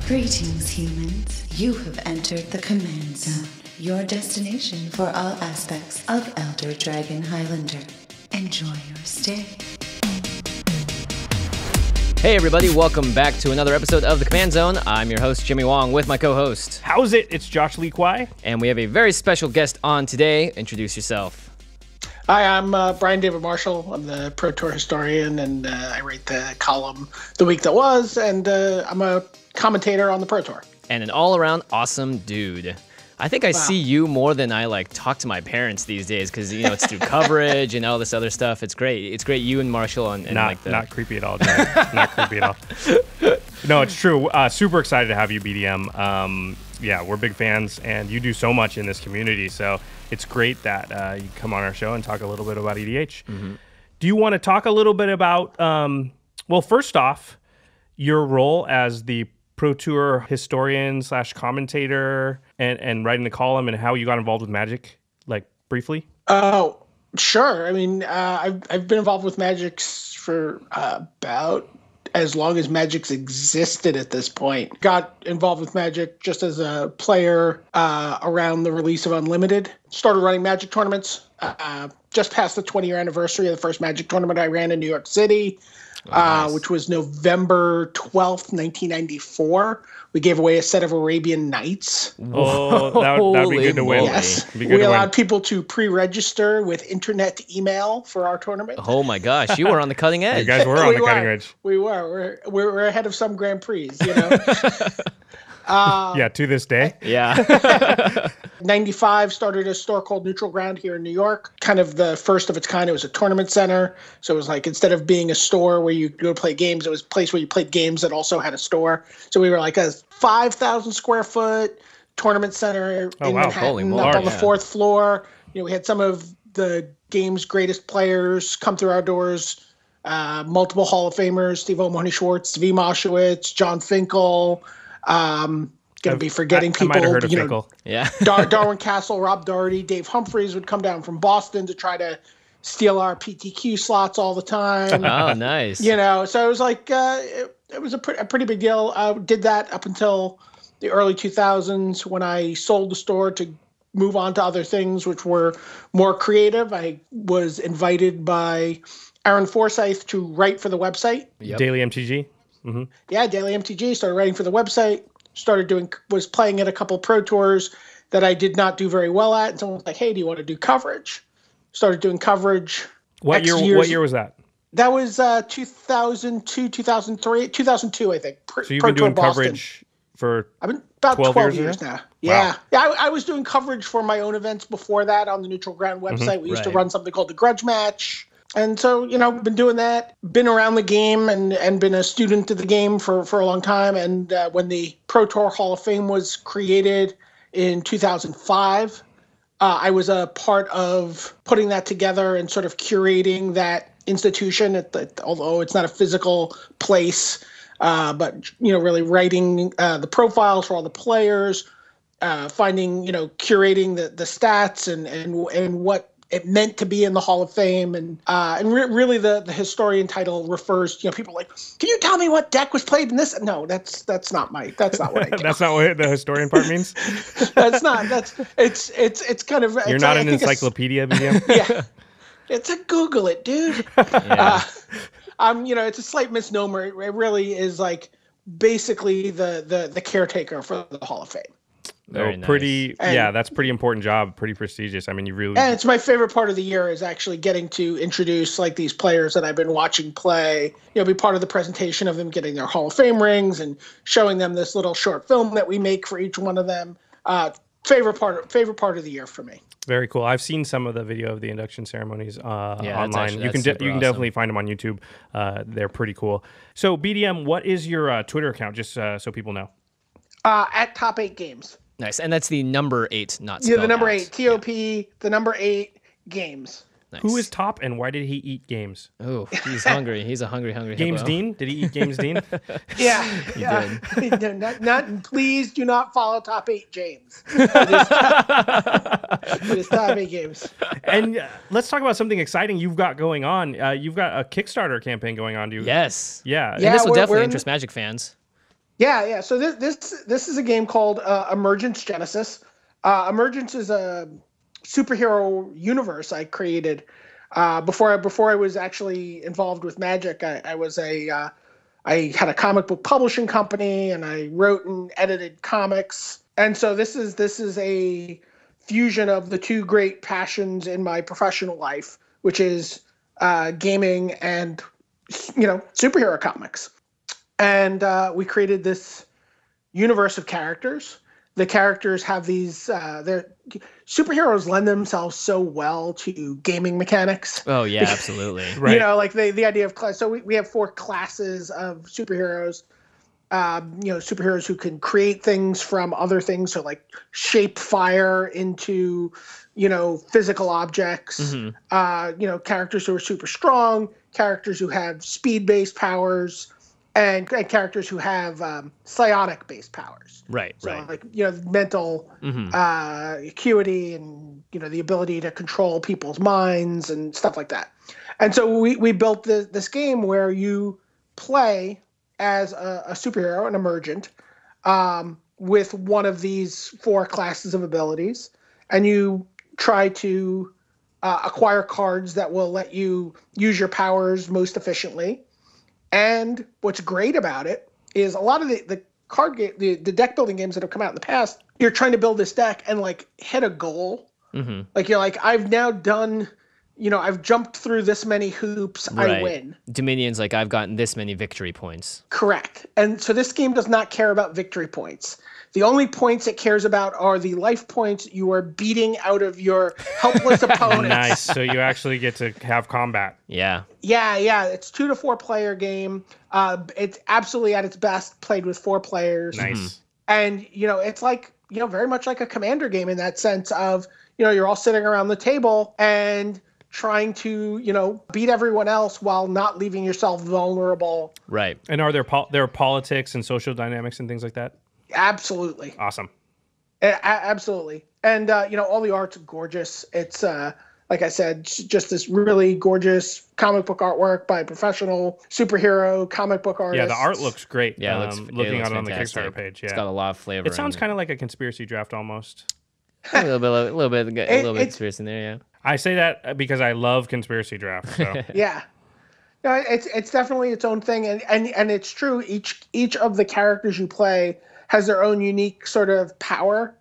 Greetings, humans. You have entered the Command Zone, your destination for all aspects of Elder Dragon Highlander. Enjoy your stay. Hey everybody, welcome back to another episode of The Command Zone. I'm your host, Jimmy Wong, with my co-host. How's it? It's Josh Lee Kwai. And we have a very special guest on today. Introduce yourself. Hi, I'm Brian David Marshall. I'm the Pro Tour historian, and I write the column The Week That Was, and I'm a commentator on the Pro Tour. And an all-around awesome dude. I think I see you more than I talk to my parents these days because it's through coverage and all this other stuff. It's great. It's great. You and Marshall and not creepy at all. Not creepy at all. No, it's true. Super excited to have you, BDM. Yeah, we're big fans, and you do so much in this community. So it's great that you come on our show and talk a little bit about EDH. Mm-hmm. Do you want to talk a little bit about? Well, first off, your role as the Pro Tour historian / commentator and writing the column and how you got involved with Magic, briefly? Oh, sure. I mean, I've been involved with Magic for about as long as Magic's existed at this point. Got involved with Magic just as a player around the release of Unlimited. Started running Magic tournaments just past the 20-year anniversary of the first Magic tournament I ran in New York City. Nice. Which was November 12th, 1994. We gave away a set of Arabian Nights. Oh, that'd be good to win. Yes. We allowed people to pre-register with internet email for our tournament. Oh my gosh, you were on the cutting edge. You guys were on the cutting edge. We were. We're ahead of some Grand Prix, Yeah, to this day. Yeah. 95 started a store called Neutral Ground here in New York. Kind of the first of its kind. It was a tournament center. So it was instead of being a store where you go play games, it was a place where you played games that also had a store. So we were a 5,000 square foot tournament center in Manhattan, up on the fourth floor. We had some of the game's greatest players come through our doors. Multiple Hall of Famers: Steve O'Mahony Schwartz, Zvi Moshowitz, John Finkel. Going to be forgetting people. I might have heard of Finkel. Yeah. Darwin Castle, Rob Doherty, Dave Humphreys would come down from Boston to try to steal our PTQ slots all the time. Oh, nice. So it was it was a pretty big deal. Did that up until the early 2000s when I sold the store to move on to other things which were more creative. I was invited by Aaron Forsyth to write for the website. Yep. Daily MTG. Mm-hmm. Yeah, Daily MTG. Started writing for the website. Was playing at a couple Pro Tours that I did not do very well at. And someone was like, hey, do you want to do coverage? Started doing coverage. What year was that? That was 2002, 2003, 2002, I think. So you've been doing coverage for I've been about 12 years now. Yeah. Wow. Yeah, I was doing coverage for my own events before that on the Neutral Ground website. We used to run something called the Grudge Match. And so, been doing that, been around the game and been a student of the game for a long time. And when the Pro Tour Hall of Fame was created in 2005, I was a part of putting that together and sort of curating that institution, although it's not a physical place, but, really writing the profiles for all the players, finding, curating the stats and what it meant to be in the Hall of Fame, and really the historian title refers to people can you tell me what deck was played in this? No, that's not what I do. That's not what the historian part means. It's kind of you're not an encyclopedia, BDM. Yeah, it's a Google it, dude. Yeah. It's a slight misnomer. It really is basically the caretaker for the Hall of Fame. Very nice. Pretty, that's a pretty important job, pretty prestigious. I mean, you really... And it's my favorite part of the year is actually getting to introduce these players that I've been watching play, be part of the presentation of them getting their Hall of Fame rings and showing them this little short film that we make for each one of them. Favorite part of the year for me. Very cool. I've seen some of the video of the induction ceremonies online. You can definitely find them on YouTube. They're pretty cool. So BDM, what is your Twitter account, just so people know? At Top 8 Games. Nice. And that's the number 8, not spelled the number out. 8, T-O-P, the number 8 Games. Nice. Who is Top and why did he eat games? Oh, he's hungry. He's a hungry Games hippo. Dean? Did he eat Games Dean? Yeah. He did. Please do not follow Top 8 James. It is Top 8 Games. And let's talk about something exciting you've got going on. You've got a Kickstarter campaign going on. Yes. Yeah. And this will definitely interest Magic fans. Yeah. So this is a game called Emergence Genesis. Emergence is a superhero universe I created before I was actually involved with Magic. I had a comic book publishing company, and I wrote and edited comics. And so this is a fusion of the two great passions in my professional life, which is gaming and superhero comics. And we created this universe of characters. The characters have these superheroes lend themselves so well to gaming mechanics. Oh yeah, absolutely. Right. Like the idea of class. So we have 4 classes of superheroes. Superheroes who can create things from other things, so like shape fire into physical objects. Mm-hmm. Characters who are super strong, characters who have speed-based powers, and characters who have psionic-based powers. Right. So right. like mental acuity, and the ability to control people's minds and stuff like that. And so we built this game where you play as a superhero, an emergent, with one of these 4 classes of abilities, and you try to acquire cards that will let you use your powers most efficiently. And what's great about it is a lot of the card game, the deck building games that have come out in the past, you're trying to build this deck and like hit a goal. Mm-hmm. Like you're like, I've now done, I've jumped through this many hoops, right. I win. Dominion's like, I've gotten this many victory points. Correct. And so this game does not care about victory points. The only points it cares about are the life points you are beating out of your helpless opponents. Nice. So you actually get to have combat. Yeah. Yeah. It's 2 to 4 player game. It's absolutely at its best played with 4 players. Nice. Mm-hmm. And, it's like, very much like a Commander game in that sense of, you're all sitting around the table and trying to, beat everyone else while not leaving yourself vulnerable. Right. And are there politics and social dynamics and things like that? Absolutely. Awesome. Absolutely. And, all the art's gorgeous. It's, like I said, just this really gorgeous comic book artwork by professional superhero comic book artists. Yeah, the art looks great. Yeah, looking at it on the fantastic. Kickstarter page. Yeah. It's got a lot of flavor. It sounds kind of like a conspiracy draft almost. a little bit of conspiracy in there, yeah. I say that because I love conspiracy drafts. So. Yeah. No, it's definitely its own thing, and it's true. Each of the characters you play has their own unique sort of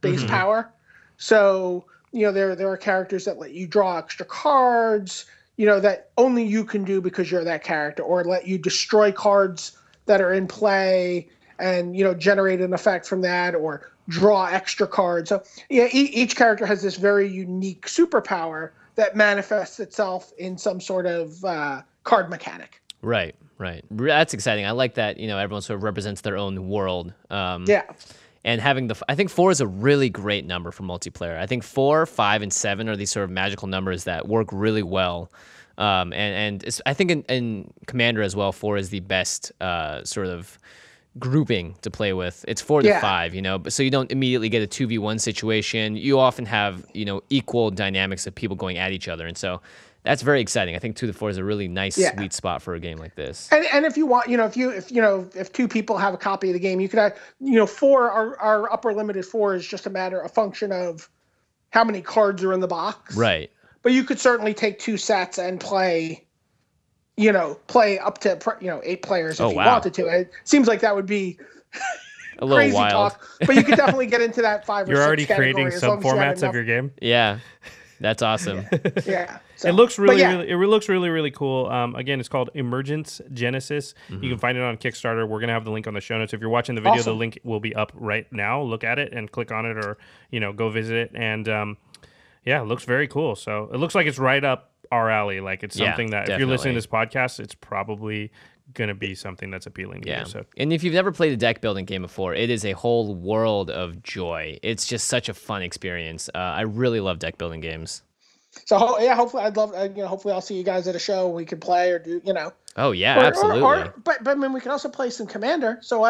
base power. So, there are characters that let you draw extra cards, that only you can do because you're that character, or let you destroy cards that are in play and, generate an effect from that, or draw extra cards. So, yeah, each character has this very unique superpower that manifests itself in some sort of card mechanic. Right. That's exciting. I like that, everyone sort of represents their own world. Yeah. And having I think 4 is a really great number for multiplayer. I think 4, 5, and 7 are these sort of magical numbers that work really well. And I think in Commander as well, 4 is the best sort of grouping to play with. It's 4 to 5, but so you don't immediately get a 2v1 situation. You often have, equal dynamics of people going at each other. And so that's very exciting. I think 2 to 4 is a really nice, sweet spot for a game like this. And if you want, if 2 people have a copy of the game, you could have, 4, our upper limited 4 is just a function of how many cards are in the box. Right. But you could certainly take 2 sets and play up to 8 players if you wanted to. It seems like that would be a little crazy wild. talk, but you could definitely get into that 5 or 6 You're already category creating sub-formats of your game? Yeah. That's awesome. Yeah. So, it looks really cool. Again, it's called Emergence Genesis. You can find it on Kickstarter. We're gonna have the link on the show notes. If you're watching the video, the link will be up right now. Look at it and click on it, or go visit it. And it looks very cool. So it looks like it's right up our alley. Like it's something that if you're listening to this podcast, it's probably gonna be something that's appealing to you. So. And if you've never played a deck building game before, it is a whole world of joy. It's just such a fun experience. I really love deck building games. So hopefully hopefully I'll see you guys at a show. We could play or do Oh yeah, absolutely. But I mean, we can also play some Commander. So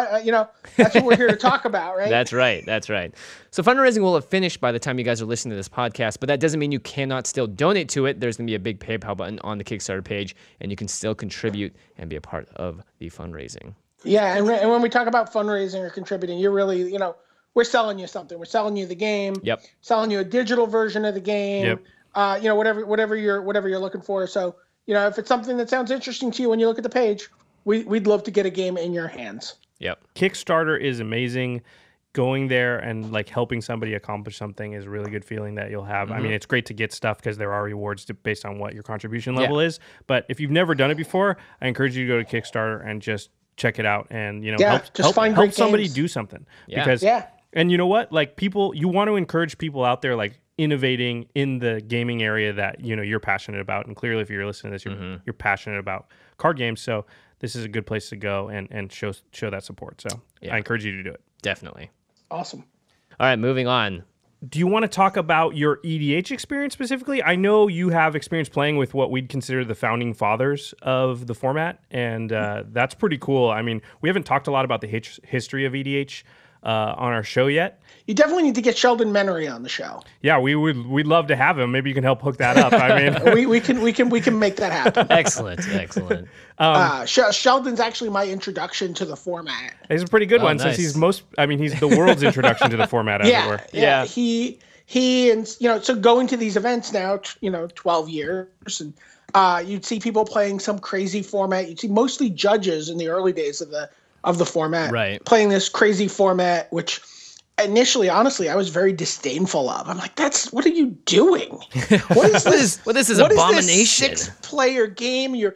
that's what we're here to talk about, right? That's right. So fundraising will have finished by the time you guys are listening to this podcast, but that doesn't mean you cannot still donate to it. There's going to be a big PayPal button on the Kickstarter page, and you can still contribute and be a part of the fundraising. Yeah, and when we talk about fundraising or contributing, you're really, we're selling you something. We're selling you the game. Yep. Selling you a digital version of the game. Yep. Whatever you're looking for. So, if it's something that sounds interesting to you when you look at the page, we'd love to get a game in your hands. Yep. Kickstarter is amazing. Going there and like helping somebody accomplish something is a really good feeling that you'll have. I mean, it's great to get stuff because there are rewards based on what your contribution level is. But if you've never done it before, I encourage you to go to Kickstarter and just check it out and help somebody do something. Because and you know what? Like you want to encourage people out there like innovating in the gaming area that you're passionate about. And clearly, if you're listening to this, you're passionate about card games. So this is a good place to go and show that support. So I encourage you to do it. Definitely. Awesome. All right, moving on. Do you want to talk about your EDH experience specifically? I know you have experience playing with what we'd consider the founding fathers of the format, and that's pretty cool. I mean, we haven't talked a lot about the history of EDH on our show yet. You definitely need to get Sheldon Menery on the show. Yeah, we'd love to have him. Maybe you can help hook that up. I mean, we can make that happen. Excellent. Sheldon's actually my introduction to the format. He's a pretty good one since he's the world's introduction to the format, as it were. Yeah. He and so going to these events now, 12 years, and you'd see people playing some crazy format. You'd see mostly judges in the early days of the format, right, playing this crazy format, which initially, honestly, I was very disdainful of. I'm like, what are you doing? What is this? This is abomination. This 6-player game. You're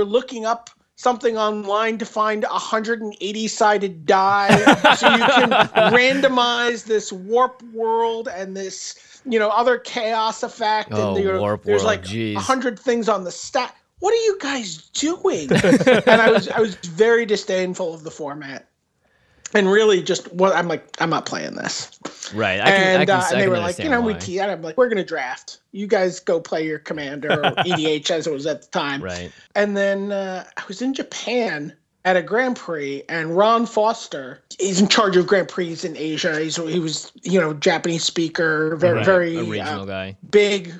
looking up something online to find 180-sided die so you can randomize this warp world and this, other chaos effect. Oh, and warp there's world, like geez. 100 things on the stat. What are you guys doing? And I was very disdainful of the format. And really just I'm like, I'm not playing this. Right. And they were like, I'm like, we're going to draft. You guys go play your Commander or EDH as it was at the time. Right. And then I was in Japan at a Grand Prix, and Ron Foster, he's in charge of Grand Prix in Asia. He was, Japanese speaker, very a regional guy. Big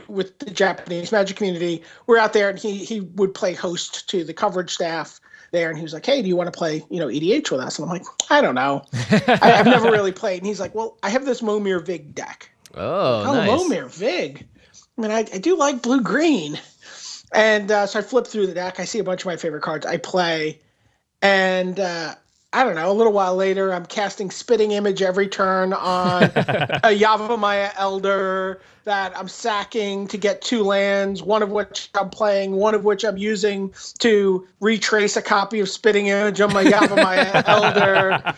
with the Japanese Magic community. We're out there, and he would play host to the coverage staff there, and he was like, hey, do you want to play EDH with us? And I'm like, I don't know. I've never really played. And he's like, well, I have this Momir Vig deck. Nice. Momir Vig. I mean, I do like blue-green. And so I flip through the deck. I see a bunch of my favorite cards. I play. And I don't know, a little while later, I'm casting Spitting Image every turn on a Yavimaya Elder that I'm sacking to get 2 lands, one of which I'm playing, one of which I'm using to retrace a copy of Spitting Image on my Yavimaya Elder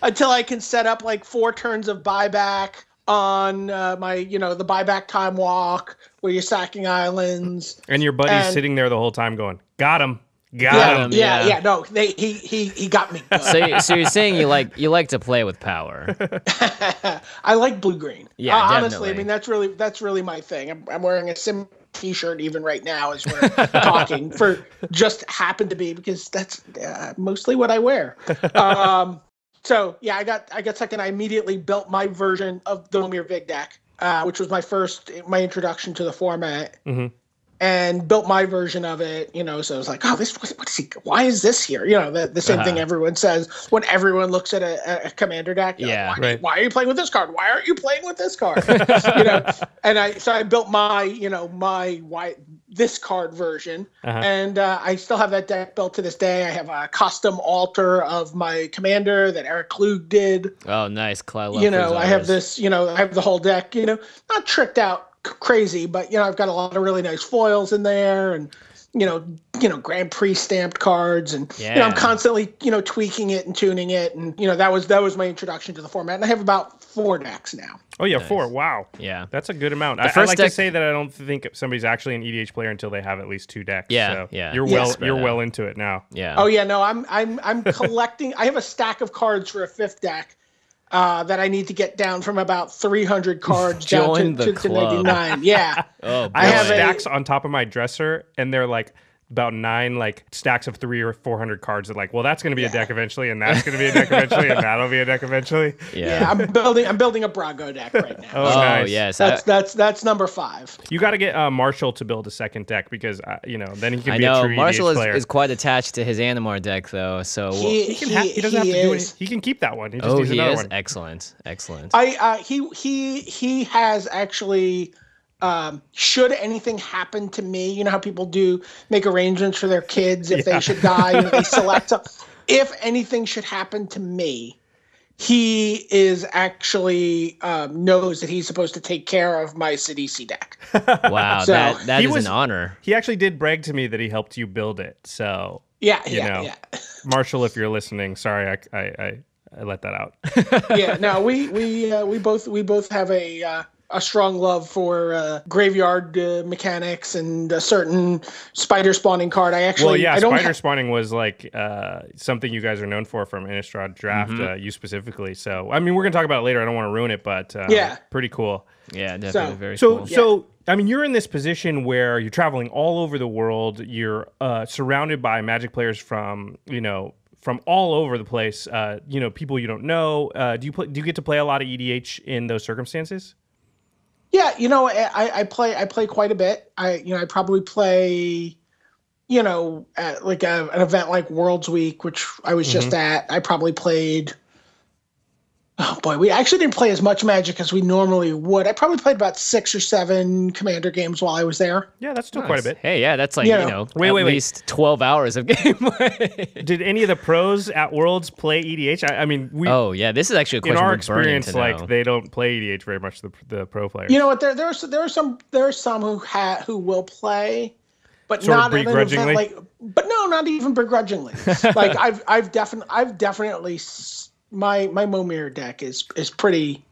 until I can set up like 4 turns of buyback on my, the buyback time walk where you're sacking islands. And your buddy's sitting there the whole time going, got him. Got him. Yeah. No, he got me. So you're saying you like to play with power? I like blue green. Yeah, honestly, I mean that's really my thing. I'm wearing a Sim T-shirt even right now as we're talking. For just happened to be because that's mostly what I wear. So yeah, I got second. I immediately built my version of the Momir Vig deck, which was my introduction to the format. Mm-hmm. And built my version of it, so I was like, oh, what is he? Why is this here? The same thing everyone says when everyone looks at a commander deck. Yeah, like, why are you playing with this card? Why aren't you playing with this card? And I built my, this card version, and I still have that deck built to this day. I have a custom altar of my commander that Eric Klug did. Oh, nice, I have this, I have the whole deck, not tricked out crazy, but I've got a lot of really nice foils in there, and Grand Prix stamped cards, and I'm constantly tweaking it and tuning it, and that was my introduction to the format, and I have about 4 decks now. Oh yeah, nice. 4. Wow. Yeah, that's a good amount. I like to say that I don't think somebody's actually an EDH player until they have at least 2 decks. Yeah, so yeah. You're well into it now. Yeah. Oh yeah, no, I'm collecting. I have a stack of cards for a 5th deck. That I need to get down from about 300 cards down to 99. Yeah. Oh, I have stacks on top of my dresser, and they're like about 9 like stacks of 300 or 400 cards that like, well, that's going to be a deck eventually, and that's going to be a deck eventually, and that'll be a deck eventually. Yeah, I'm building a Brago deck right now. Oh, nice. Yes, that's number 5. You got to get Marshall to build a second deck because then he can I be know a true Marshall EDH player. is quite attached to his Animar deck though, so He doesn't have to do anything. He can keep that one. He just needs he another is one. excellent. He has actually. Should anything happen to me, you know how people do make arrangements for their kids if they should die, they select some. If anything should happen to me, he is actually knows that he's supposed to take care of my Sidisi deck. Wow, So, that is an honor. He actually did brag to me that he helped you build it. So Yeah. Marshall, if you're listening, sorry I let that out. Yeah. No, we both have a strong love for graveyard mechanics and a certain spider spawning card. Spider spawning was like something you guys are known for from Innistrad Draft, you specifically. So, I mean, we're going to talk about it later. I don't want to ruin it, but pretty cool. Yeah, definitely very cool. cool. So, I mean, you're in this position where you're traveling all over the world. You're surrounded by Magic players from all over the place. People you don't know. Do you get to play a lot of EDH in those circumstances? Yeah, I play quite a bit. I probably play, at like an event like Worlds Week, which I was just at. I probably played. Oh boy, we actually didn't play as much Magic as we normally would. I probably played about 6 or 7 Commander games while I was there. Yeah, that's still quite a bit. Hey, yeah, that's like at least 12 hours of gameplay. Did any of the pros at Worlds play EDH? I mean, this is actually a question in our we're experience, burning to know. they don't play EDH very much. The pro players. You know what? There are some who will play, but sort not of begrudgingly. Not even begrudgingly. Like I've definitely. My Momir deck is pretty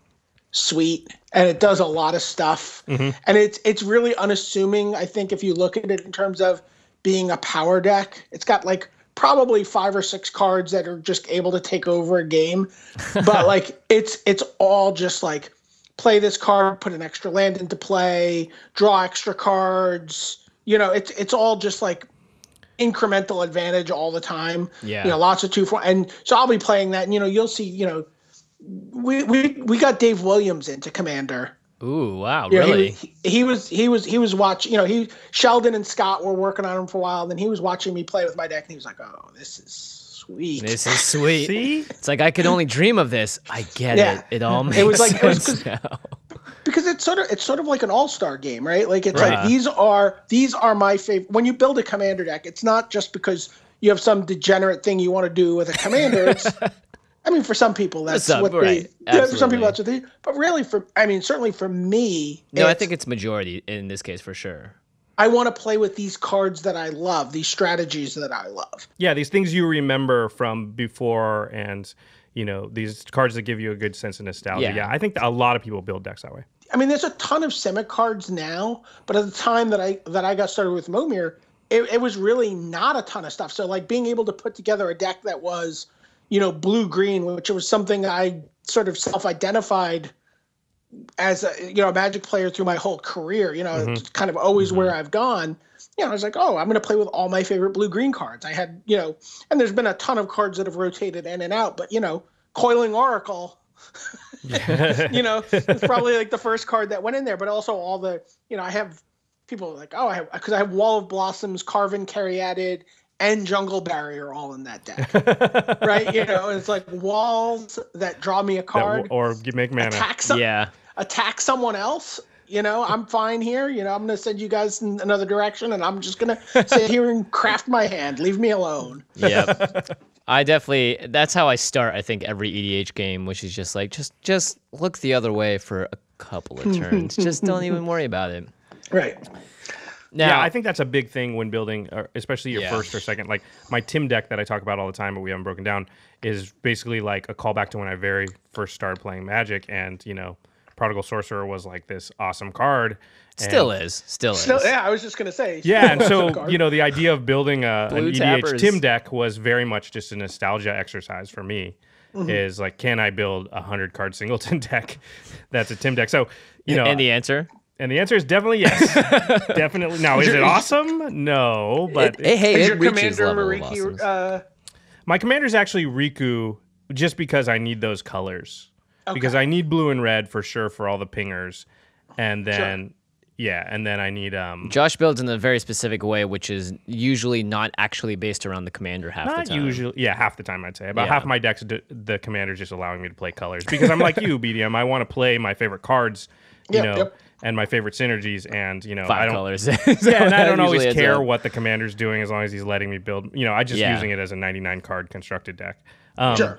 sweet, and it does a lot of stuff, and it's really unassuming. I think if you look at it in terms of being a power deck, it's got like probably 5 or 6 cards that are just able to take over a game, but like it's all just like play this card, put an extra land into play, draw extra cards. It's all just like incremental advantage all the time. Yeah. Lots of 2-4, and so I'll be playing that. And, you'll see. We got Dave Williams into Commander. Ooh, wow, really? He was watching. Sheldon and Scott were working on him for a while. And then he was watching me play with my deck, and he was like, "Oh, this is sweet. This is sweet." See, it's like I could only dream of this. I get it. It all makes sense now. Because it's sort of like an all-star game, right? Like it's like these are my favorite. When you build a Commander deck, it's not just because you have some degenerate thing you want to do with a Commander. It's, I mean, for some people that's what they. Yeah, for some people that's what they. But really, certainly for me. No, I think it's majority in this case for sure. I want to play with these cards that I love, these strategies that I love. Yeah, these things you remember from before, and these cards that give you a good sense of nostalgia. Yeah, I think a lot of people build decks that way. I mean, there's a ton of Simic cards now, but at the time that I got started with Momir, it was really not a ton of stuff. So like being able to put together a deck that was, blue-green, which was something I sort of self-identified as a Magic player through my whole career. It's kind of always where I've gone. I was like, oh, I'm going to play with all my favorite blue-green cards. I had, and there's been a ton of cards that have rotated in and out, but Coiling Oracle. It's probably like the first card that went in there, but also all the, I have people like, because I have Wall of Blossoms, Carven, Caryatid, and Jungle Barrier all in that deck, right? It's like walls that draw me a card, or you make mana, attack someone else. I'm fine here. I'm going to send you guys in another direction, and I'm just going to sit here and craft my hand. Leave me alone. Yep. That's how I start, I think, every EDH game, which is just like, just look the other way for a couple of turns. Just don't even worry about it. Right. Now, I think that's a big thing when building, especially your first or second. Like my Tim deck that I talk about all the time, but we haven't broken down, is basically like a callback to when I very first started playing Magic, and Prodigal Sorcerer was like this awesome card. Still is. Yeah, I was just going to say. Yeah, and so, the idea of building an EDH Tim deck was very much just a nostalgia exercise for me. Is like, can I build a 100-card singleton deck that's a Tim deck? So, And the answer? And the answer is definitely yes. Definitely. Now, is it awesome? No, but is your reaches commander level of Mariki? awesomeness. My commander's actually Riku, just because I need those colors. Because I need blue and red for sure for all the pingers, and then and then I need Josh builds in a very specific way, which is usually not actually based around the commander half the time. Not usually, half the time I'd say. About half my decks, the commander's just allowing me to play colors because I'm like you, BDM. I want to play my favorite cards, you know. And my favorite synergies, and you know, I don't. Colors. And I don't always care what the commander's doing as long as he's letting me build. You know, I just using it as a 99 card constructed deck. Sure.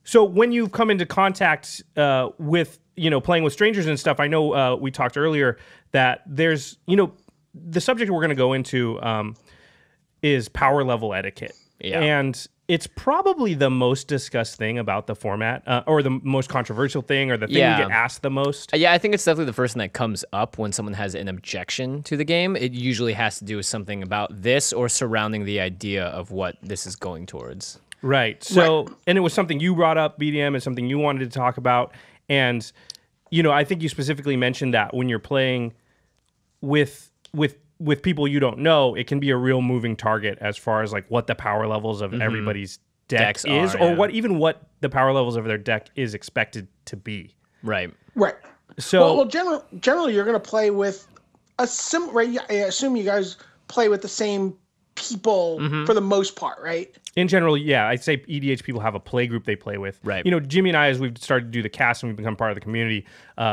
So when you've come into contact with, you know, playing with strangers and stuff, I know we talked earlier that there's, you know, the subject we're going to go into is power level etiquette, and it's probably the most discussed thing about the format, or the most controversial thing, or the thing we get asked the most. Yeah, I think it's definitely the first thing that comes up when someone has an objection to the game. It usually has to do with something about this or surrounding the idea of what this is going towards. Right. So, and it was something you brought up, BDM, and something you wanted to talk about. And, you know, I think you specifically mentioned that when you're playing with people you don't know, it can be a real moving target as far as like what the power levels of everybody's deck is, or what the power levels of their deck is expected to be. Right. Right. So, well generally you're going to play with a right? I assume you guys play with the same people for the most part, right? In general, yeah, I'd say EDH people have a play group they play with. Right. You know, Jimmy and I, as we've started to do the cast and we've become part of the community,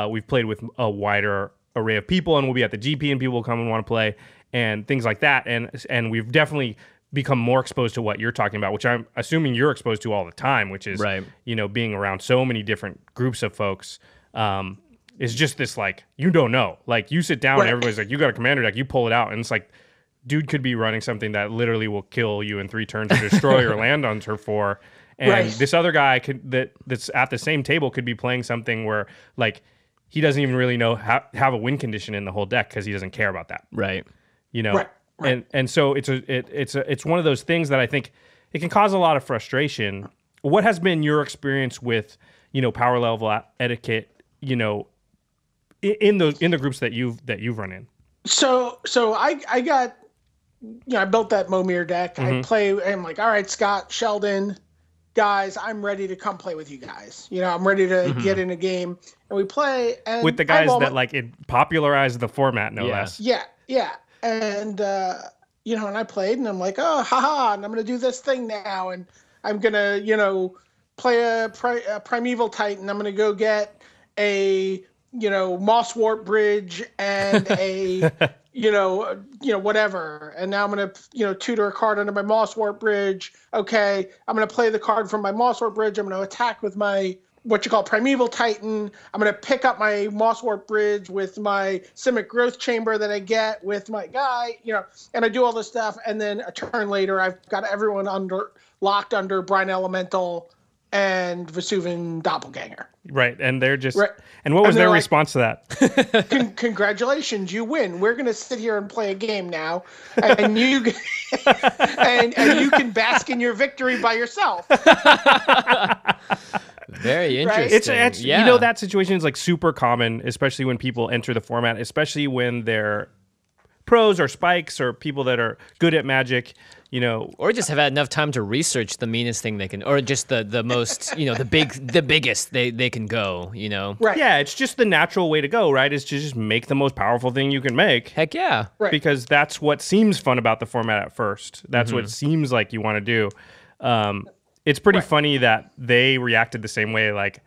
we've played with a wider array of people, and we'll be at the GP and people will come and want to play and things like that. And we've definitely become more exposed to what you're talking about, which I'm assuming you're exposed to all the time, which is, you know, being around so many different groups of folks. Is just this, like, you don't know. Like, you sit down and everybody's like, you got a commander deck, you pull it out, and it's like, dude could be running something that literally will kill you in 3 turns or destroy your land on turn 4. And this other guy that's at the same table could be playing something where, like, he doesn't even really know have a win condition in the whole deck because he doesn't care about that. Right. You know. And so it's one of those things that I think it can cause a lot of frustration. What has been your experience with, you know, power level etiquette, you know, in the groups that you've run in? So I got, you know, I built that Momir deck. I play, and I'm like, all right, Scott, Sheldon, guys, I'm ready to come play with you guys. You know, I'm ready to get in a game, and we play. And with the guys that like it popularized the format, no less. Yeah. And you know, and I played, and I'm like, oh, haha, and I'm gonna do this thing now, and I'm gonna, you know, play a Primeval Titan. I'm gonna go get a, you know, Mosswort Bridge and a you know whatever, and now I'm gonna, you know, tutor a card under my Mosswort Bridge. Okay, I'm gonna play the card from my Mosswort Bridge. I'm gonna attack with my what you call Primeval Titan. I'm gonna pick up my Mosswort Bridge with my Simic Growth Chamber that I get with my guy, you know, and I do all this stuff, and then a turn later I've got everyone locked under Brine Elemental and Vesuvian Doppelganger. Right, and they're just... Right. And what was their response to that? Congratulations, you win. We're going to sit here and play a game now, and you and you can bask in your victory by yourself. Very interesting. Right? It's you know, that situation is like super common, especially when people enter the format, especially when they're pros or spikes or people that are good at Magic, you know, or just have had enough time to research the meanest thing they can, or just the most, you know, the biggest they can go, you know. Right. Yeah, it's just the natural way to go, right? Is to just make the most powerful thing you can make. Heck yeah. Right. Because that's what seems fun about the format at first. That's what it seems like you want to do. It's pretty funny that they reacted the same way. Like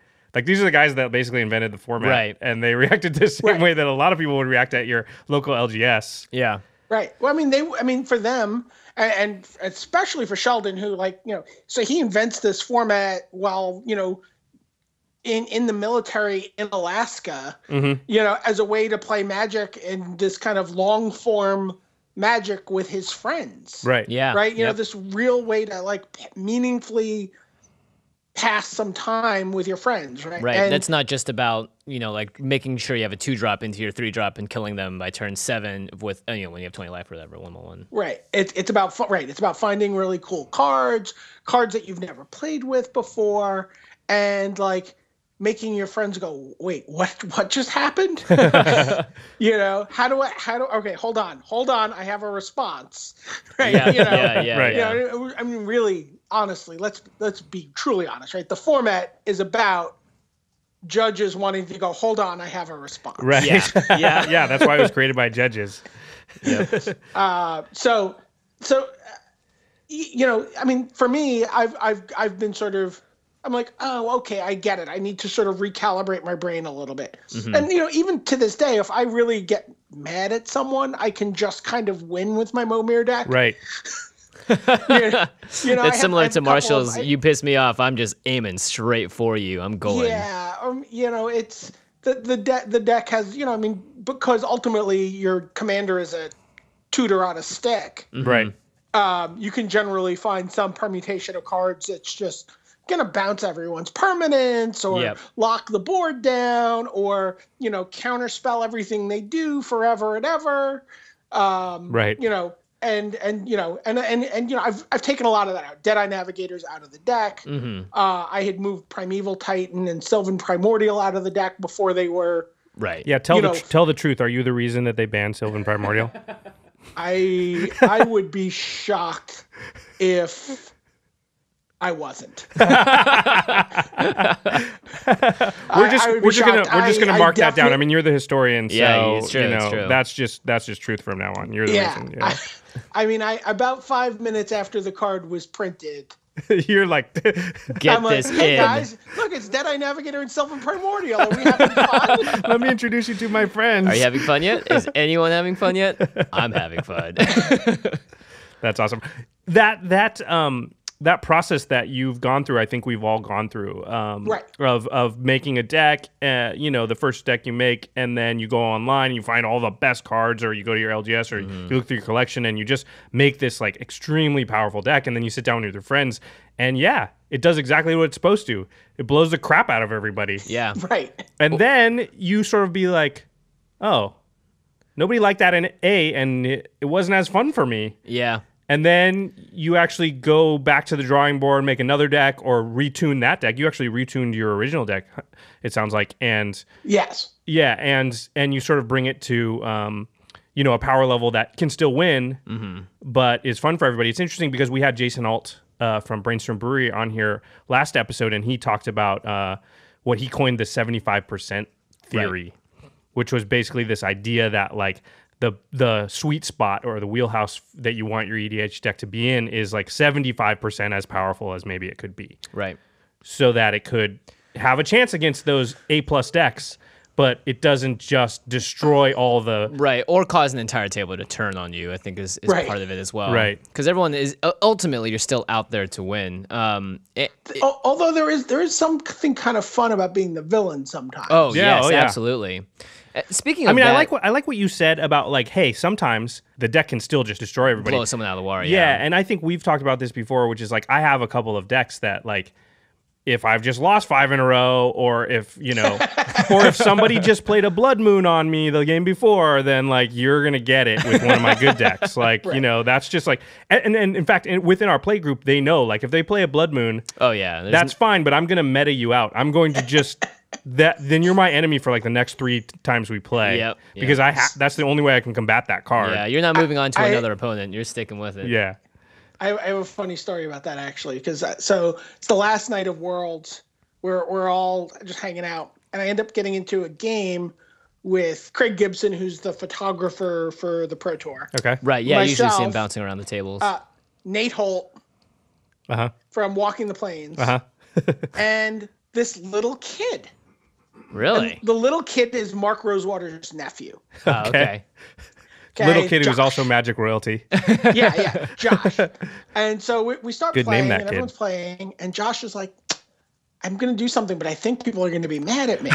these are the guys that basically invented the format, right? And they reacted the same way that a lot of people would react at your local LGS. Yeah. Right. Well, I mean, for them, and especially for Sheldon, who, like, you know, so he invents this format while, you know, in the military in Alaska, you know, as a way to play Magic in this kind of long form Magic with his friends. Right. Yeah. Right. You know, this real way to, like, meaningfully pass some time with your friends, right? Right. And that's not just about, you know, like making sure you have a 2-drop into your 3-drop and killing them by turn 7 with, you know, when you have 20 life or whatever, 1/1. Right. It's about It's about finding really cool cards that you've never played with before, and, like, making your friends go, wait, what just happened? How do okay, hold on, I have a response. Right? Yeah. Right. I mean, really, honestly, let's be truly honest, right? The format is about judges wanting to go, hold on, I have a response. Right. Yeah. Yeah, that's why it was created by judges. Yep. So, I mean, for me, I've been sort of, I'm like, oh, okay, I get it. I need to sort of recalibrate my brain a little bit. Mm-hmm. And, even to this day, if I really get mad at someone, I can just kind of win with my Momir deck. Right. It's similar to Marshall's. You piss me off, I'm just aiming straight for you. I'm going. Yeah, it's the deck has, I mean, because ultimately your commander is a tutor on a stick. Mm-hmm. Right. You can generally find some permutation of cards that's just gonna bounce everyone's permanents, or lock the board down, or counterspell everything they do forever and ever. Right. And I've taken a lot of that out. Deadeye Navigators out of the deck. Mm-hmm. I had moved Primeval Titan and Sylvan Primordial out of the deck before they were. Right. Yeah. Tell the truth. Are you the reason that they banned Sylvan Primordial? I would be shocked if I wasn't. We're just gonna mark that down. I mean, you're the historian, so it's true, it's true. That's just truth from now on. You're the reason. Yeah. I mean, about 5 minutes after the card was printed, you're like, get I'm this like, hey in. guys, look, it's Deadeye Navigator and Sylvan Primordial. Are we having fun? let me introduce you to my friends. Are you having fun yet? Is anyone having fun yet? I'm having fun. That's awesome. That process that you've gone through, I think we've all gone through, right? Of making a deck, the first deck you make, and then you go online and you find all the best cards, or you go to your LGS, or you look through your collection and you just make this like extremely powerful deck, and then you sit down with your friends, and it does exactly what it's supposed to. It blows the crap out of everybody. Yeah. Right. And then you sort of be like, oh, nobody liked that in A, and it wasn't as fun for me. Yeah. And then you actually go back to the drawing board, make another deck, or retune that deck. You actually retuned your original deck, it sounds like. And yes. Yeah, and you sort of bring it to a power level that can still win, but is fun for everybody. It's interesting because we had Jason Alt from Brainstorm Brewery on here last episode, and he talked about what he coined the 75% theory, which was basically this idea that like the sweet spot or the wheelhouse that you want your EDH deck to be in is like 75% as powerful as maybe it could be. Right. So that it could have a chance against those A+ decks, but it doesn't just destroy all the... Right, or cause an entire table to turn on you, I think is part of it as well. Right. Because everyone is... Ultimately, you're still out there to win. Although there is something kind of fun about being the villain sometimes. Oh, yes, absolutely. Speaking of I mean, I like what you said about like, hey, sometimes the deck can still just destroy everybody. Blow someone out of the water, yeah. And I think we've talked about this before, which is like, I have a couple of decks that like, if I've just lost 5 in a row, or if, or if somebody just played a Blood Moon on me the game before, then like, you're going to get it with one of my good decks. Like, that's just like, and in fact, within our play group, they know, like if they play a Blood Moon, that's fine, but I'm going to meta you out. I'm going to just... then you're my enemy for like the next 3 times we play. Yep. Because that's the only way I can combat that card. Yeah, you're not moving on to another opponent. You're sticking with it. Yeah. I have a funny story about that actually, because so it's the last night of Worlds. We're all just hanging out, and I end up getting into a game with Craig Gibson, who's the photographer for the Pro Tour. Okay. Right. Yeah. Myself, you usually see him bouncing around the tables. Nate Holt. From Walking the Plains. And this little kid. Really? And the little kid is Mark Rosewater's nephew. Oh, okay. Little kid who's also Magic royalty. Yeah, Josh. And so we start Good playing, name, and everyone's playing, and Josh is like, I'm going to do something, but I think people are going to be mad at me.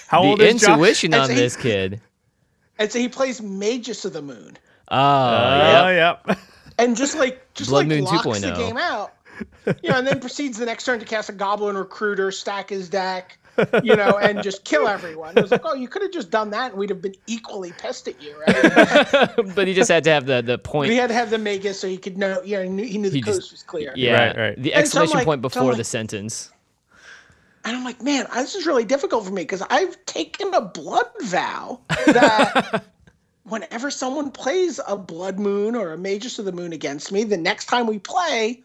How old is Josh? The intuition on this kid. And so he plays Magus of the Moon. Oh, yep. And just Blood Moon locks 2.0. the game out. And then proceeds the next turn to cast a Goblin Recruiter, stack his deck, and just kill everyone. It was like, oh, you could have just done that and we'd have been equally pissed at you, right? But he just had to have the point. He had to have the Magus so he could know, he knew the coast was clear. Yeah, right. The exclamation point before the sentence. And I'm like, man, this is really difficult for me because I've taken a blood vow that whenever someone plays a Blood Moon or a Magus of the Moon against me, the next time we play,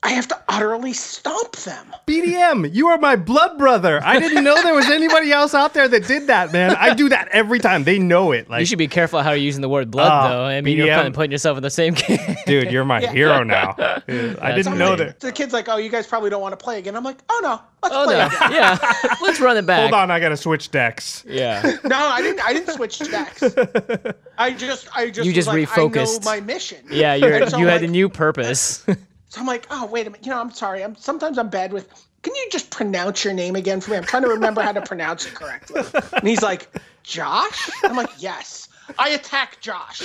I have to utterly stomp them. BDM, you are my blood brother. I didn't know there was anybody else out there that did that, man. I do that every time. They know it. You should be careful how you're using the word blood, though. I mean, BDM, you're kind of putting yourself in the same game. Dude, you're my hero now. I didn't know that. The kid's like, oh, you guys probably don't want to play again. I'm like, oh, no. Let's play again. Yeah, let's run it back. Hold on, I got to switch decks. Yeah. No, I didn't switch decks. I just you just refocused. I know my mission. Yeah, you had a new purpose. So I'm like, oh, wait a minute. I'm sorry. Sometimes I'm bad with, can you just pronounce your name again for me? I'm trying to remember how to pronounce it correctly. And he's like, Josh? I'm like, yes. I attack Josh.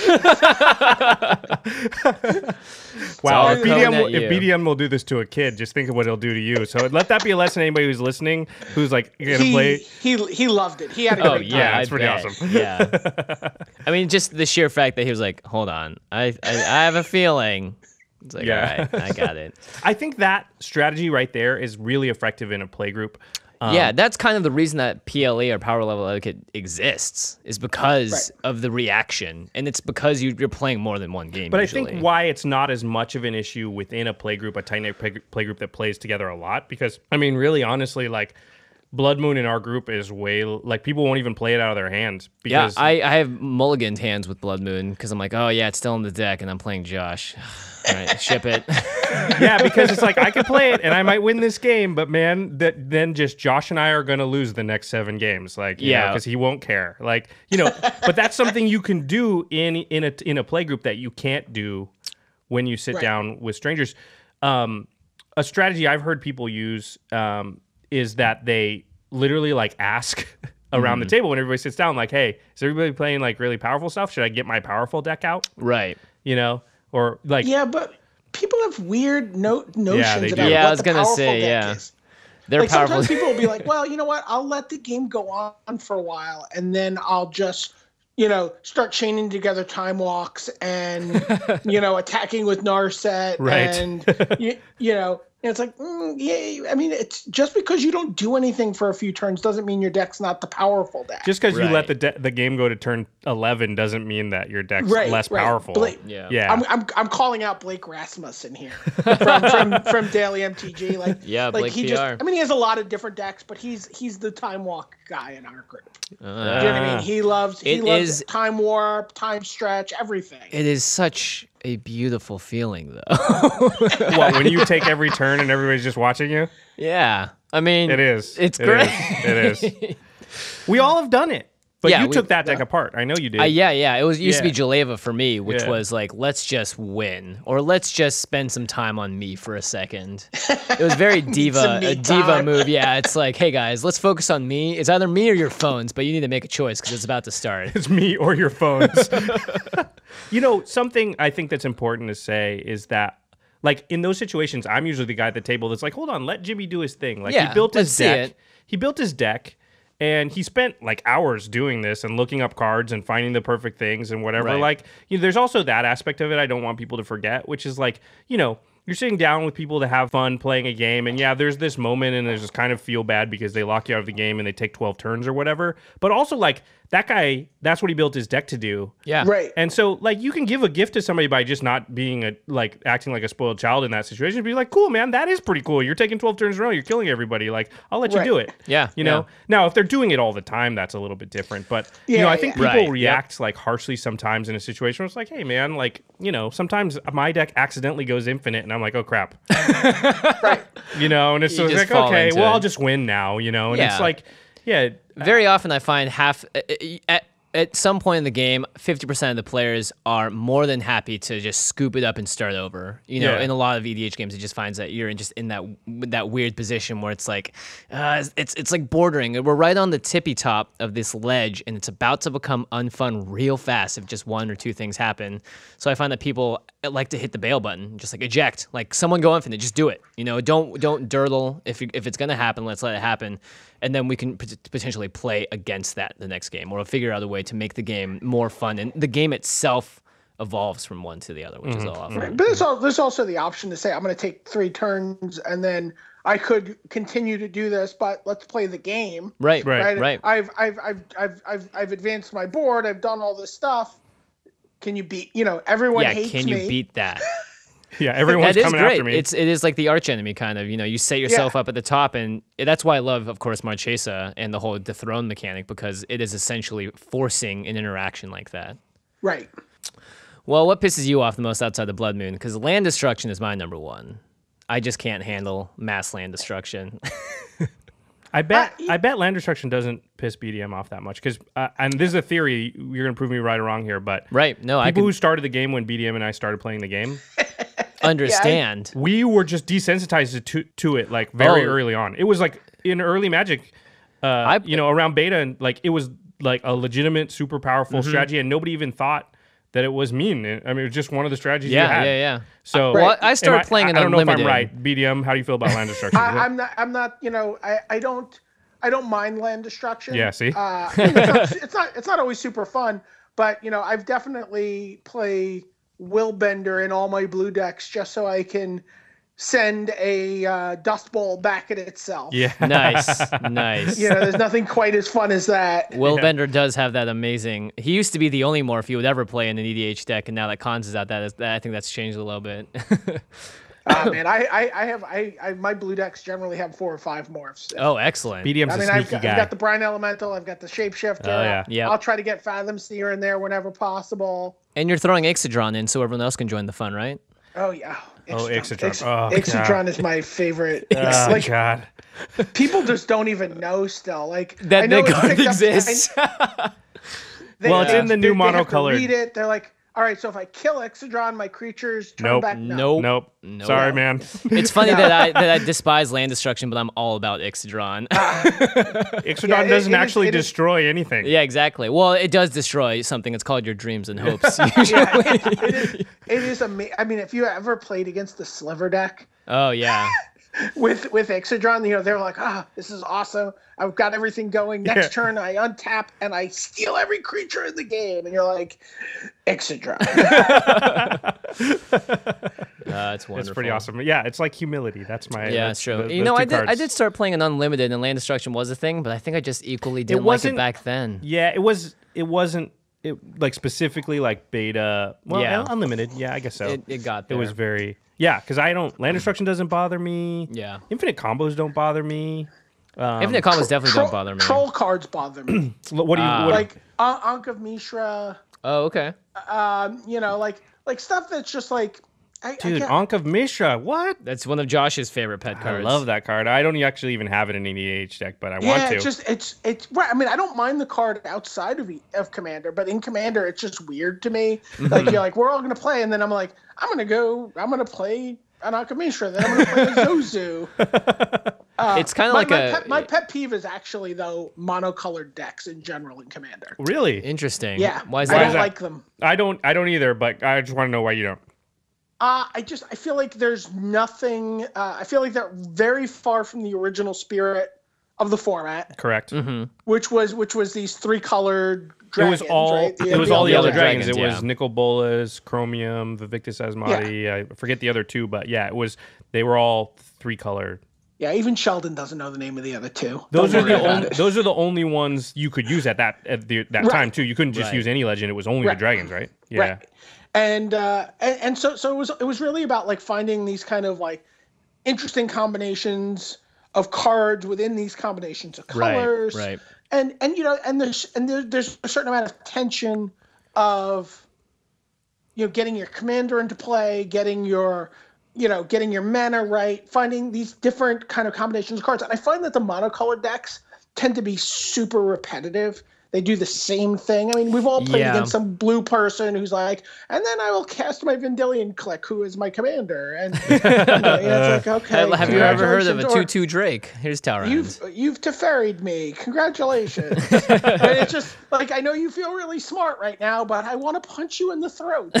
Wow, if BDM will do this to a kid, just think of what he'll do to you. So let that be a lesson to anybody who's listening, who's like, you're going to play. He loved it. He had a great time. Yeah, it's pretty awesome. Yeah. I mean, just the sheer fact that he was like, hold on, I have a feeling. It's like, all right, I got it. I think that strategy right there is really effective in a play group. Yeah, that's kind of the reason that PLE or Power Level Etiquette exists, is because of the reaction. And it's because you're playing more than one game. But usually. I think why it's not as much of an issue within a play group, a tight-knit play group that plays together a lot, because, I mean, really, honestly, like, Blood Moon in our group is way, like, people won't even play it out of their hands. Because I have mulliganed hands with Blood Moon because I'm like, oh, yeah, it's still in the deck, and I'm playing Josh. All right, ship it. Yeah, because it's like, I could play it, and I might win this game, but, man, then just Josh and I are going to lose the next 7 games. Like, because he won't care. Like, but that's something you can do in a play group that you can't do when you sit down with strangers. A strategy I've heard people use is that they literally like ask around the table when everybody sits down, like, hey, is everybody playing like really powerful stuff? Should I get my powerful deck out? Right. Or like... Yeah, but people have weird notions about what the powerful deck is. They're powerful. Sometimes people will be like, well, you know what? I'll let the game go on for a while, and then I'll just... start chaining together time walks and, attacking with Narset. Right. And, it's like, I mean, it's just because you don't do anything for a few turns doesn't mean your deck's not the powerful deck. Just because you let the game go to turn 11 doesn't mean that your deck's less powerful. I'm calling out Blake Rasmussen here from Daily MTG. Blake he PR. He has a lot of different decks, but he's the Time Walk guy in our group. Do you know what I mean? He loves Time Warp, Time Stretch, everything. It is such a beautiful feeling, though. What, when you take every turn and everybody's just watching you? Yeah. I mean, it is. It's great. It is. We all have done it. But you took that deck apart. I know you did. It used to be Jaleva for me, which was like, let's just win, or let's just spend some time on me for a second. It was very a diva move. Yeah, it's like, hey guys, let's focus on me. It's either me or your phones, but you need to make a choice because it's about to start. It's me or your phones. Something I think that's important to say is that, like, in those situations, I'm usually the guy at the table that's like, hold on, let Jimmy do his thing. Like, he built his deck. He built his deck. And he spent like hours doing this and looking up cards and finding the perfect things and whatever. Right. Like, there's also that aspect of it I don't want people to forget, which is like, you're sitting down with people to have fun playing a game. And there's this moment and there's this kind of feel bad because they lock you out of the game and they take 12 turns or whatever. But also, like, that guy, that's what he built his deck to do. Yeah. Right. And so, like, you can give a gift to somebody by just not being acting like a spoiled child in that situation. Be like, cool, man, that is pretty cool. You're taking 12 turns in a row. You're killing everybody. Like, I'll let you do it. Yeah. Now, if they're doing it all the time, that's a little bit different. But, I think people react like harshly sometimes in a situation where it's like, hey, man, like, sometimes my deck accidentally goes infinite and I'm like, oh, crap. Right. And it's like, okay, well, I'll just win now, and it's like, very often I find at some point in the game, 50% of the players are more than happy to just scoop it up and start over. In a lot of EDH games, it just finds that you're just in that weird position where it's like, it's like bordering. We're right on the tippy top of this ledge, and it's about to become unfun real fast if just one or two things happen. So I find that people like to hit the bail button, just like eject, like someone go infinite, just do it. Don't durdle. If it's gonna happen, let's let it happen. And then we can potentially play against that the next game, or we'll figure out a way to make the game more fun. And the game itself evolves from one to the other, which is all fun. Right. But there's also the option to say, I'm going to take 3 turns, and then I could continue to do this, but let's play the game. Right. I've advanced my board. I've done all this stuff. Can you beat? Everyone hates me. Yeah, can you beat that? Yeah, everyone's coming after me. It is like the arch enemy kind of. You set yourself up at the top, and that's why I love, of course, Marchesa and the whole dethrone mechanic, because it is essentially forcing an interaction like that. Right. Well, what pisses you off the most outside the Blood Moon? Because land destruction is my number one. I just can't handle mass land destruction. I bet land destruction doesn't piss BDM off that much, because and this is a theory. You're gonna prove me right or wrong here, but people who started the game when BDM and I started playing the game understand. We were just desensitized to it like very early on. It was like in early Magic, around beta, and like it was like a legitimate, super powerful strategy, and nobody even thought that it was mean. I mean, it was just one of the strategies you had. Yeah. So I started playing it unlimited. I don't know if I'm right. BDM, how do you feel about land destruction? I'm not. I don't mind land destruction. Yeah. See. It's not always super fun, but I've definitely played Willbender in all my blue decks just so I can send a Dust Bowl back at itself. Yeah. Nice. There's nothing quite as fun as that. Willbender does have that amazing. He used to be the only morph you would ever play in an EDH deck, and now that Khans is out, I think that's changed a little bit. Man, I my blue decks generally have 4 or 5 morphs. Oh, excellent. BDM's a sneaky guy. I've got the Brine Elemental, I've got the Shapeshifter. Oh, yeah. I'll try to get Fathom Seer in there whenever possible. And you're throwing Ixodron in so everyone else can join the fun, right? Oh, yeah. Ixodron. Ixodron is my favorite. Oh, God. People just don't even know still. Like that card exists. It's in the new monocolored. They have to read it. They're like, all right, so if I kill Ixodron, my creatures turn back. Nope. Sorry, man. It's funny that I despise land destruction, but I'm all about Ixodron. Ixodron doesn't actually destroy anything. Yeah, exactly. Well, it does destroy something. It's called your dreams and hopes. It is amazing. I mean, if you ever played against the Sliver deck. Oh, yeah. With Ixodron, they're like, this is awesome. I've got everything going. Next turn, I untap and I steal every creature in the game. And you're like, Ixodron. It's wonderful. It's pretty awesome. Yeah, it's like humility. That's my. Yeah, it's true. I did start playing an unlimited, and land destruction was a thing, but I think I just equally didn't like it back then. Yeah, it wasn't. Like specifically like beta. Well, unlimited. Yeah, I guess so. It got there. It was very. Yeah, because land destruction doesn't bother me. Yeah. Infinite combos don't bother me. Infinite combos definitely don't bother me. Troll cards bother me. What do you like? Ankh of Mishra. Oh, okay. Like stuff that's just like. Ankh of Mishra. What? That's one of Josh's favorite pet cards. I love that card. I don't actually even have it in an EDH deck, but I want to. It's right. I mean, I don't mind the card outside of Commander, but in Commander, it's just weird to me. Like you're like, we're all gonna play, and then I'm like, I'm gonna play an Ankh of Mishra, then I'm gonna play a Zozu. It's kind of my pet peeve is actually though monocolored decks in general in Commander. Really interesting. Yeah, why is that? I don't like them. I don't either, but I just want to know why you don't. I feel like there's nothing. I feel like they're very far from the original spirit of the format. Correct. Mm-hmm. Which was these 3-colored dragons. It was all the other dragons. It was Nicol Bolas, Chromium, Vivictus Asmati. I forget the other 2, but yeah, they were all 3-colored. Yeah, even Sheldon doesn't know the name of the other 2. Those are the only ones you could use at that time too. You couldn't just use any legend. It was only the dragons, right? Yeah. Right. And so it was really about like finding these kind of like interesting combinations of cards within these combinations of colors, right? And there's a certain amount of tension of getting your commander into play, getting your mana right, finding these different kind of combinations of cards. And I find that the monocolored decks tend to be super repetitive. They do the same thing. I mean, we've all played against some blue person who's like, and then I will cast my Vendilion Clique, who is my commander. And it's like, okay. Have you ever heard of a 2/2 Drake? Here's Talrand. You've Teferi'd me. Congratulations. And it's just like, I know you feel really smart right now, but I want to punch you in the throat.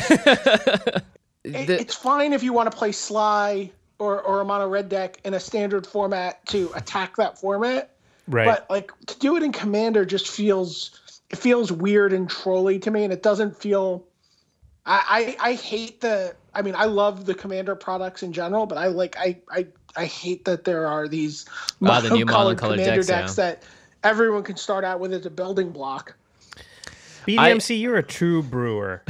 It's fine if you want to play Sly or a mono red deck in a standard format to attack that format. Right. But like to do it in Commander just feels weird and trolly to me, and it doesn't feel. I hate the I mean, I love the Commander products in general, but I hate that there are these the new monocolored monocolored Commander decks, decks that everyone can start out with as a building block. BDMC, you're a true brewer.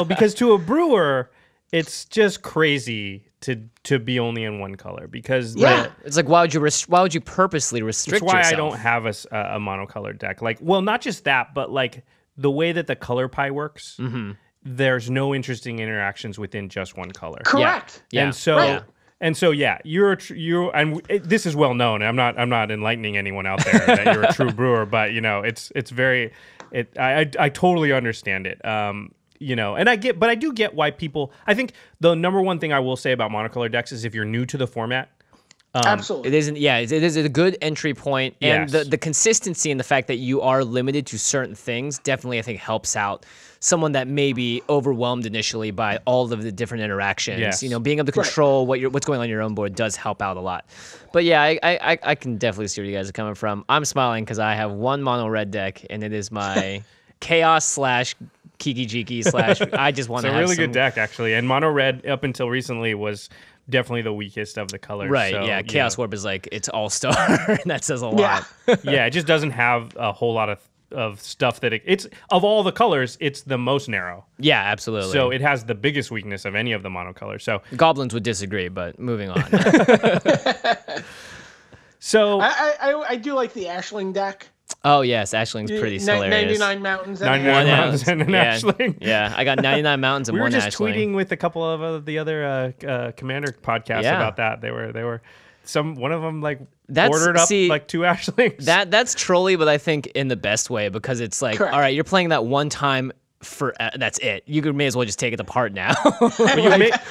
Because to a brewer, it's just crazy to be only in one color because it's like why would you purposely restrict yourself? That's why yourself? I don't have a monocolored deck. Like, well, not just that, but like the way that the color pie works, there's no interesting interactions within just one color. Correct. Yeah. And so, this is well known. I'm not enlightening anyone out there that you're a true brewer, but it's very. I totally understand it. And I do get why people. I think the number one thing I will say about monocolor decks is if you're new to the format. Absolutely. It isn't. Yeah, it is a good entry point, and Yes. the consistency and the fact that you are limited to certain things definitely, I think, helps out someone that may be overwhelmed initially by all of the different interactions. Yes. Being able to control what's going on your own board does help out a lot. But yeah, I can definitely see where you guys are coming from. I'm smiling because I have one mono red deck, and it is my Chaos / Kiki Jiki / I just want to have It's a really good deck actually, and mono red up until recently was definitely the weakest of the colors. Right, so, yeah. Chaos Warp is like, it's all-star, and that says a lot. Yeah, it just doesn't have a whole lot of stuff that it's of all the colors, it's the most narrow. Yeah, absolutely. So it has the biggest weakness of any of the monocolors. So Goblins would disagree, but moving on. So I do like the Ashling deck. Oh, yes, Ashling's pretty hilarious. 99 mountains. 99 mountains and an yeah. Ashling. Yeah, I got 99 mountains and We were one just Ashling. tweeting with a couple of the other Commander podcasts about that. They were one of them ordered up like 2 Ashlings. That's trolly, but I think in the best way because it's like, Correct. all right, you're playing that one time for that's it. You may as well just take it apart now.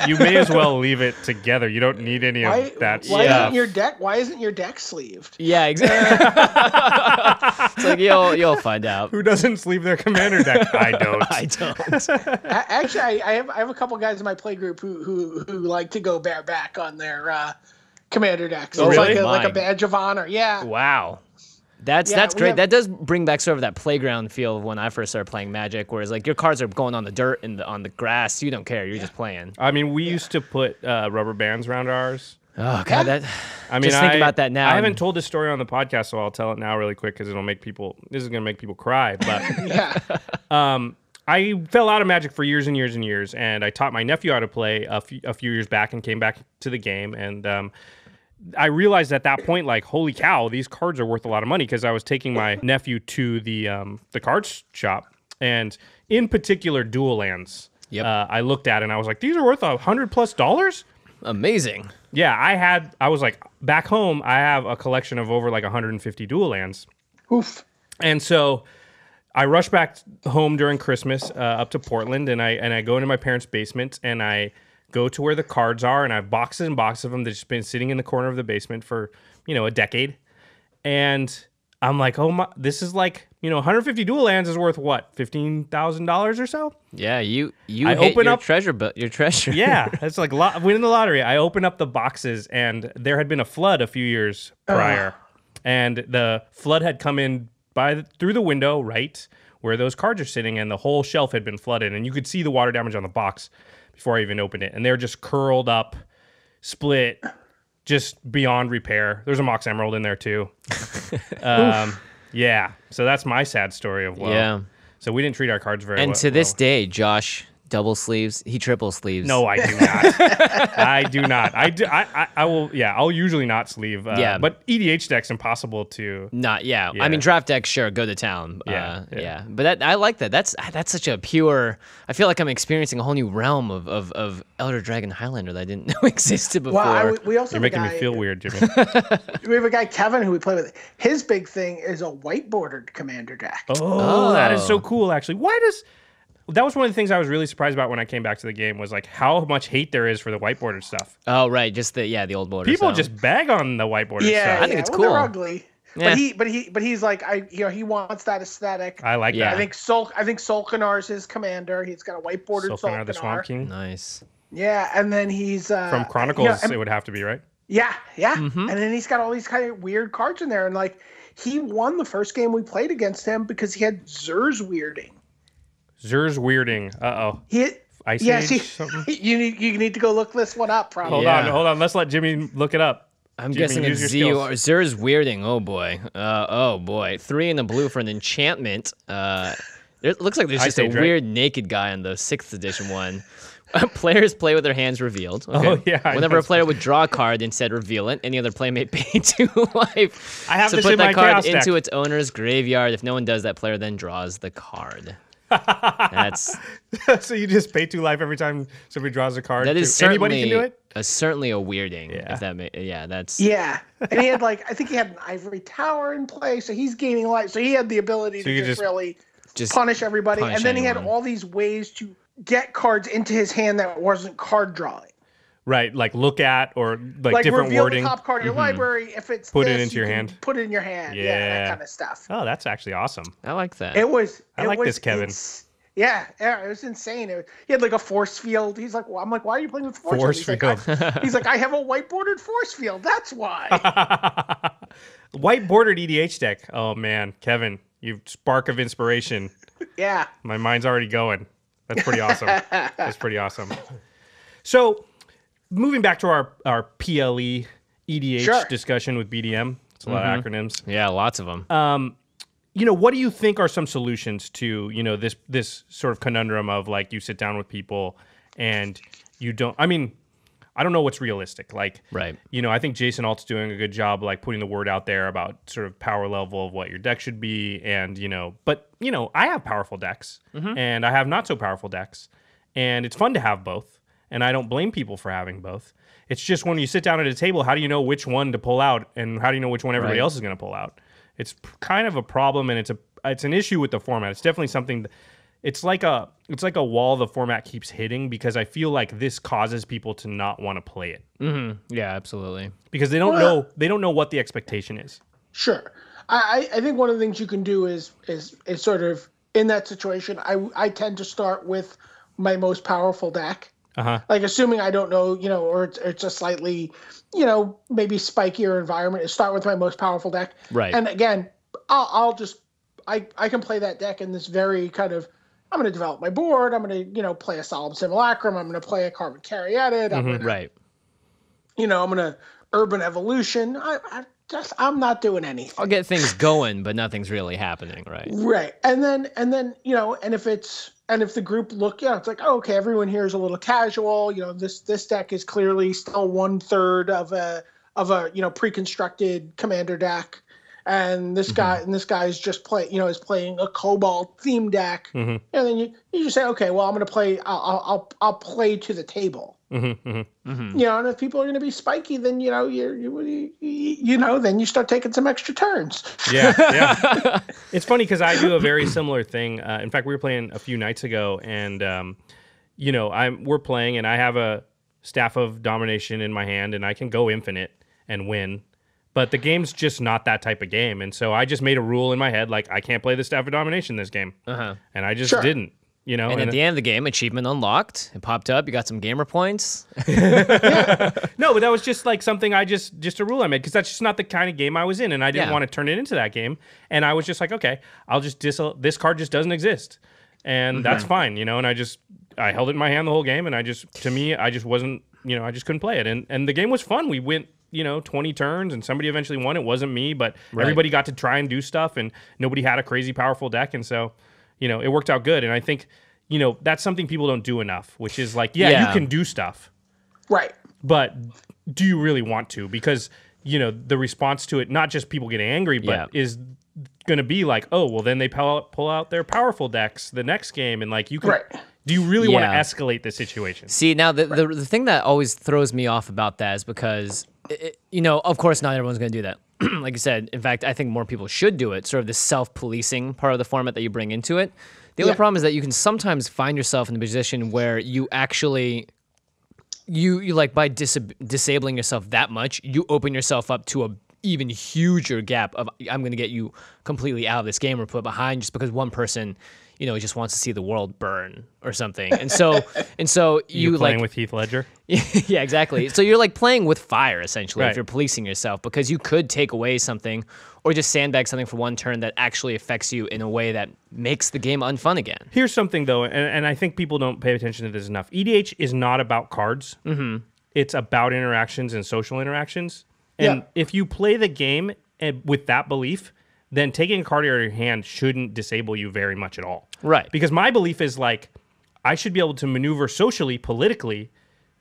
you may as well leave it together. You don't need any of that stuff. Why isn't your deck sleeved? Yeah, exactly. It's like you'll find out. Who doesn't sleeve their Commander deck? I don't. I don't. Actually, I have a couple guys in my play group who like to go bareback on their Commander decks. Oh, it's really? like a badge of honor. Yeah. Wow. That's great. That does bring back sort of that playground feel of when I first started playing Magic, whereas like your cards are going on the dirt and on the grass. You don't care. You're just playing. I mean, we used to put rubber bands around ours. Oh God, just think about that now. I haven't told this story on the podcast, so I'll tell it now really quick because this is going to make people cry. But I fell out of Magic for years and years and years, and I taught my nephew how to play a few years back and came back to the game, and I realized at that point, like, holy cow, these cards are worth a lot of money because I was taking my nephew to the cards shop, and in particular, Dual Lands. Yep. I looked at it and I was like, these are worth $100+. Amazing. Yeah, I was like, back home, I have a collection of over like 150 Dual Lands. Oof. And so I rushed back home during Christmas up to Portland, and I go into my parents' basement and I go to where the cards are, and I have boxes and boxes of them that's just been sitting in the corner of the basement for, a decade. And I'm like, oh my, this is like, 150 Dual Lands is worth what, $15,000 or so? Yeah, you I hit open your up treasure, but your treasure. Yeah, it's like winning the lottery. I open up the boxes, and there had been a flood a few years prior, and the flood had come in through the window right where those cards are sitting, and the whole shelf had been flooded, and you could see the water damage on the box before I even opened it. And they're just curled up, split, just beyond repair. There's a Mox Emerald in there too. Yeah. So that's my sad story of woe. Yeah. So we didn't treat our cards very well. And to this day, Josh double sleeves. He triple sleeves. No, I do not. I do not. I will. Yeah, I'll usually not sleeve. But EDH deck's impossible to. Not. Yeah. I mean, draft decks, sure, go to town. Yeah. But I like that. That's such a pure. I feel like I'm experiencing a whole new realm of Elder Dragon Highlander that I didn't know existed before. Well, we also You're making me feel weird, Jimmy. We have a guy, Kevin, who we play with. His big thing is a white bordered Commander deck. Oh, that is so cool. Actually, that was one of the things I was really surprised about when I came back to the game was like how much hate there is for the whiteboarded stuff. Oh, right. Just the old border. People just bag on the whiteboarded stuff. I think it's cool. They're ugly. Yeah. But he's like he wants that aesthetic. I like that. I think Solkanar's his commander. He's got a whiteboarded Solkanar. The Swamp King. Nice. Yeah, and then he's from Chronicles. It would have to be, right? Yeah. Mm-hmm. And then he's got all these kind of weird cards in there, and like he won the first game we played against him because he had Zur's Weirding. Zur's Weirding. Uh-oh. Ice Yes, Age something? you need to go look this one up. Probably. Hold on. Let's let Jimmy look it up. I'm Jimmy, guessing use it's your Z skills. or Zer's weirding. Oh boy. 3 in the blue for an enchantment. It looks like there's Ice just a Age, right? weird naked guy on the 6th edition one. Players play with their hands revealed. Okay. Oh, yeah, I Whenever know. a player would draw a card, instead reveal it. Any other player may pay 2 life. I have to this put in that my card chaos deck. into its owner's graveyard. If no one does, that player then draws the card. That's So you just pay 2 life every time somebody draws a card? that is Anybody can do it? certainly a weirding. Yeah. If that that's Yeah, and he had I think he had an ivory tower in play, so he's gaining life. So he had the ability So you to just just really just punish everybody. punish And then he had anyone. all these ways to get cards into his hand that wasn't card drawing. Right, like look at or like different reveal wording. the top card of your library. If it's Put it this, into you your can hand. Put it in your hand. Yeah, Yeah. that kind of stuff. Oh, that's actually awesome. I like that. It was. I it like was this, Kevin. Yeah, it was insane. He had like a force field. He's like, well, I'm like, why are you playing with force Force field? field. He's like, I have a white bordered force field. That's why. White bordered EDH deck. Oh man, Kevin, you spark of inspiration. Yeah. My mind's already going. That's pretty awesome. That's pretty awesome. So, moving back to our PLE EDH Sure. discussion with BDM. It's a lot of acronyms. Yeah, lots of them. What do you think are some solutions to, this sort of conundrum of like you sit down with people and you don't, I don't know what's realistic. Like, Right. I think Jason Alt's doing a good job, like putting the word out there about sort of power level of what your deck should be. And, but I have powerful decks and I have not so powerful decks, and it's fun to have both. And I don't blame people for having both. It's just when you sit down at a table, how do you know which one to pull out, and how do you know which one everybody Right. else is going to pull out? It's kind of a problem, and it's an issue with the format. It's definitely something. It's like a wall the format keeps hitting, because I feel like this causes people to not want to play it Yeah, absolutely. because they don't know what the expectation is. Sure. I think one of the things you can do is sort of in that situation. I tend to start with my most powerful deck. Like assuming I don't know, or it's a slightly, maybe spikier environment, is start with my most powerful deck. Right. And again, I can play that deck in this very kind of, I'm going to develop my board. I'm going to, play a Solemn Simulacrum. I'm going to play a Carbon Caryatid. I'm going to, Right. I'm going to Urban Evolution. I'm not doing anything. I'll get things going, but nothing's really happening, right? Right. And then, and if the group it's like, oh, okay, everyone here is a little casual. This deck is clearly still 1/3 of a pre-constructed commander deck. And this guy's just is playing a Cobalt theme deck. And then you just say, okay, well, I'm going to play, I'll play to the table. And if people are going to be spiky, then, then you start taking some extra turns. Yeah. It's funny because I do a very similar thing. In fact, we were playing a few nights ago, and we're playing, and I have a Staff of Domination in my hand, and I can go infinite and win. But the game's just not that type of game, and so I just made a rule in my head, like I can't play the Staff of Domination this game, and I just didn't. And at the end of the game, achievement unlocked. It popped up. You got some gamer points. No, but that was just like something just a rule I made, because that's just not the kind of game I was in, and I didn't want to turn it into that game. And I was just like, okay, I'll just this card just doesn't exist, and that's fine, And I held it in my hand the whole game, and I just wasn't, I just couldn't play it, and the game was fun. We went 20 turns, and somebody eventually won. It wasn't me, but everybody got to try and do stuff, and nobody had a crazy powerful deck, and so it worked out good. And I think that's something people don't do enough, which is like, you can do stuff, Right. but do you really want to? Because the response to it, not just people getting angry, but is going to be like, oh, well, then they pull out their powerful decks the next game, and like you can. Right. Do you really want to escalate the situation? See, now the thing that always throws me off about that is because, of course, not everyone's going to do that. Like you said, in fact, I think more people should do it, sort of the self-policing part of the format that you bring into it. The other problem is that you can sometimes find yourself in a position where you actually, you like by disabling yourself that much, you open yourself up to even huger gap of I'm going to get you completely out of this game or put behind just because one person, just wants to see the world burn or something. And so you playing like with Heath Ledger. Yeah, exactly. So you're like playing with fire essentially Right. if you're policing yourself, because you could take away something or just sandbag something for one turn that actually affects you in a way that makes the game unfun again. Here's something though, and I think people don't pay attention to this enough. EDH is not about cards. Mm-hmm. It's about interactions and social interactions. And if you play the game with that belief, then taking a card out of your hand shouldn't disable you very much at all. Right. Because my belief is like, I should be able to maneuver socially, politically,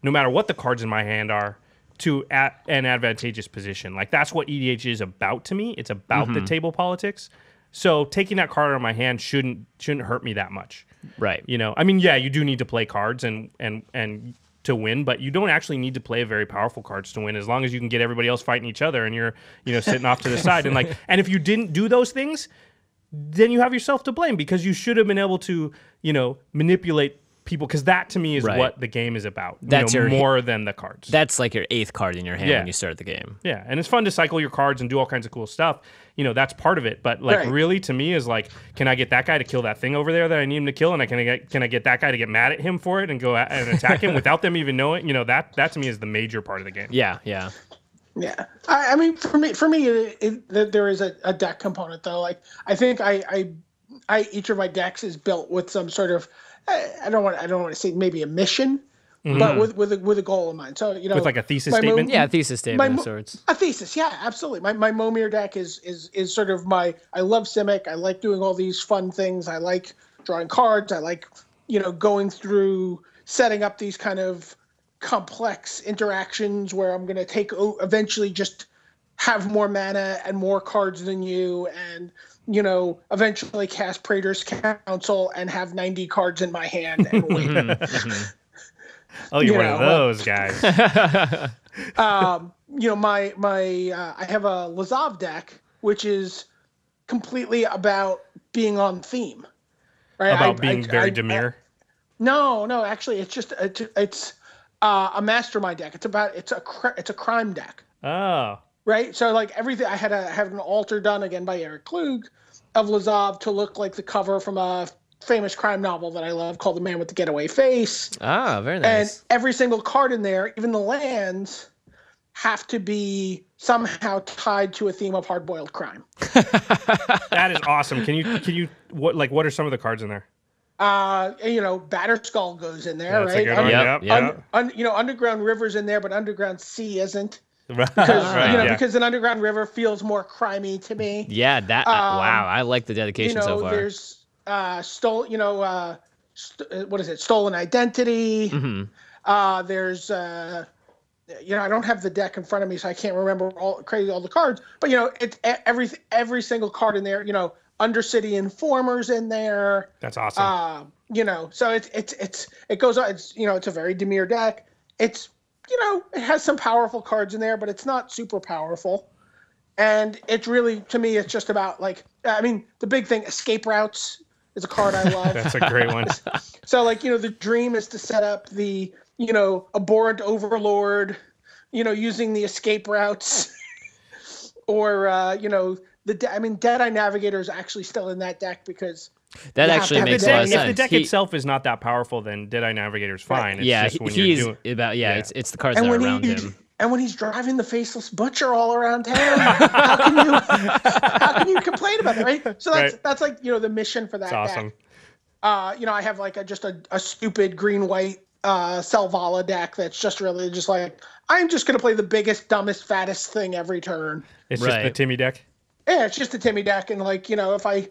no matter what the cards in my hand are, to an advantageous position. Like that's what EDH is about to me. It's about the table politics. So taking that card out of my hand shouldn't hurt me that much. Right. I mean, yeah, you do need to play cards and to win, but you don't actually need to play very powerful cards to win, as long as you can get everybody else fighting each other and you're sitting off to the side. And if you didn't do those things, then you have yourself to blame, because you should have been able to manipulate people, because that to me is Right. what the game is about. That's more than the cards. That's like your 8th card in your hand Yeah. when you start the game. Yeah, and it's fun to cycle your cards and do all kinds of cool stuff. That's part of it. But Right. really, to me, is like, can I get that guy to kill that thing over there that I need him to kill, and can I get that guy to get mad at him for it and go and attack him without them even knowing? That to me is the major part of the game. Yeah. Yeah, I mean, for me, there is a deck component though. Like, I think each of my decks is built with some sort of, I don't want to say maybe a mission, but with a goal in mind. So With like a thesis statement. Yeah, thesis statement of sorts. A thesis, yeah, absolutely. My Momir deck is sort of I love Simic. I like doing all these fun things. I like drawing cards. I like going through setting up these kind of complex interactions where I'm going to eventually just have more mana and more cards than you, and eventually cast Praetor's Council and have 90 cards in my hand and win. Oh, you're one of those guys. I have a Lazav deck, which is completely about being on theme. Right? About being very demure. No, actually, it's just it's a mastermind deck. It's a crime deck. Oh. Right, so like everything, I had an altar done again by Eric Klug of Lazav to look like the cover from a famous crime novel that I love called The Man with the Getaway Face. Ah, very And nice. every single card in there, even the lands, have to be somehow tied to a theme of hard-boiled crime. That is awesome. Can you what are some of the cards in there? Batterskull goes in there, That's a right? good one. Yep. Underground River's in there, but Underground Sea isn't. Right. Because an Underground River feels more crimey to me. Yeah, that wow, I like the dedication so far. There's Stolen Identity. Mm-hmm. There's I don't have the deck in front of me, so I can't remember all the cards. But it's every single card in there. Undercity Informer's in there. That's awesome. So it goes on. It's a very demure deck. It's it has some powerful cards in there, but it's not super powerful. And it's really, to me, it's just about the big thing, Escape Routes is a card I love. That's a great one. So the dream is to set up the, abhorrent overlord, using the escape routes or, Deadeye Navigator is actually still in that deck because that actually makes a lot of sense. If the deck itself is not that powerful, then Deadeye Navigator is fine. It's just when he's you're doing, about it's the cards that are around him. And when he's driving the Faceless Butcher all around town, how can you complain about that, right? So that's like the mission for that It's awesome. deck. I have like just a stupid green-white Selvala deck that's just really just like, I'm just gonna play the biggest, dumbest, fattest thing every turn. It's just the Timmy deck. Yeah, it's just a Timmy deck, and if I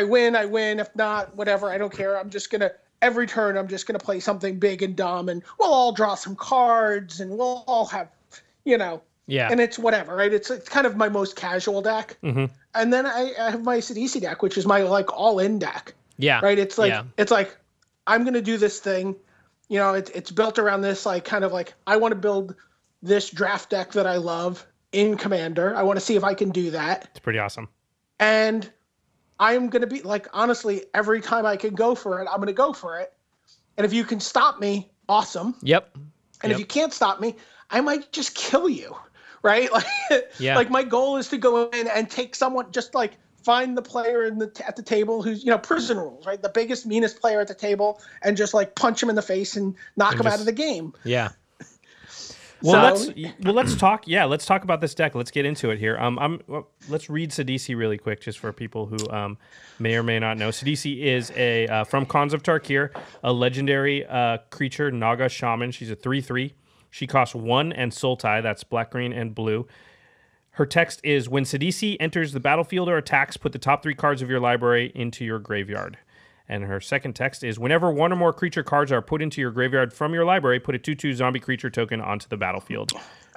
win, I win. If not, whatever, I don't care. I'm just gonna every turn I'm just gonna play something big and dumb, and we'll all draw some cards, and we'll all have, Yeah. and it's whatever, right? It's kind of my most casual deck, and then I have my Sidisi deck, which is my all-in deck. Yeah. Right. It's like I'm gonna do this thing. It's built around this I want to build this draft deck that I love in Commander. I want to see if I can do that. It's pretty awesome. And I'm going to be honestly, every time I can go for it, I'm going to go for it. And if you can stop me, awesome. Yep. And if you can't stop me, I might just kill you. right? Like, Yeah. like my goal is to go in and take someone, just like find the player at the table who's, prison rules, right? The biggest, meanest player at the table, and just like punch him in the face and knock him out of the game. Yeah. Well, let's talk. Yeah, let's talk about this deck. Let's get into it here. Let's read Sidisi really quick, just for people who may or may not know. Sidisi is a from Khans of Tarkir, a legendary creature, Naga Shaman. She's a 3/3. She costs 1 and Sultai. That's black, green, and blue. Her text is: when Sidisi enters the battlefield or attacks, put the top 3 cards of your library into your graveyard. And her second text is: whenever 1 or more creature cards are put into your graveyard from your library, put a 2/2 zombie creature token onto the battlefield.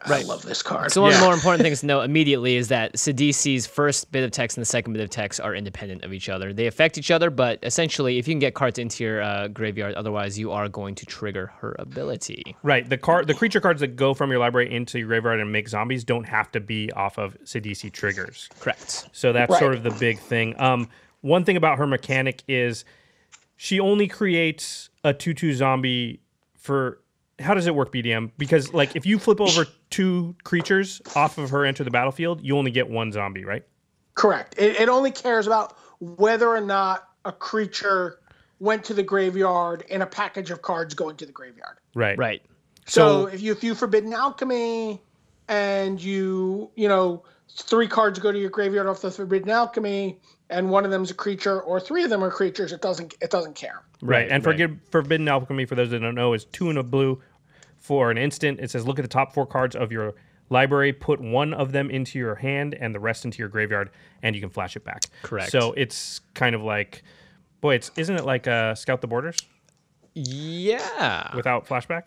Right. I love this card. So one of the more important things to know immediately is that Sidisi's first bit of text and the second bit of text are independent of each other. They affect each other, but essentially, if you can get cards into your graveyard, otherwise you are going to trigger her ability. Right. The creature cards that go from your library into your graveyard and make zombies don't have to be off of Sidisi triggers. Correct. So that's sort of the big thing. One thing about her mechanic is she only creates a 2/2 zombie for... How does it work, BDM? Because like if you flip over 2 creatures off of her enter the battlefield, you only get 1 zombie, right? Correct. It only cares about whether or not a creature went to the graveyard in a package of cards going to the graveyard. Right. Right. So if you Forbidden Alchemy and you 3 cards go to your graveyard off the Forbidden Alchemy, and one of them is a creature, or 3 of them are creatures, it doesn't care. Right. And Forbidden Alchemy, for those that don't know, is 2 and a blue. For an instant, it says, look at the top 4 cards of your library, put 1 of them into your hand and the rest into your graveyard, and you can flash it back. Correct. So it's kind of like, isn't it like Scout the Borders? Yeah. Without flashback?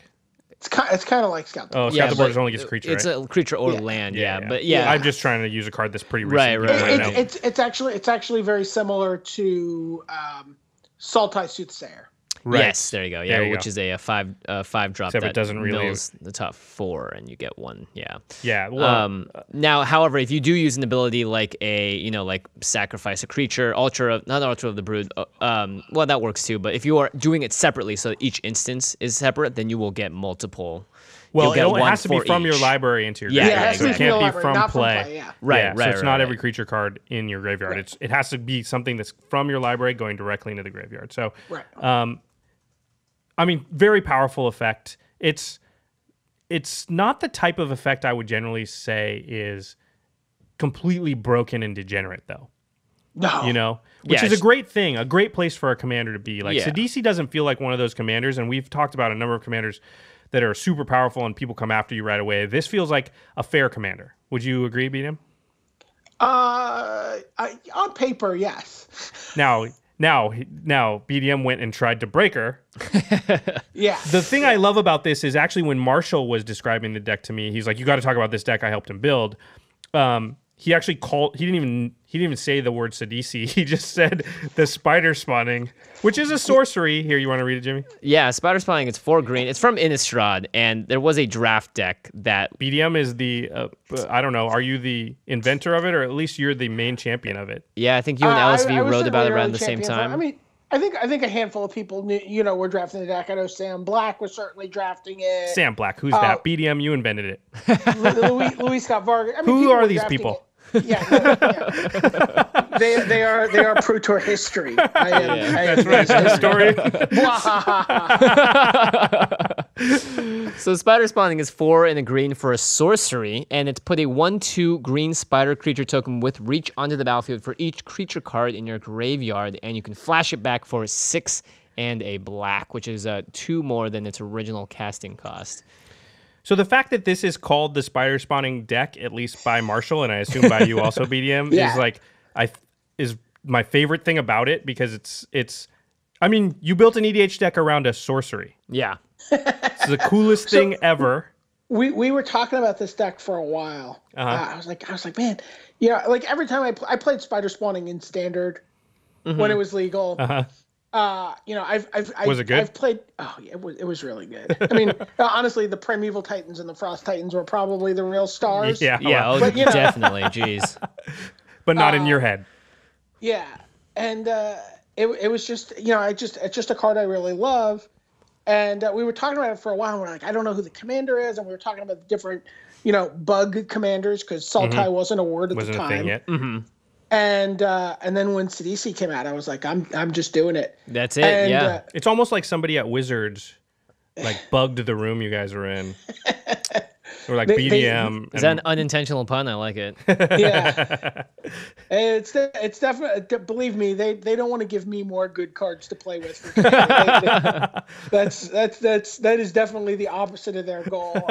It's kind of like Scout the Borders. Scout the Borders only gets creature, It's right? a creature or land, But I'm just trying to use a card that's pretty recent. Right. It's actually very similar to Sultai Soothsayer. Right. Yes, there you go. Yeah, which is a 5 drop Except that it doesn't really mills the top 4 and you get 1. Yeah. Yeah. Well, now, however, if you do use an ability like like sacrifice a creature, not Altar of the Brood, well, that works too. But if you are doing it separately, so each instance is separate, then you will get multiple. Well, it has to be from your library into your graveyard. Yeah, so it can't be from play. Right. So it's not every creature card in your graveyard. Right. It has to be something that's from your library going directly into the graveyard. So, I mean, very powerful effect. It's not the type of effect I would generally say is completely broken and degenerate, though. No. Which is a great thing, a great place for a commander to be. Like, Sidisi doesn't feel like one of those commanders, and we've talked about a number of commanders that are super powerful and people come after you right away. This feels like a fair commander. Would you agree, BDM? On paper, yes. Now BDM went and tried to break her. Yeah. The thing I love about this is actually when Marshall was describing the deck to me, he's like, "You got to talk about this deck I helped him build." He actually he didn't even say the word Sidisi. He just said the spider spawning, which is a sorcery. Here, you want to read it, Jimmy? Yeah, spider spawning. It's 4 green. It's from Innistrad, and there was a draft deck that BDM is the. I don't know. Are you the inventor of it, or at least you're the main champion of it? Yeah, I think you and LSV wrote about it around the same time. I mean, I think a handful of people were drafting the deck. I know Sam Black was certainly drafting it. Sam Black, who's that? BDM, you invented it. Louis Scott Vargas. I mean, who are these people? Yeah. They are Pro Tour history. That's right. Historian. So spider spawning is 4 and a green for a sorcery, and it's put a 1/2 green spider creature token with reach onto the battlefield for each creature card in your graveyard, and you can flash it back for 6 and a black, which is 2 more than its original casting cost. So the fact that this is called the spider spawning deck, at least by Marshall, and I assume by you also, BDM, is my favorite thing about it, because it's. I mean, you built an EDH deck around a sorcery. Yeah, it's the coolest thing ever. We were talking about this deck for a while. I was like, man, like every time I played spider spawning in standard when it was legal. Was it good? I've played. Oh, yeah, it was really good. I mean, honestly, the Primeval Titans and the Frost Titans were probably the real stars. Yeah, but, definitely. Jeez, but not in your head. Yeah, and it was just it's just a card I really love, and we were talking about it for a while. And we're like, I don't know who the commander is, and we were talking about the different bug commanders because Sultai wasn't a word at the time. Wasn't a thing yet. Mm-hmm. And then when Sidisi came out, I was like, I'm just doing it. That's it. And, yeah. It's almost like somebody at Wizards like bugged the room you guys were in. Or like BDM. Is that an unintentional pun? I like it. Yeah. It's definitely, believe me, they don't want to give me more good cards to play with. That is definitely the opposite of their goal.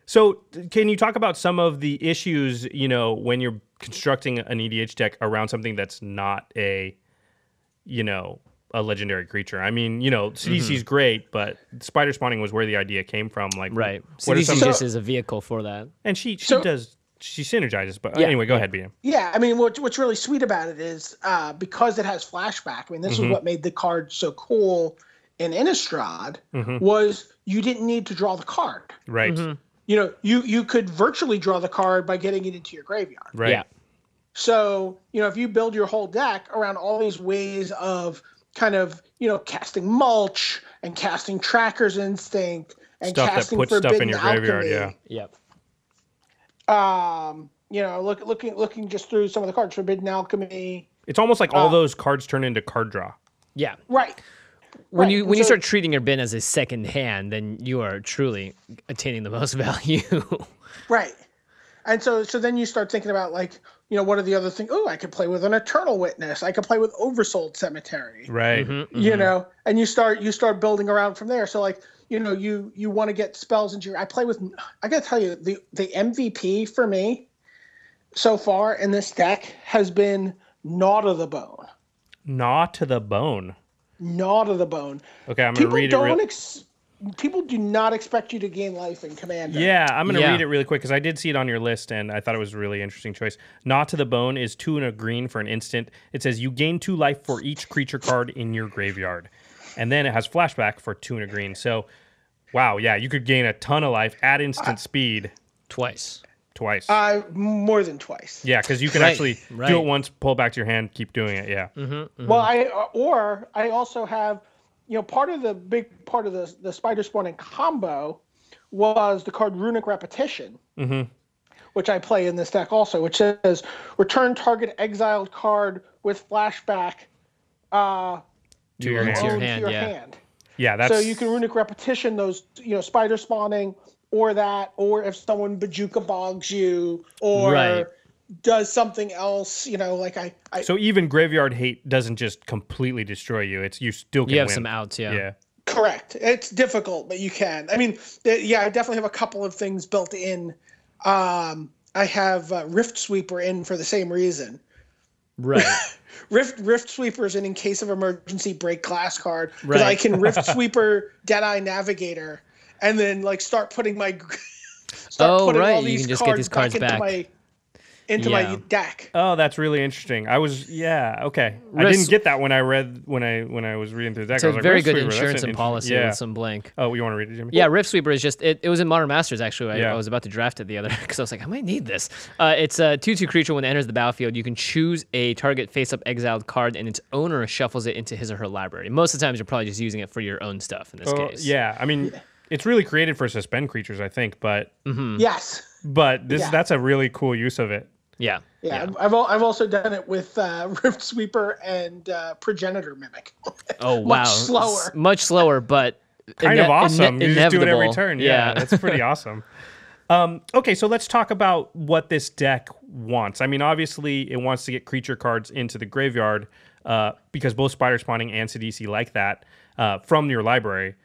So can you talk about some of the issues, when you're constructing an EDH deck around something that's not a legendary creature? I mean, CDC's great, but spider spawning was where the idea came from. Like, right. CDC just is a vehicle for that. And she synergizes. But anyway, go ahead, BM. Yeah, I mean, what's really sweet about it is because it has flashback. I mean, this is what made the card so cool in Innistrad was you didn't need to draw the card. Right. Mm-hmm. You could virtually draw the card by getting it into your graveyard. Right. Yeah. So, if you build your whole deck around all these ways of kind of, casting Mulch and casting Tracker's Instinct and Stuff casting that puts stuff in Forbidden your graveyard, Alchemy, Yep. looking just through some of the cards, Forbidden Alchemy. It's almost like all those cards turn into card draw. Yeah. Right. When you start treating your bin as a second hand, then you are truly attaining the most value. Right. And so then you start thinking about what are the other things? Oh, I could play with an Eternal Witness. I could play with Oversold Cemetery. Right. And you start building around from there. So you want to get spells into your. I gotta tell you, the MVP for me so far in this deck has been Gnaw to the Bone. Gnaw to the Bone. Gnaw to the Bone. Okay, I'm gonna read it. People do not expect you to gain life in Commander. Yeah, I'm going to read it really quick because I did see it on your list and I thought it was a really interesting choice. Gnaw to the Bone is 2 and a green for an instant. It says you gain 2 life for each creature card in your graveyard. And then it has flashback for 2 and a green. So, wow, yeah, you could gain a ton of life at instant speed. Twice. More than twice. Yeah, because you can actually do it once, pull it back to your hand, keep doing it, yeah. Well, I also have... part of the spider spawning combo was the card Runic Repetition, which I play in this deck also, which says return target exiled card with flashback to your hand. Yeah, that's... So you can Runic Repetition those, spider spawning, or if someone Bajuka bogs you, or does something else, So even Graveyard Hate doesn't just completely destroy you. It's you still can have win. some outs, yeah. Correct. It's difficult, but you can. I mean, I definitely have a couple of things built in. I have Rift Sweeper in for the same reason. Right. Rift Sweeper is an in case of emergency break glass card because I can Rift Sweeper Deadeye Navigator and then start putting all these you can just get these cards back into my deck. Oh, that's really interesting. Okay. I didn't get that when I was reading through the deck. So I was like, very good Sweeper, insurance and policy with some blank. Oh, you want to read it, Jimmy? Yeah, Rift Sweeper is just it was in Modern Masters actually. I was about to draft it the other because I was like, I might need this. It's a 2/2 creature. When it enters the battlefield, you can choose a target face-up exiled card, and its owner shuffles it into his or her library. Most of the times, you're probably just using it for your own stuff in this case. Yeah, I mean, it's really created for suspend creatures, I think, but Yes, but that's a really cool use of it. Yeah. I've also done it with Rift Sweeper and Progenitor Mimic. Oh wow, much slower, but kind of awesome. You just do it every turn. Yeah, that's pretty awesome. Okay, so let's talk about what this deck wants. I mean, obviously, it wants to get creature cards into the graveyard because both Spider Spawning and Sidisi like that from your library.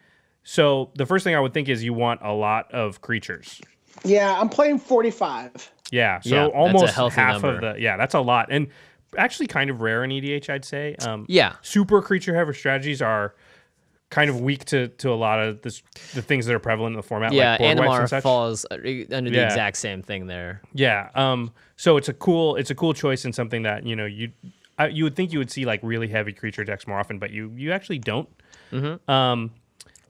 So the first thing I would think is you want a lot of creatures. Yeah, I'm playing 45. Yeah, so almost half number. of the... Yeah, that's a lot. And actually kind of rare in EDH, I'd say. Super creature heavy strategies are kind of weak to a lot of the things that are prevalent in the format. Yeah, like board wipes and Animar such. falls under the exact same thing there. Yeah, so it's a cool choice and something that, you would think you would see like really heavy creature decks more often, but you actually don't.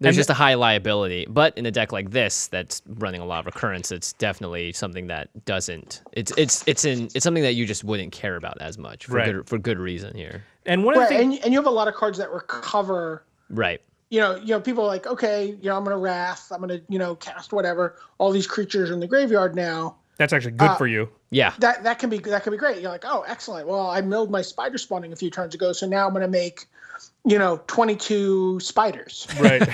There's just a high liability, but in a deck like this that's running a lot of recurrence, it's definitely something that doesn't. It's something that you just wouldn't care about as much for good reason here. And one of the things, and you have a lot of cards that recover. Right. people are like, okay, I'm gonna wrath, I'm gonna, cast whatever, all these creatures in the graveyard now. That's actually good for you. Yeah. That can be great. You're like, oh, excellent. Well, I milled my spider spawning a few turns ago, so now I'm gonna make, 22 spiders. Right.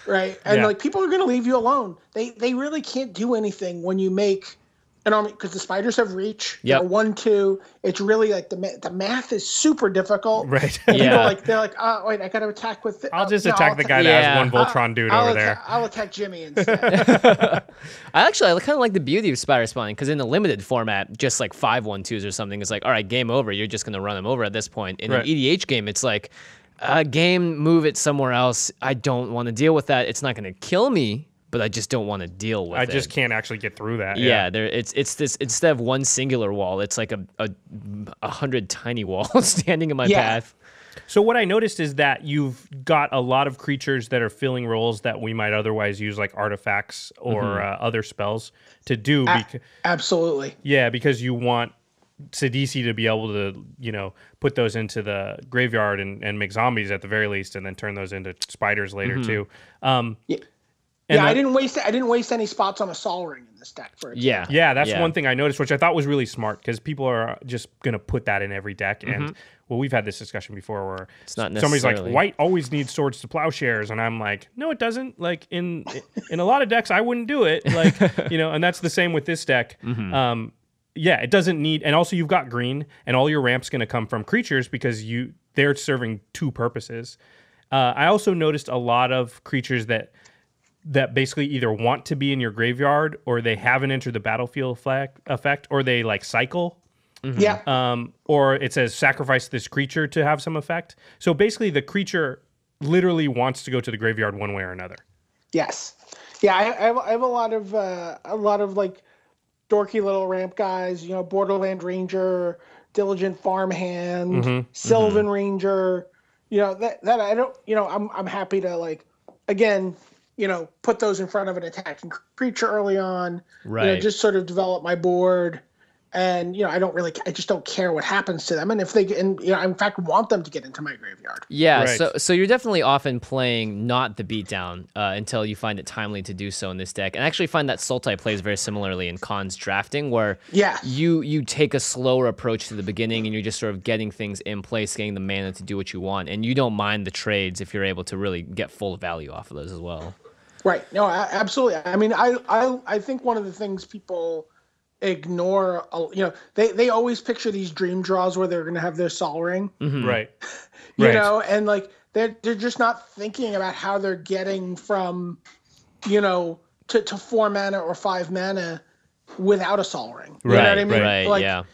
Right. And like people are gonna leave you alone. They really can't do anything when you make an army, because the spiders have reach. Yep. They're 1/2. It's really like the math is super difficult. Right. And Yeah. they're like, oh wait, I got to attack with. I'll just attack the guy that has one Voltron dude over there. I'll attack Jimmy instead. I kind of like the beauty of spider spawning, because in the limited format, just like 5/1/2s or something, it's like, all right, game over. You're just gonna run them over at this point. In an EDH game, it's like, game, move it somewhere else. I don't want to deal with that. It's not gonna kill me, but I just don't want to deal with it. I just can't actually get through that. Yeah, it's this, instead of one singular wall, it's like a 100 tiny walls standing in my path. So what I noticed is that you've got a lot of creatures that are filling roles that we might otherwise use, like artifacts or other spells to do. Absolutely. Yeah, because you want Sidisi to be able to, put those into the graveyard and make zombies at the very least, and then turn those into spiders later too. I didn't waste any spots on a Sol Ring in this deck, for example. Yeah, that's one thing I noticed, which I thought was really smart, because people are just going to put that in every deck. And, we've had this discussion before where it's not somebody's like, white always needs swords to plowshares. And I'm like, no, it doesn't. Like, in a lot of decks, I wouldn't do it. Like, and that's the same with this deck. It doesn't need, and also you've got green, and all your ramp's going to come from creatures because they're serving two purposes. I also noticed a lot of creatures that basically either want to be in your graveyard, or they haven't entered the battlefield effect, or they like cycle. Yeah. Or it says sacrifice this creature to have some effect. So basically the creature literally wants to go to the graveyard one way or another. Yes. Yeah, I have a lot of like dorky little ramp guys, Borderland Ranger, Diligent Farmhand, Sylvan Ranger, that I don't, I'm happy to, like, again, put those in front of an attacking creature early on, right? Just sort of develop my board. And, I just don't care what happens to them. And if I in fact want them to get into my graveyard. Yeah. Right. So you're definitely often playing not the beatdown until you find it timely to do so in this deck. And I actually find that Sultai plays very similarly in Khan's drafting, where you take a slower approach to the beginning, and you're just sort of getting things in place, getting the mana to do what you want. And you don't mind the trades if you're able to really get full value off of those as well. Right. No, absolutely. I mean, I think one of the things people ignore, they always picture these dream draws where they're going to have their Sol Ring, right? And like they're just not thinking about how they're getting from, to 4 mana or 5 mana without a Sol Ring. You know what I mean? Right. Like,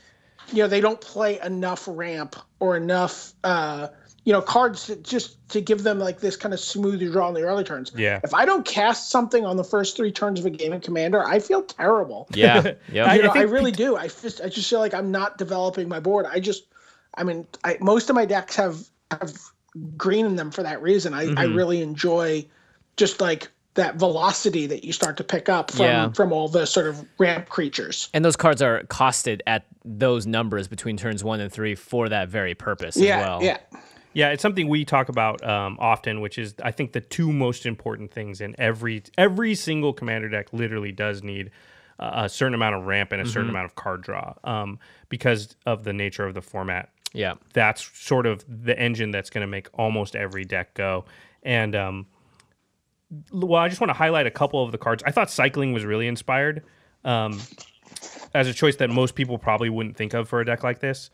they don't play enough ramp or enough, cards to give them like this kind of smoother draw in the early turns. Yeah. If I don't cast something on the first 3 turns of a game in Commander, I feel terrible. Yeah. Yeah. I really do. I just feel like I'm not developing my board. Most of my decks have green in them for that reason. I really enjoy just like that velocity that you start to pick up from all the sort of ramp creatures. And those cards are costed at those numbers between turns 1 and 3 for that very purpose as well. Yeah. Yeah, it's something we talk about often, which is, I think, the 2 most important things in every single Commander deck literally does need a certain amount of ramp and a certain amount of card draw because of the nature of the format. Yeah. That's sort of the engine that's going to make almost every deck go. And, I just want to highlight a couple of the cards. I thought Cycling was really inspired as a choice that most people probably wouldn't think of for a deck like this.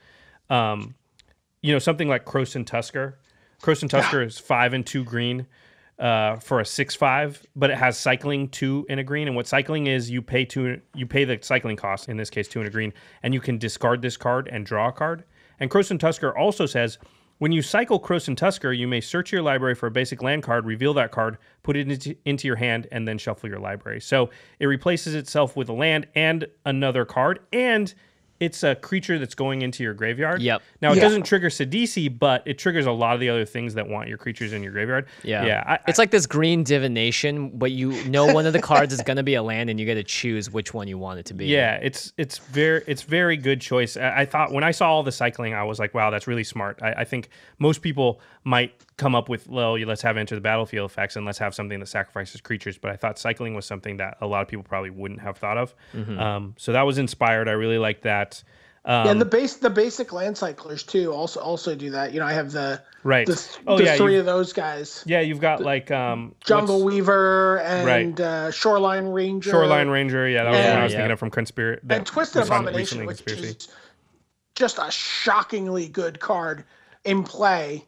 Something like Krosan Tusker. Krosan Tusker is 5 and 2 green for a 6/5, but it has Cycling 2 in a green. And what Cycling is, you pay the cycling cost, in this case 2 in a green, and you can discard this card and draw a card. And Krosan Tusker also says, when you cycle Krosan Tusker, you may search your library for a basic land card, reveal that card, put it into your hand, and then shuffle your library. So it replaces itself with a land and another card, and it's a creature that's going into your graveyard. Yep. Now, it doesn't trigger Sidisi, but it triggers a lot of the other things that want your creatures in your graveyard. Yeah. It's like this green divination, but you know one of the cards is going to be a land, and you get to choose which one you want it to be. Yeah, it's very good choice. I thought when I saw all the cycling, I was like, wow, that's really smart. I think most people might come up with, well, let's have enter the battlefield effects and let's have something that sacrifices creatures. But I thought cycling was something that a lot of people probably wouldn't have thought of. So that was inspired. I really like that. And the basic land cyclers too also do that. I have the three of those guys. Yeah, you've got like Jungle Weaver and Shoreline Ranger. Shoreline Ranger, yeah, that was what I was thinking of from Conspiracy. And Twisted Abomination, which is just a shockingly good card in play.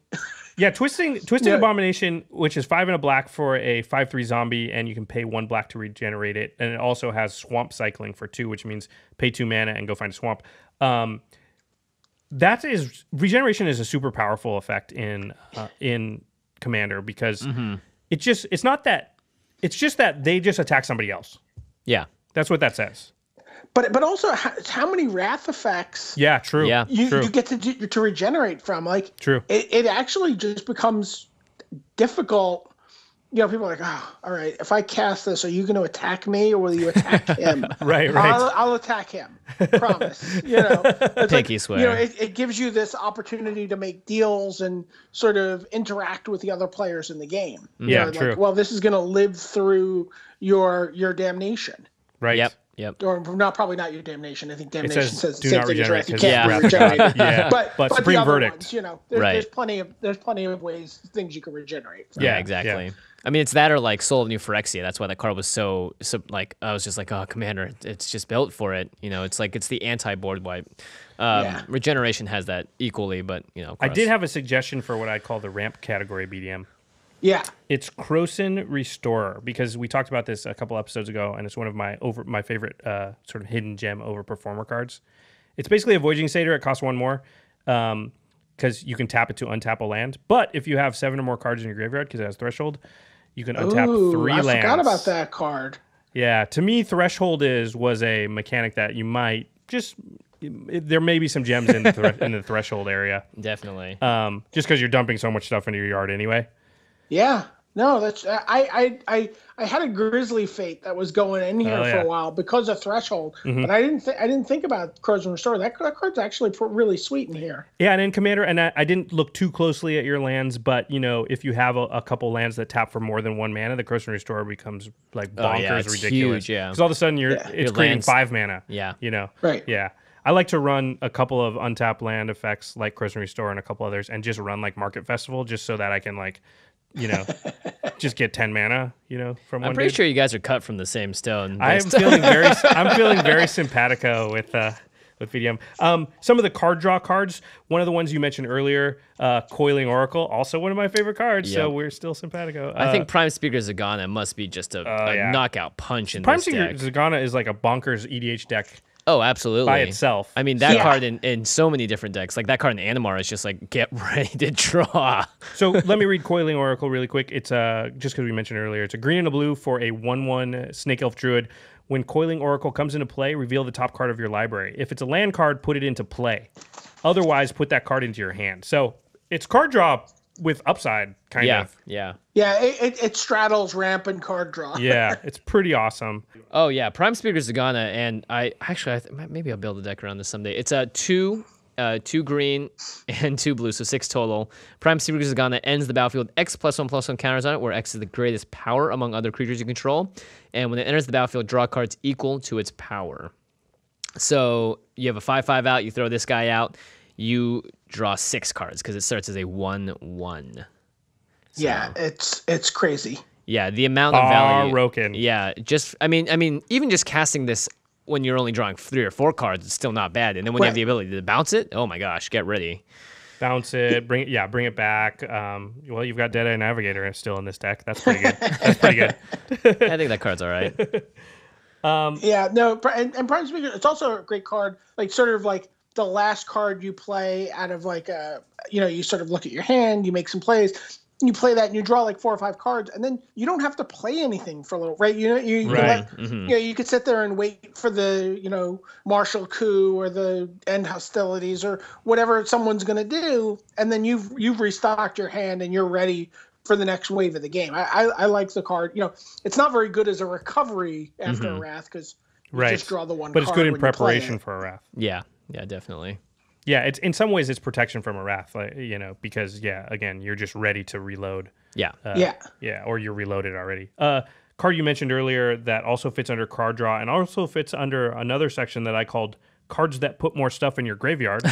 Yeah, Twisted Abomination, which is 5 and a black for a 5/3 zombie, and you can pay 1 black to regenerate it. And it also has swamp cycling for 2, which means pay 2 mana and go find a swamp. Regeneration is a super powerful effect in Commander because it's just that they just attack somebody else. Yeah, that's what that says. But also, how many wrath effects? Yeah, true. Yeah, you get to regenerate from. Like, true. It actually just becomes difficult. People are like, oh, all right. If I cast this, are you going to attack me or will you attack him? Right. I'll attack him. Promise. It's Pinky swear. It gives you this opportunity to make deals and sort of interact with the other players in the game. Yeah, true. Like, well, this is going to live through your damnation. Right. Yep. Or probably not your damnation. I think damnation says do same not thing as regenerate. wrath. You can't regenerate. Yeah. But Supreme the other Verdict. Ones, there's plenty of things you can regenerate from. Yeah, exactly. Yeah. I mean, it's that or like Soul of New Phyrexia. That's why that card was so like, I was just like, oh, Commander, it's just built for it. It's like, it's the anti-board wipe. Regeneration has that equally, but, I did have a suggestion for what I call the ramp category BDM. Yeah. It's Krosan Restorer, because we talked about this a couple episodes ago, and it's one of my favorite sort of hidden gem overperformer cards. It's basically a Voyaging Satyr. It costs 1 more. Because you can tap it to untap a land. But if you have 7 or more cards in your graveyard, because it has Threshold, you can untap 3 lands. I forgot about that card. Yeah, to me, Threshold was a mechanic that you might just... There may be some gems in the Threshold area. Definitely. Just because you're dumping so much stuff into your yard anyway. Yeah. No, that's I had a Grizzly Fate that was going in here for a while because of Threshold, but I didn't think about Krosan Restorer. That card's actually really sweet in here. Yeah, and in Commander, and I didn't look too closely at your lands, but if you have a couple lands that tap for more than 1 mana, the Krosan Restorer becomes like bonkers ridiculous. Huge, yeah. Because all of a sudden it's creating lands, 5 mana. Yeah. Right. Yeah. I like to run a couple of untapped land effects like Krosan Restorer and a couple others, and just run like Market Festival, just so that I can just get 10 mana, from one. I'm pretty sure you guys are cut from the same stone. I'm feeling very simpatico with VDM. Some of the card draw cards, one of the ones you mentioned earlier, Coiling Oracle, also one of my favorite cards. Yep. So we're still simpatico. I think Prime Speaker Zagana must be just a knockout punch in Prime this deck. Speaker Zagana is like a bonkers EDH deck. Oh, absolutely. By itself. I mean, that card in so many different decks. Like that card in Animar is just like, get ready to draw. So let me read Coiling Oracle really quick. It's just because we mentioned earlier, it's a green and a blue for a 1/1 Snake Elf Druid. When Coiling Oracle comes into play, reveal the top card of your library. If it's a land card, put it into play. Otherwise, put that card into your hand. So it's card draw with upside, kind of. Yeah. It straddles ramp and card draw. Yeah, it's pretty awesome. Oh yeah, Prime Speaker Zagana, and I maybe I'll build a deck around this someday. It's a 2 green and 2 blue, so 6 total. Prime Speaker Zagana ends the battlefield. X+1/+1 counters on it, where X is the greatest power among other creatures you control. And when it enters the battlefield, draw cards equal to its power. So you have a 5/5 out. You throw this guy out. You draw 6 cards because it starts as a 1/1. So, yeah, it's crazy. Yeah, the amount of value. Broken. Yeah, I mean, even just casting this when you're only drawing 3 or 4 cards, it's still not bad. And then when you have the ability to bounce it, oh my gosh, get ready. Bounce it, bring it back. Well, you've got Deadeye Navigator still in this deck. That's pretty good. I think that card's all right. And Prime Speaker, it's also a great card. Like sort of like the last card you play out of like you sort of look at your hand, you make some plays. you play that and you draw like 4 or 5 cards, and then you don't have to play anything for a little, right? You could sit there and wait for the martial coup or the end hostilities or whatever someone's going to do, and then you've restocked your hand and you're ready for the next wave of the game. I like the card. It's not very good as a recovery after a Wrath because you just draw the one card. But it's good in preparation for a Wrath. Yeah, definitely. Yeah, it's in some ways it's protection from a Wrath, because again, you're just ready to reload. Yeah. Or you're reloaded already. Card you mentioned earlier that also fits under card draw and also fits under another section that I called cards that put more stuff in your graveyard.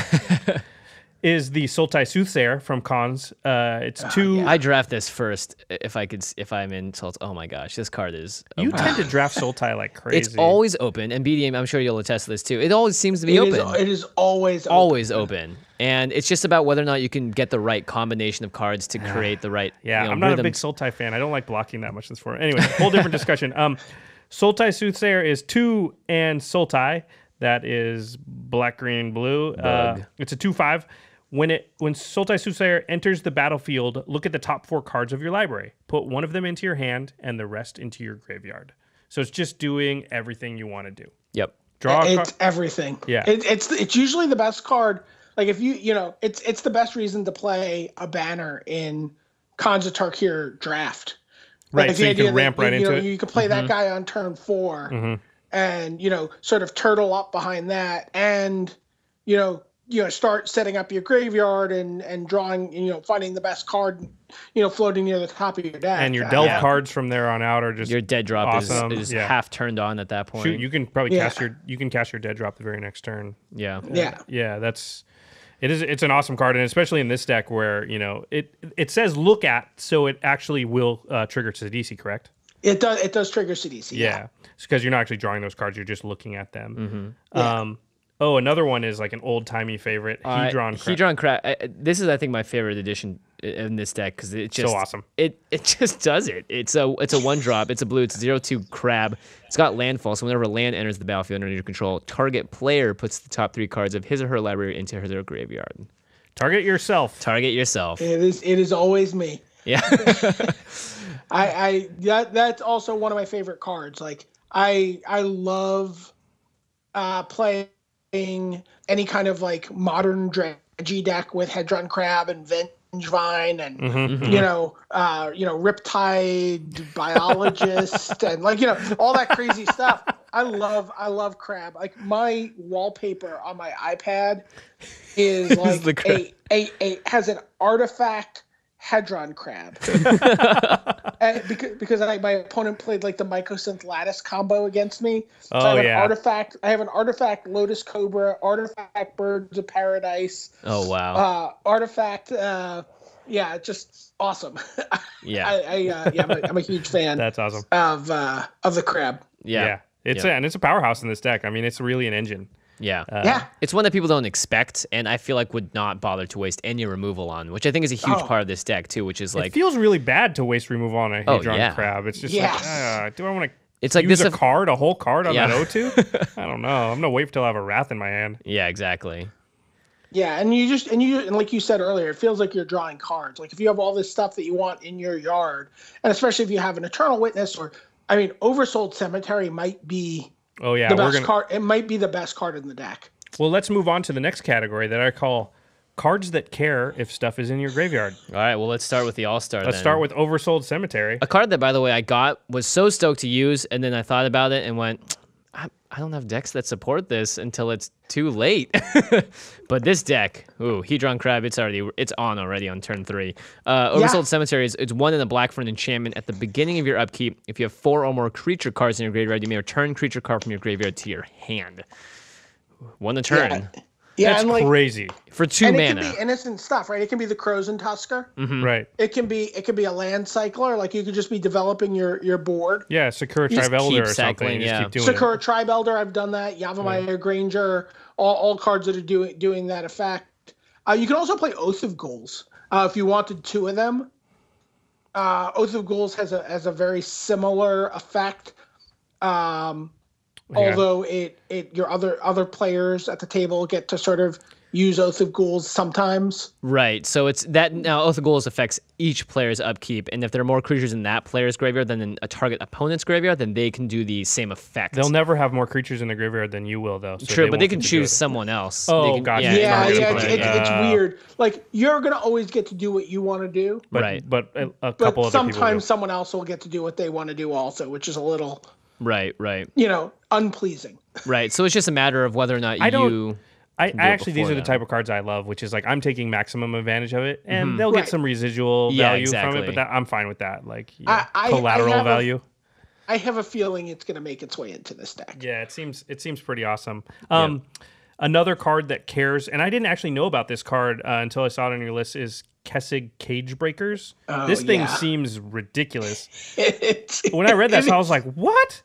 Is the Sultai Soothsayer from Cons. It's 2. Yeah. I draft this first if I'm in Sultai. Oh my gosh, this card is. You tend to draft Sultai like crazy. It's always open, and BDM, I'm sure you'll attest to this too. It always seems to be open. It is always open. Always open. And it's just about whether or not you can get the right combination of cards to create the right. I'm not a big Sultai fan. I don't like blocking that much this format. Anyway, whole different discussion. Sultai Soothsayer is 2 and Sultai. That is black, green, blue. It's a 2/5. When Sultai Soothsayer enters the battlefield, look at the top 4 cards of your library. Put one of them into your hand and the rest into your graveyard. So it's just doing everything you want to do. Yep. Draw a It's everything. Yeah. It's usually the best card. Like if it's the best reason to play a banner in Khans of Tarkir draft. Right, so you can ramp right into it. You could play that guy on turn 4 and, sort of turtle up behind that and, start setting up your graveyard and drawing, finding the best card, floating near the top of your deck. And your delve cards from there on out are just your dead drop awesome. is half turned on at that point. Shoot, you can probably cast your dead drop the very next turn. Yeah. It's an awesome card, and especially in this deck where it says look at, so it actually will trigger Sidisi, correct? It does trigger Sidisi. Yeah, it's because you're not actually drawing those cards; you're just looking at them. Another one is like an old timey favorite, Hedron Crab. Hedron Crab. This is, I think, my favorite addition in this deck because it just so awesome. It just does it. It's a 1-drop. It's a blue. It's 0/2 crab. It's got landfall. So whenever land enters the battlefield under your control, target player puts the top 3 cards of his or her library into their graveyard. Target yourself. It is always me. Yeah. That's also one of my favorite cards. Like I love playing any kind of like modern Dredgy deck with Hedron Crab and Vengevine and Riptide Biologist and all that crazy stuff. I love Crab. Like my wallpaper on my iPad is like has an artifact Hedron Crab. And because my opponent played like the Mycosynth Lattice combo against me. So I have an artifact Lotus Cobra, artifact Birds of Paradise. Oh wow. Artifact just awesome. Yeah. I'm a huge fan. That's awesome. Of the Crab. Yeah. It's a powerhouse in this deck. I mean, it's really an engine. Yeah. It's one that people don't expect, and I feel like would not bother to waste any removal on, which I think is a huge part of this deck too. Which is like it feels really bad to waste removal on a Hedron Crab. It's just like, do I want to? It's like use a whole card on that O2? I don't know. I'm gonna wait till I have a Wrath in my hand. Yeah, exactly. Yeah, and like you said earlier, it feels like you're drawing cards. Like if you have all this stuff that you want in your yard, and especially if you have an Eternal Witness Oversold Cemetery might be the best card. It might be the best card in the deck. Well, let's move on to the next category that I call cards that care if stuff is in your graveyard. All right, well, let's start with the All-Star Let's start with Oversold Cemetery. A card that, by the way, I was so stoked to use, and then I thought about it and went, I don't have decks that support this until it's too late. But this deck, Hedron Crab, it's on already on turn 3. Oversold Cemetery it's 1 in a black for an enchantment. At the beginning of your upkeep, if you have 4 or more creature cards in your graveyard, you may return creature card from your graveyard to your hand. 1 a turn. Yeah, that's crazy. For 2 mana. It can be innocent stuff, right? It can be the Crows and Tusker. Mm-hmm. Right. It can be a land cycler. Like you could just be developing your board. Yeah, Sakura Tribe Elder or something. Yeah. Sakura Tribe Elder, I've done that. Yavimaya Granger, all cards that are doing that effect. You can also play Oath of Ghouls if you wanted 2 of them. Oath of Ghouls has a very similar effect. Although your other players at the table get to sort of use Oath of Ghouls sometimes. Right. So it's that now Oath of Ghouls affects each player's upkeep, and if there are more creatures in that player's graveyard than in a target opponent's graveyard, then they can do the same effect. They'll never have more creatures in the graveyard than you will, though. So True, but they won't can get to do choose it. someone else. Oh, can, gotcha. Yeah, Target it's weird. Like, you're going to always get to do what you want to do. But, Right. But a couple But other people sometimes do. someone else will get to do what they want to do also, which is a little, Right. unpleasing. Right. So it's just a matter of whether or not I don't- you. I do it actually, these before are the then. type of cards I love, which is like I'm taking maximum advantage of it, and they'll Right. get some residual Yeah, value from exactly. it, but I'm fine with that. Like I collateral have value. I have a feeling it's going to make its way into this deck. Yeah, it seems pretty awesome. Another card that cares, and I didn't actually know about this card until I saw it on your list, is Kessig Cage Breakers. This thing yeah. seems ridiculous. It's- When I read that, I was like, "What?"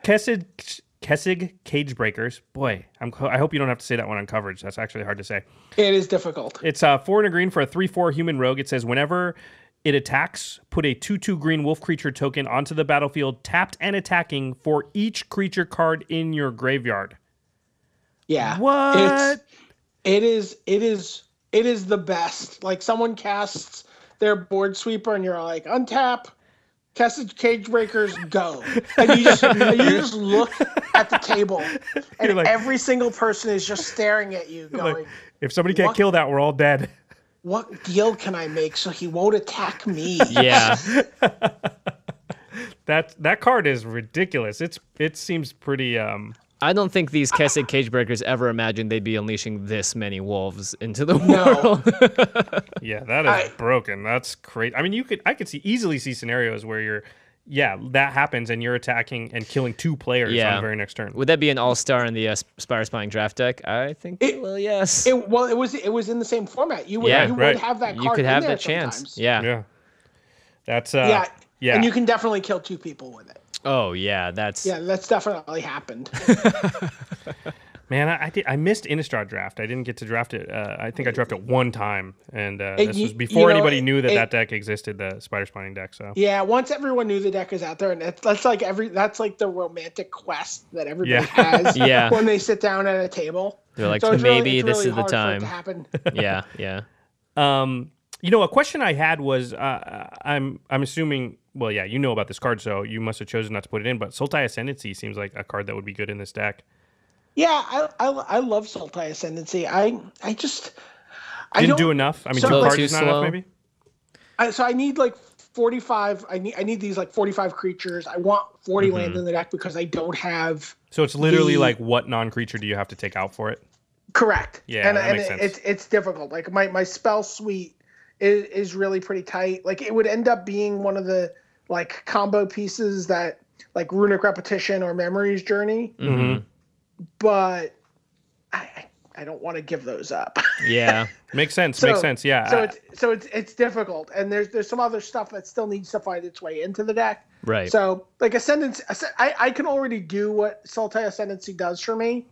Kessig Cage Breakers. Boy, I hope you don't have to say that one on coverage. That's actually hard to say. It is difficult. It's 4 and a green for a 3/4 human rogue. It says whenever it attacks, put a 2/2 green wolf creature token onto the battlefield, tapped and attacking for each creature card in your graveyard. Yeah. What? It is the best. Like, someone casts their board sweeper and you're like, untap, Kessig Cage Breakers, go. And you just look at the table and You're like- every single person is just staring at you going, Like, if somebody can't What? kill that, we're all dead. what deal can I make so he won't attack me? Yeah. That card is ridiculous. It seems pretty. I don't think these Kessig Cage Breakers ever imagined they'd be unleashing this many wolves into the No. world. Yeah, that is broken. That's crazy. I mean, I could easily see scenarios where that happens and you're attacking and killing 2 players on Yeah. the very next turn. Would that be an all-star in the Spire Spying draft deck? I think well, yes. It was in the same format. You would Yeah, right. would have that card You could have in there that chance. sometimes. Yeah. Yeah, that's Yeah. yeah. And you can definitely kill 2 people with it. Oh yeah, that's Yeah, that's definitely happened. Man, I missed Innistrad draft. I didn't get to draft it. I think I drafted it one time, and this was before anybody knew that deck existed, the Spider Spawning deck. So Yeah, once everyone knew the deck is out there, and that's like the romantic quest that everybody has Yeah. when they sit down at a table. They're like, So it's maybe it's this really is the hard for it to time. happen. yeah. a question I had was, I'm assuming. Well, yeah, you know about this card, so you must have chosen not to put it in. But Sultai Ascendancy seems like a card that would be good in this deck. Yeah, I love Sultai Ascendancy. I Didn't don't do enough. I mean, so- 2 cards Too is not slow. enough, maybe. So I need like 45. I need these like 45 creatures. I want 40 land in the deck because I don't have. So it's literally The- like, what non-creature do you have to take out for it? Correct. Yeah, and, that and makes sense. it's difficult. Like my spell suite is really pretty tight. Like, it would end up being one of the like combo pieces that like Runic Repetition or Memory's Journey, but I don't want to give those up. Yeah. Makes sense. So- makes sense. Yeah. So it's difficult, and there's some other stuff that still needs to find its way into the deck. Right. So like Ascendancy, I can already do what Sultai Ascendancy does for me,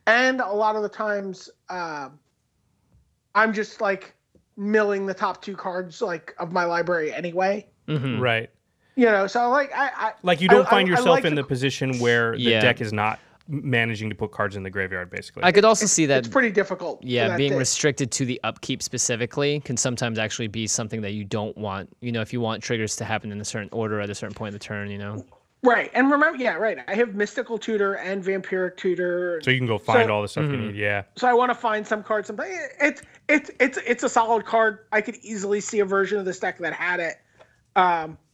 and a lot of the times I'm just like milling the top 2 cards like of my library anyway. right. You know, so like I Like you don't find I yourself like in the position where the Yeah. deck is not managing to put cards in the graveyard, basically. I could also see that it's pretty difficult. for yeah, that being to- restricted to the upkeep specifically can sometimes actually be something that you don't want. You know, if you want triggers to happen in a certain order at a certain point in the turn, you know. Right, and remember, yeah, right. I have Mystical Tutor and Vampiric Tutor, so you can go find So- all the stuff you need. Yeah. so I want to find some cards. It's a solid card. I could easily see a version of this deck that had it.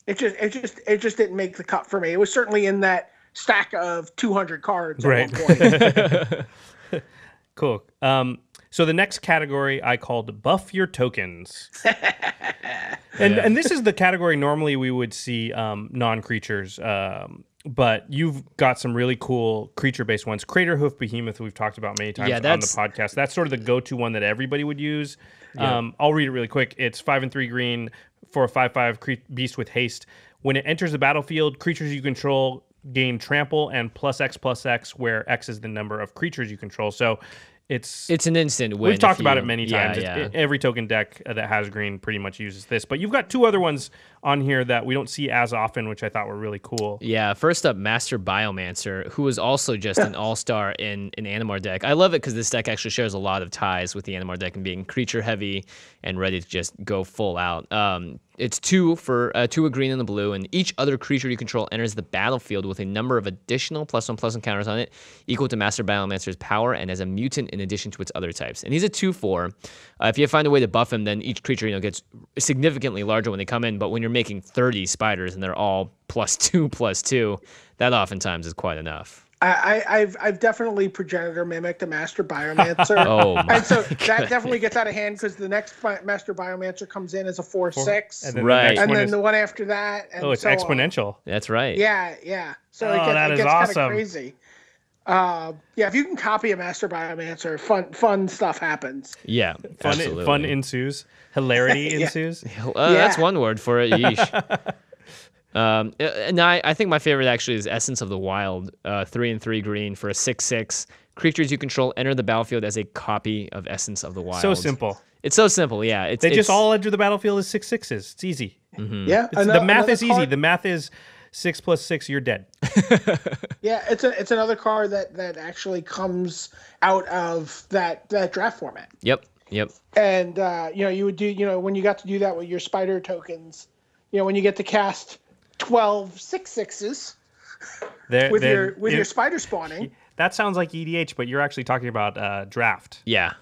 It just didn't make the cut for me. It was certainly in that stack of 200 cards at Right. one point. Cool. So the next category I called Buff Your Tokens. And this is the category normally we would see non-creatures, but you've got some really cool creature-based ones. Craterhoof Behemoth we've talked about many times Yeah, on the that's- podcast. That's sort of the go-to one that everybody would use. I'll read it really quick. It's 5 and 3 green for a 5/5 beast with haste. When it enters the battlefield, creatures you control gain trample and +X/+X, where X is the number of creatures you control. So it's an instant win. We've talked about it many times. Every token deck that has green pretty much uses this. But you've got two other ones on here that we don't see as often, which I thought were really cool. Yeah, first up, Master Biomancer, who is also just an all-star in an Animar deck. I love it because this deck actually shares a lot of ties with the Animar deck and being creature heavy and ready to just go full out. It's 2 a green and a blue, and each other creature you control enters the battlefield with a number of additional +1/+1 counters on it, equal to Master Biomancer's power, and as a mutant in addition to its other types. And he's a 2/4. If you find a way to buff him, then each creature gets significantly larger when they come in. But when you're making 30 spiders and they're all +2/+2, that oftentimes is quite enough. I've definitely progenitor mimicked a Master Biomancer. And so that definitely gets out of hand because the next Master Biomancer comes in as a 4/6. And then then the one after that. And it's exponential. That's right. Yeah. So it gets awesome. kind of crazy. If you can copy a Master Biomancer, fun stuff happens. Yeah, absolutely. Fun ensues. Hilarity ensues. That's one word for it. Yeesh. And I think my favorite actually is Essence of the Wild, 3 and 3 green for a 6/6. Creatures you control enter the battlefield as a copy of Essence of the Wild. So simple. It's so simple, yeah. They just all enter the battlefield as 6/6s. It's easy. Mm-hmm. Yeah, the math is easy. The math is 6 + 6. You're dead. Yeah, it's another card that actually comes out of that draft format. Yep. And you would do when you got to do that with your spider tokens. When you get to cast 12 6/6s with your spider spawning. That sounds like EDH, but you're actually talking about draft. Yeah.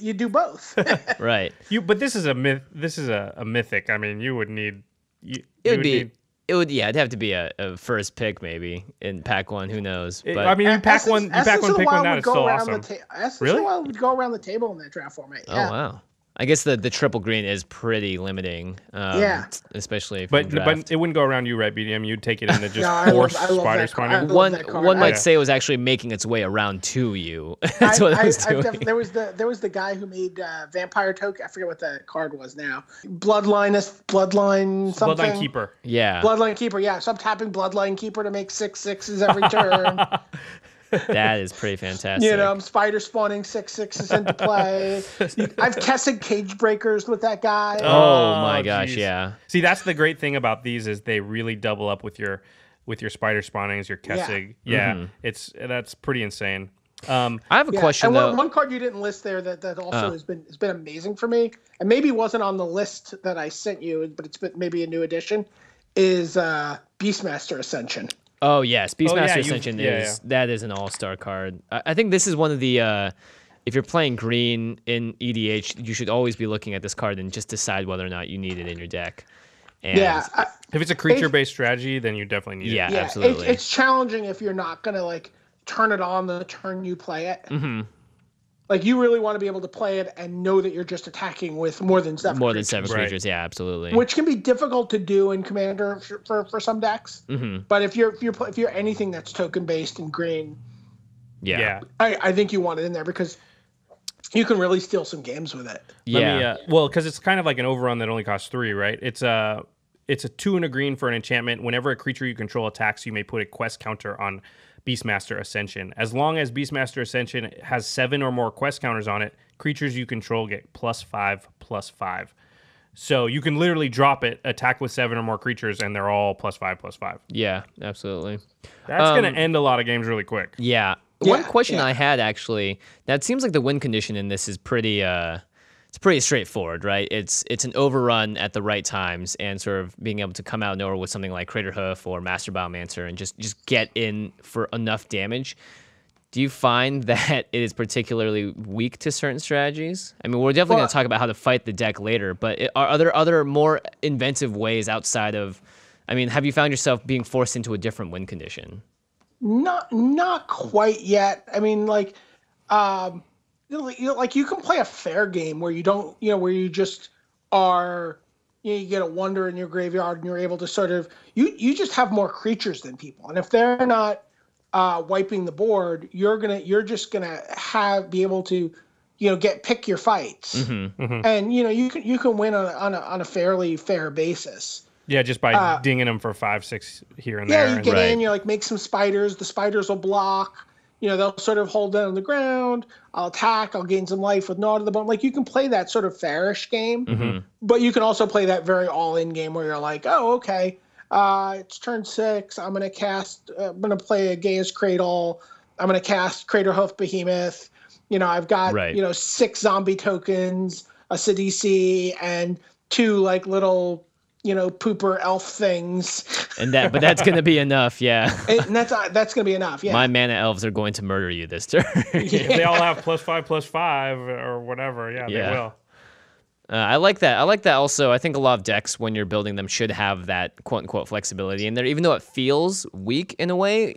You do both. Right. But this is a myth. This is a mythic. I mean, you would need. It'd have to be a first pick maybe in pack 1. Who knows? But you pack one, pick one out. It's so awesome. Really? Would go around the table in that draft format. Yeah. Oh wow. I guess the triple green is pretty limiting. Especially if but it wouldn't go around you, right, BDM? You'd take it and just force spider spawning. One might say it was actually making its way around to you. That's what it was doing. There was the guy who made Vampire Token. I forget what the card was now. Bloodline something. Bloodline Keeper. Yeah. Bloodline Keeper. Yeah. So I'm tapping Bloodline Keeper to make 6/6s every turn. That is pretty fantastic. I'm spider spawning 6/6s into play. I've Kessig Cage Breakers with that guy. Oh my gosh, geez. Yeah. See, that's the great thing about these is they really double up with your spider spawnings, your Kessig. Yeah. That's pretty insane. I have a question though. One card you didn't list there that also has been amazing for me, and maybe wasn't on the list that I sent you, but it's been maybe a new addition, is Beastmaster Ascension. Oh yes, Beastmaster Ascension that is an all-star card. I think this is one of the if you're playing green in EDH, you should always be looking at this card and just decide whether or not you need it in your deck. And if it's a creature-based strategy, then you definitely need it. Yeah, absolutely. It's challenging if you're not gonna turn it on the turn you play it. Mm-hmm. You really want to be able to play it and know that you're just attacking with more than 7 creatures, yeah, absolutely. Which can be difficult to do in Commander for some decks. Mm-hmm. But if you're anything that's token based and green, I think you want it in there because you can really steal some games with it. Yeah. Because it's kind of like an overrun that only costs 3, right? It's a 2 and a green for an enchantment. Whenever a creature you control attacks, you may put a quest counter on Beastmaster Ascension. As long as Beastmaster Ascension has 7 or more quest counters on it, creatures you control get +5/+5. So you can literally drop it, attack with 7 or more creatures, and they're all +5/+5. Yeah, absolutely. That's going to end a lot of games really quick. Yeah. One question I had actually, now it seems like the win condition in this is pretty it's pretty straightforward, right? It's an overrun at the right times and sort of being able to come out of nowhere with something like Craterhoof or Master Biomancer and just get in for enough damage. Do you find that it is particularly weak to certain strategies? I mean, we're definitely going to talk about how to fight the deck later, but are there other more inventive ways outside of, I mean, have you found yourself being forced into a different win condition? Not quite yet. I mean, you can play a fair game where you don't, where you just are, you get a wonder in your graveyard and you're able to sort of, you just have more creatures than people. And if they're not wiping the board, you're just gonna be able to, pick your fights. Mm-hmm, mm-hmm. And, you can win on a fairly fair basis. Yeah, just by dinging them for 5-6 here and there. Yeah, you get in, make some spiders. The spiders will block. they'll sort of hold down on the ground. I'll attack. I'll gain some life with Gnaw to the Bone. Like, you can play that sort of fairish game, but you can also play that very all-in game where you're like, oh, okay, it's turn 6. I'm going to play a Gaia's Cradle. I'm going to cast Craterhoof Behemoth. I've got, 6 zombie tokens, a Sidisi, and 2 like little, pooper elf things. But that's going to be enough, yeah. And that's going to be enough, yeah. My mana elves are going to murder you this turn. If they all have +5/+5 or whatever, they will. I like that. I like that also. I think a lot of decks, when you're building them, should have that quote-unquote flexibility in there. Even though it feels weak in a way,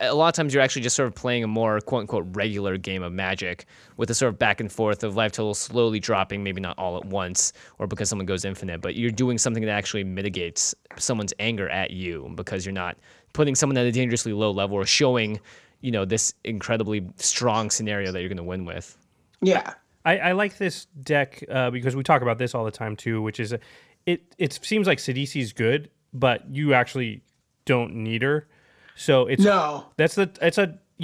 a lot of times you're actually just sort of playing a more quote-unquote regular game of Magic with a sort of back and forth of life total slowly dropping, maybe not all at once or because someone goes infinite, but you're doing something that actually mitigates someone's anger at you because you're not putting someone at a dangerously low level or showing, this incredibly strong scenario that you're going to win with. Yeah. I like this deck because we talk about this all the time too, which is it seems like Sidisi's good, but you actually don't need her. So it's a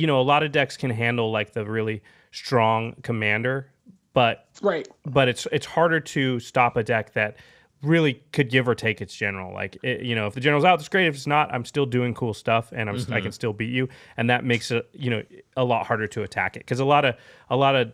lot of decks can handle like the really strong commander, but it's harder to stop a deck that really could give or take its general. Like if the general's out, that's great. If it's not, I'm still doing cool stuff and I can still beat you, and that makes it a lot harder to attack it because a lot of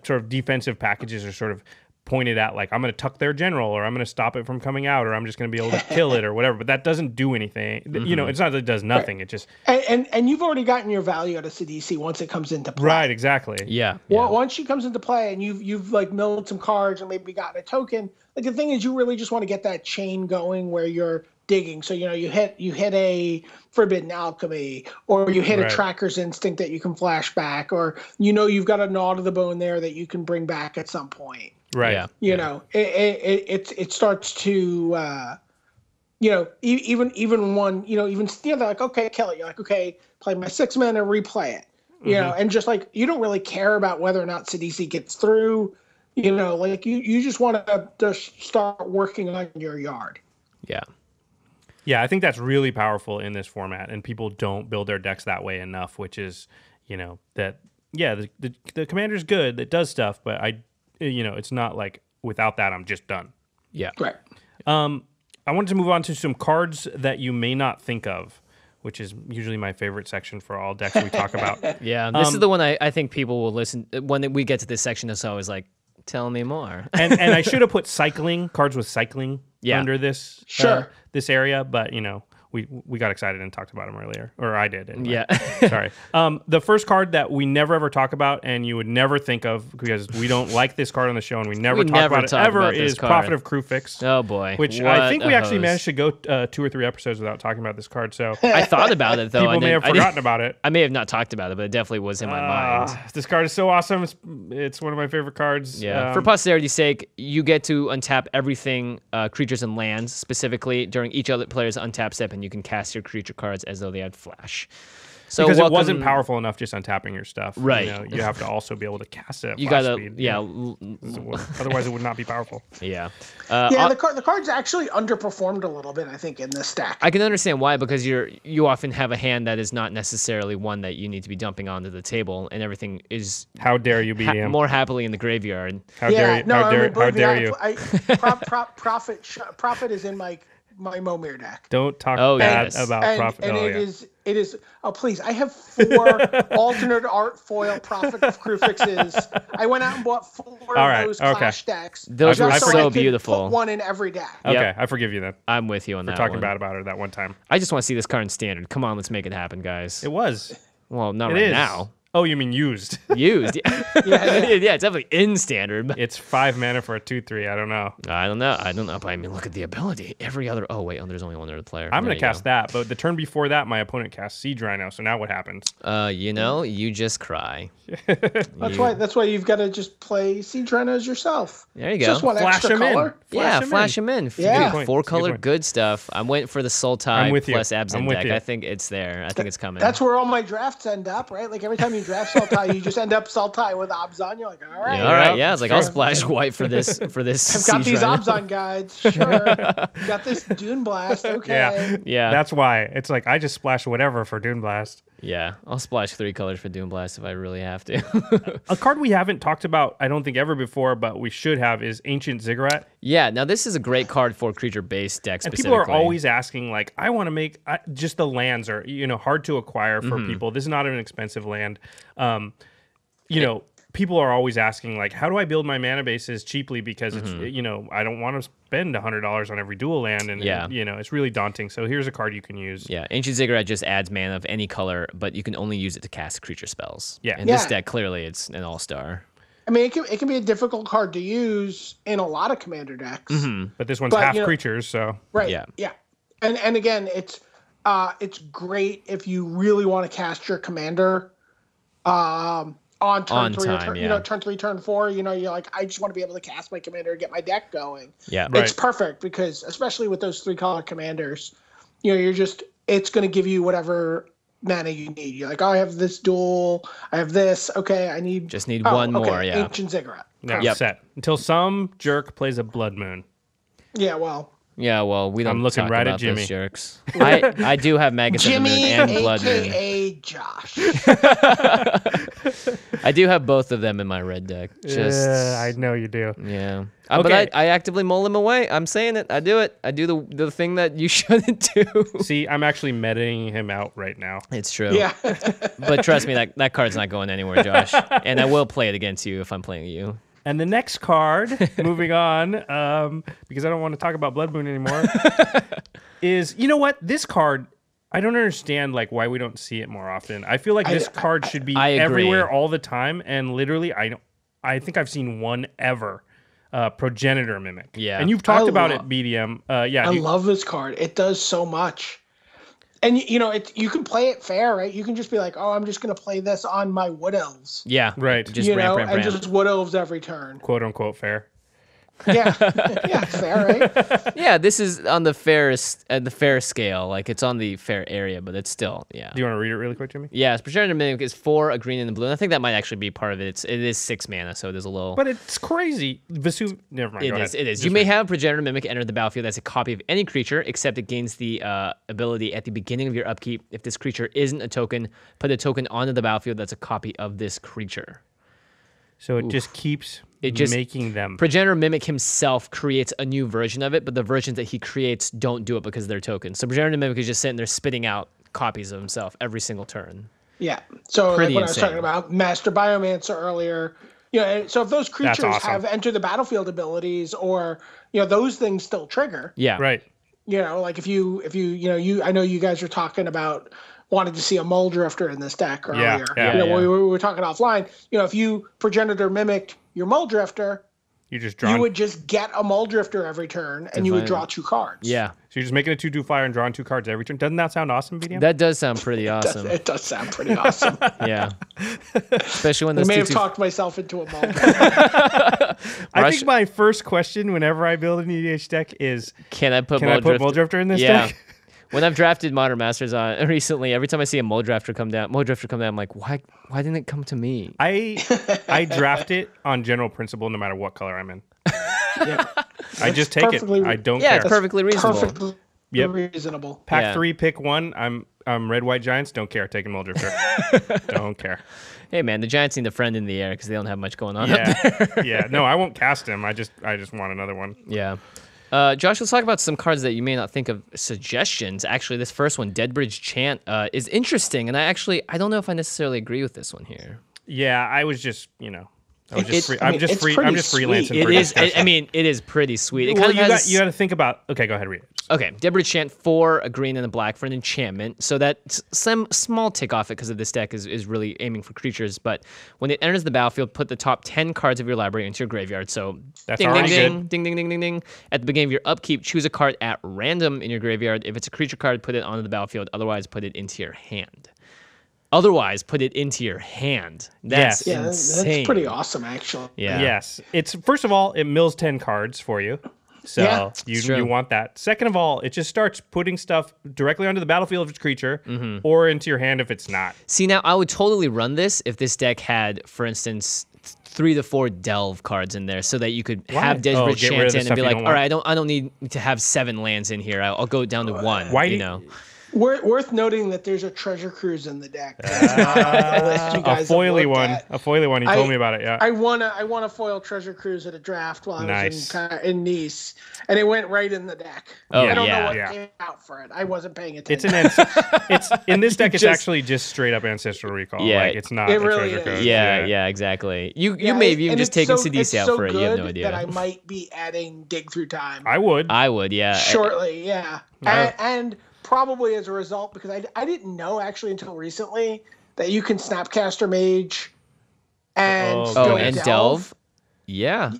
sort of defensive packages are sort of pointed at like I'm going to tuck their general or I'm going to stop it from coming out or I'm just going to be able to kill it or whatever, but that doesn't do anything. It's not that it does nothing. Right. It just and you've already gotten your value out of Sidisi once it comes into play. Right, exactly. Yeah. Well, once she comes into play and you've like milled some cards and maybe gotten a token, like the thing is you really just want to get that chain going where you're digging. So you hit a Forbidden Alchemy or you hit a Tracker's Instinct that you can flash back, or you've got a Gnaw to the Bone there that you can bring back at some point. Right. Yeah. It starts to, even one, they're like, okay, kill it. You're like, okay, play my 6 mana, replay it. And just like, you don't really care about whether or not Sidisi gets through, like you just want to just start working on your yard. Yeah. Yeah, I think that's really powerful in this format, and people don't build their decks that way enough, which is, the commander's good, it does stuff, but it's not like without that I'm just done. Yeah. Right. I wanted to move on to some cards that you may not think of, which is usually my favorite section for all decks we talk about. Yeah, this is the one I think people will listen when we get to this section. It's always like, tell me more. and I should have put cards with cycling under this this area, but we got excited and talked about them earlier, or I did. Anyway. Yeah. Sorry. The first card that we never ever talk about and you would never think of because we don't like this card on the show and we never talk about it ever is Prophet of Kruphix. Oh boy. Which I think we actually managed to go 2 or 3 episodes without talking about this card. So I thought about it though. People may have forgotten about it. I may have not talked about it, but it definitely was in my mind. This card is so awesome. It's one of my favorite cards. Yeah. For posterity's sake, you get to untap everything, creatures and lands specifically during each other player's untap step, and you can cast your creature cards as though they had flash. So because it wasn't powerful enough just untapping your stuff. Right. You have to also be able to cast it at you flash gotta, speed. Yeah. Otherwise, it would not be powerful. Yeah. The card's actually underperformed a little bit, I think, in this stack. I can understand why, because you often have a hand that is not necessarily one that you need to be dumping onto the table, and everything is how dare you be more happily in the graveyard. How dare you? Prophet is in my Momir deck. Don't talk bad about Prophet. And it is. Oh, please! I have 4 alternate art foil Prophet of Krufixes. I went out and bought 4 of those Clash decks. Those were so beautiful. Put one in every deck. Okay, yep. I forgive you then. I'm with you on that. For talking bad about it that one time. I just want to see this card in standard. Come on, let's make it happen, guys. It was. Well, not right now. Oh, you mean used? Used, yeah. Yeah, it's definitely in standard. It's 5 mana for a 2/3. I don't know. But I mean, look at the ability. Every other. Oh wait, there's only one other player. I'm gonna cast that, but the turn before that, my opponent cast Siege Rhino. So now what happens? You just cry. That's why you've got to just play Siege Rhinos yourself. There you go. Just one extra color. Flash them in. Yeah. 4 color, good stuff. I'm waiting for the Sultai plus Abzan deck. I think it's there. I think it's coming. That's where all my drafts end up, right? Like every time you draft Sultai, you just end up Sultai with Abzan. You're like, all right. Yeah, it's like I'll splash white for this. I've got these Abzan guides. Sure. Got this Dune Blast. Okay. Yeah. That's why it's like I just splash whatever for Dune Blast. Yeah, I'll splash 3 colors for Doom Blast if I really have to. A card we haven't talked about, I don't think ever before, but we should have, is Ancient Ziggurat. Yeah, now this is a great card for creature-based decks And specifically. people are always asking, like, I want to make just the lands are hard to acquire for people. This is not an expensive land. People are always asking, like, how do I build my mana bases cheaply? Because it's I don't want to spend $100 on every dual land, and it's really daunting. So here's a card you can use. Yeah, Ancient Ziggurat just adds mana of any color, but you can only use it to cast creature spells. Yeah. And this deck, clearly, it's an all-star. I mean, it can be a difficult card to use in a lot of commander decks. But this one's half creatures, so Right. Yeah. Yeah. And again, it's great if you really want to cast your commander on turn 3 time, or turn 3, turn 4. You're like, I just want to be able to cast my commander and get my deck going. Yeah. It's perfect because, especially with those 3-color commanders, it's going to give you whatever mana you need. You're like, oh, I have this duel, I have this. Okay, I need one more. Yeah. Ancient Ziggurat. now set until some jerk plays a Blood Moon. Yeah, well. Yeah, well, we don't I'm looking talk right at about Jimmy. those jerks. I do have Magus of the Moon Jimmy, and Blood Moon. a.k.a. Josh. I do have both of them in my red deck. I know you do. Yeah. Okay. But I actively mull them away. I'm saying it. I do it. I do the thing that you shouldn't do. See, I'm actually metaing him out right now. It's true. Yeah. But trust me, that card's not going anywhere, Josh. And I will play it against you if I'm playing you. And the next card, moving on, because I don't want to talk about Blood Moon anymore, is, you know what? This card, I don't understand why we don't see it more often. I feel like this card should be everywhere all the time, and literally, I think I've seen one ever. Progenitor Mimic. Yeah. And you've talked about it, BDM. I love this card. It does so much. And you can play it fair, right? You can just be like, oh, I'm just gonna play this on my Wood Elves. Yeah. Right. Just ramp. And just Wood Elves every turn. Quote unquote fair. Yeah. Yeah, fair, right? Yeah, this is on the fair scale. It's on the fair area, but it's still, yeah. Do you want to read it really quick, Jimmy? Yeah, Progenitor Mimic is 4, a green and a blue. And I think that might actually be part of it. It is 6 mana, so it is a little... But it's crazy. Never mind, It is. You may have Progenitor Mimic enter the battlefield as a copy of any creature, except it gains the ability at the beginning of your upkeep. If this creature isn't a token, put a token onto the battlefield that's a copy of this creature. So it just keeps making them. Progenitor Mimic himself creates a new version of it, but the versions that he creates don't do it because they're tokens. So Progenitor Mimic is just sitting there spitting out copies of himself every single turn. Yeah. So Pretty when insane. I was talking about Master Biomancer earlier, so if those creatures awesome. have enter the battlefield abilities, or those things still trigger. Yeah. Right. If you I know you guys were talking about wanted to see a Muldrifter in this deck earlier. We were talking offline. If you Progenitor Mimicked your Muldrifter, you would just get a Muldrifter every turn, and you would draw 2 cards. Yeah. So you're just making a 2/2 flyer and drawing 2 cards every turn. Doesn't that sound awesome, BDM? That does sound pretty awesome. It does sound pretty awesome. Yeah. Especially when I those may 2/2 have talked myself into a Muldrifter. I think my first question whenever I build an EDH deck is, Can I put Muldrifter in this deck? When I've drafted Modern Masters on recently, every time I see a Muldrifter come down, I'm like, why didn't it come to me? I draft it on general principle no matter what color I'm in. Yeah. I just take it. I don't care. It's perfectly reasonable. Perfectly reasonable. Pack 3, pick 1. I'm Red White Giants. Don't care. Taking Muldrifter. Don't care. Hey man, the Giants need a friend in the air because they don't have much going on. Yeah. No, I won't cast him. I just want another one. Yeah. Josh, let's talk about some cards that you may not think of suggestions. Actually, this first one, Deadbridge Chant, is interesting, and I don't know if I necessarily agree with this one here. Yeah, I was just, I'm just it's freelancing. sweet. For It is. It is pretty sweet. It Well, kind of has, you got to think about. Okay, go ahead, read it. Okay, Deadbridge Chant 4, a green and a black for an enchantment. So that some small tick off it because of this deck is really aiming for creatures. But when it enters the battlefield, put the top 10 cards of your library into your graveyard. So That's ding, ding, already ding, good. ding, ding, ding, ding, ding. At the beginning of your upkeep, choose a card at random in your graveyard. If it's a creature card, put it onto the battlefield. Otherwise, put it into your hand. That's insane. That's pretty awesome, actually. Yeah. Yes, it's first of all, it mills 10 cards for you. So you want that. Second of all, it just starts putting stuff directly onto the battlefield if it's a creature, or into your hand if it's not. See, now I would totally run this if this deck had, for instance, 3 to 4 delve cards in there, so that you could have Deadbridge Chant in and be like, all right, I don't need to have 7 lands in here. I'll go down to 1. Why you know? Worth noting that there's a treasure cruise in the deck. That's not on the list you guys a foily have looked one. at. A foily one. You told me about it. Yeah. I won a foil treasure cruise at a draft while I was in Nice, and it went right in the deck. Oh, I don't yeah. know what Yeah. came out for it. I wasn't paying attention. It's in this deck. It's actually just straight up Ancestral Recall. Yeah. Like it's not It a really treasure is. code. Yeah, exactly. You may have even just taken Sidisi out for it. You have no idea. That I might be adding Dig Through Time I would. I would, yeah. shortly. Yeah, and probably as a result, because I didn't know actually until recently that you can Snapcaster Mage and still and delve. Yeah.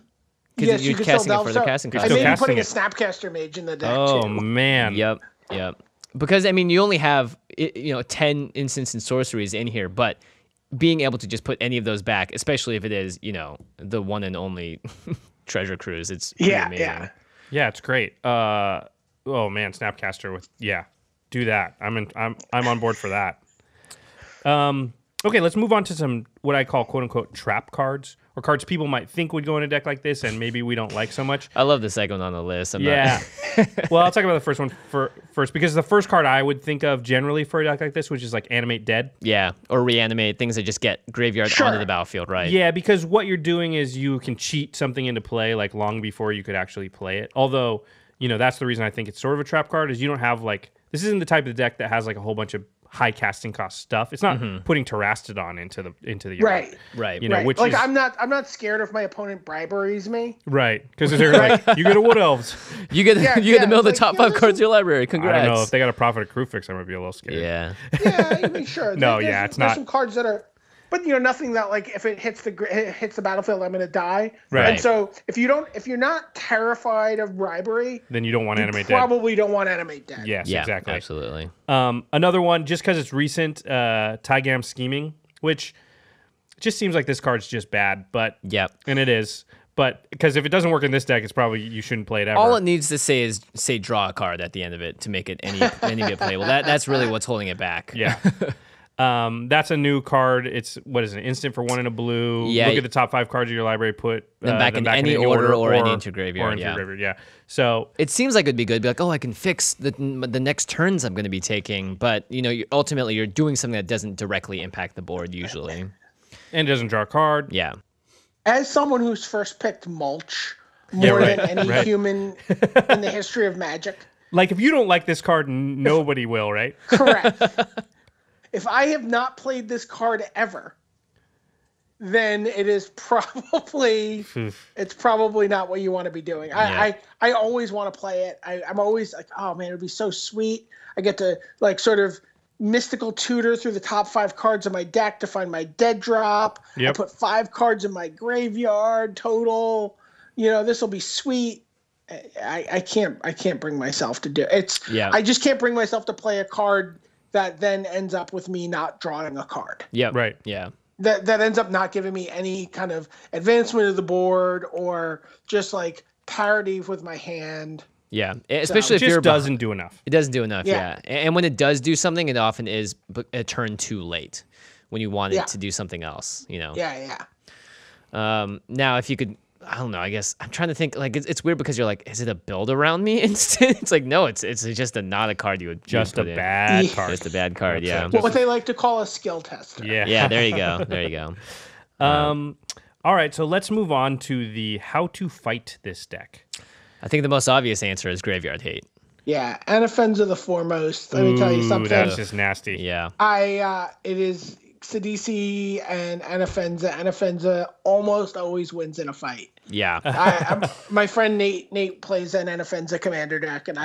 Because Yes, you're you can still casting it delve. for the So casting I cost. may be casting putting a it. Snapcaster Mage in the deck Oh too. man. Yep. Because I mean, you only have 10 instants and sorceries in here, but being able to just put any of those back, especially if it is the one and only treasure cruise, it's pretty amazing. Yeah, it's great. Oh man, Snapcaster with do that. I'm on board for that. Okay, let's move on to some what I call quote unquote trap cards, or cards people might think would go in a deck like this and maybe we don't like so much. I love the second one on the list. Well, I'll talk about the first one first because the first card I would think of generally for a deck like this, which is like Animate Dead. Yeah, or Reanimate, things that just get graveyard onto the battlefield, right? Yeah, because what you're doing is you can cheat something into play like long before you could actually play it. Although, that's the reason I think it's sort of a trap card is you don't have this isn't the type of deck that has like a whole bunch of high casting cost stuff. It's not putting Terastodon into the yard. Right. Which like is, I'm not scared if my opponent briberies me. right, because they're like you get a Wood Elves. You get the middle of the top 5 cards of your library. I Congrats. don't know if they got a Prophet of Krufix, I might be a little scared. Yeah. Yeah, I mean, sure. No, There's it's not. some cards that are, but nothing that like if it hits the battlefield, I'm gonna die. Right. And so if you're not terrified of bribery, Then you don't want Animate Dead. probably don't want Animate Dead. Yes, Yeah, exactly. absolutely. Another one, just because it's recent, Tygam Scheming, which just seems like this card's just bad, but and it is. But because if it doesn't work in this deck, it's probably you shouldn't play it ever. All it needs to say is draw a card at the end of it to make it any bit playable. That's really what's holding it back. Yeah. That's a new card. It's what is it? Instant for 1 and a blue. Yeah. Look at the top 5 cards of your library. Put them back in any order or any into graveyard. Or into graveyard. Yeah. So it seems like it'd be good. Be like, I can fix the next turns I'm going to be taking, but ultimately you're doing something that doesn't directly impact the board usually. And it doesn't draw a card. Yeah. As someone who's first picked Mulch more than any human in the history of Magic, Like if you don't like this card, nobody will, right? correct. If I have not played this card ever, then it is probably not what you want to be doing. I always want to play it. I'm always like, oh man, it'd be so sweet. I get to like sort of mystical tutor through the top 5 cards of my deck to find my dead drop. Yep. I put 5 cards in my graveyard total. This will be sweet. I can't bring myself to do it. I just can't bring myself to play a card that then ends up with me not drawing a card. Yeah. Right. Yeah. That ends up not giving me any kind of advancement of the board or just like parity with my hand. Yeah. Especially if It just you're doesn't do enough. It doesn't do enough. Yeah. Yeah. And when it does do something, it often is a turn too late when you want it to do something else. Yeah. Now, if you could. I don't know. I guess I'm trying to think. Like it's weird because you're like, is it a build around me instant? It's like no, it's just not a card you would Just a put in. bad card. Just a bad card. Yeah. What they like to call a skill tester. Yeah. Yeah. There you go. There you go. All right, so let's move on to the how to fight this deck. I think the most obvious answer is Graveyard Hate. Yeah, Anafenza the foremost. Let me tell you something. That's just nasty. Yeah. It is Sidisi and Anafenza. Anafenza almost always wins in a fight. Yeah. My friend Nate plays an Anafenza commander deck, and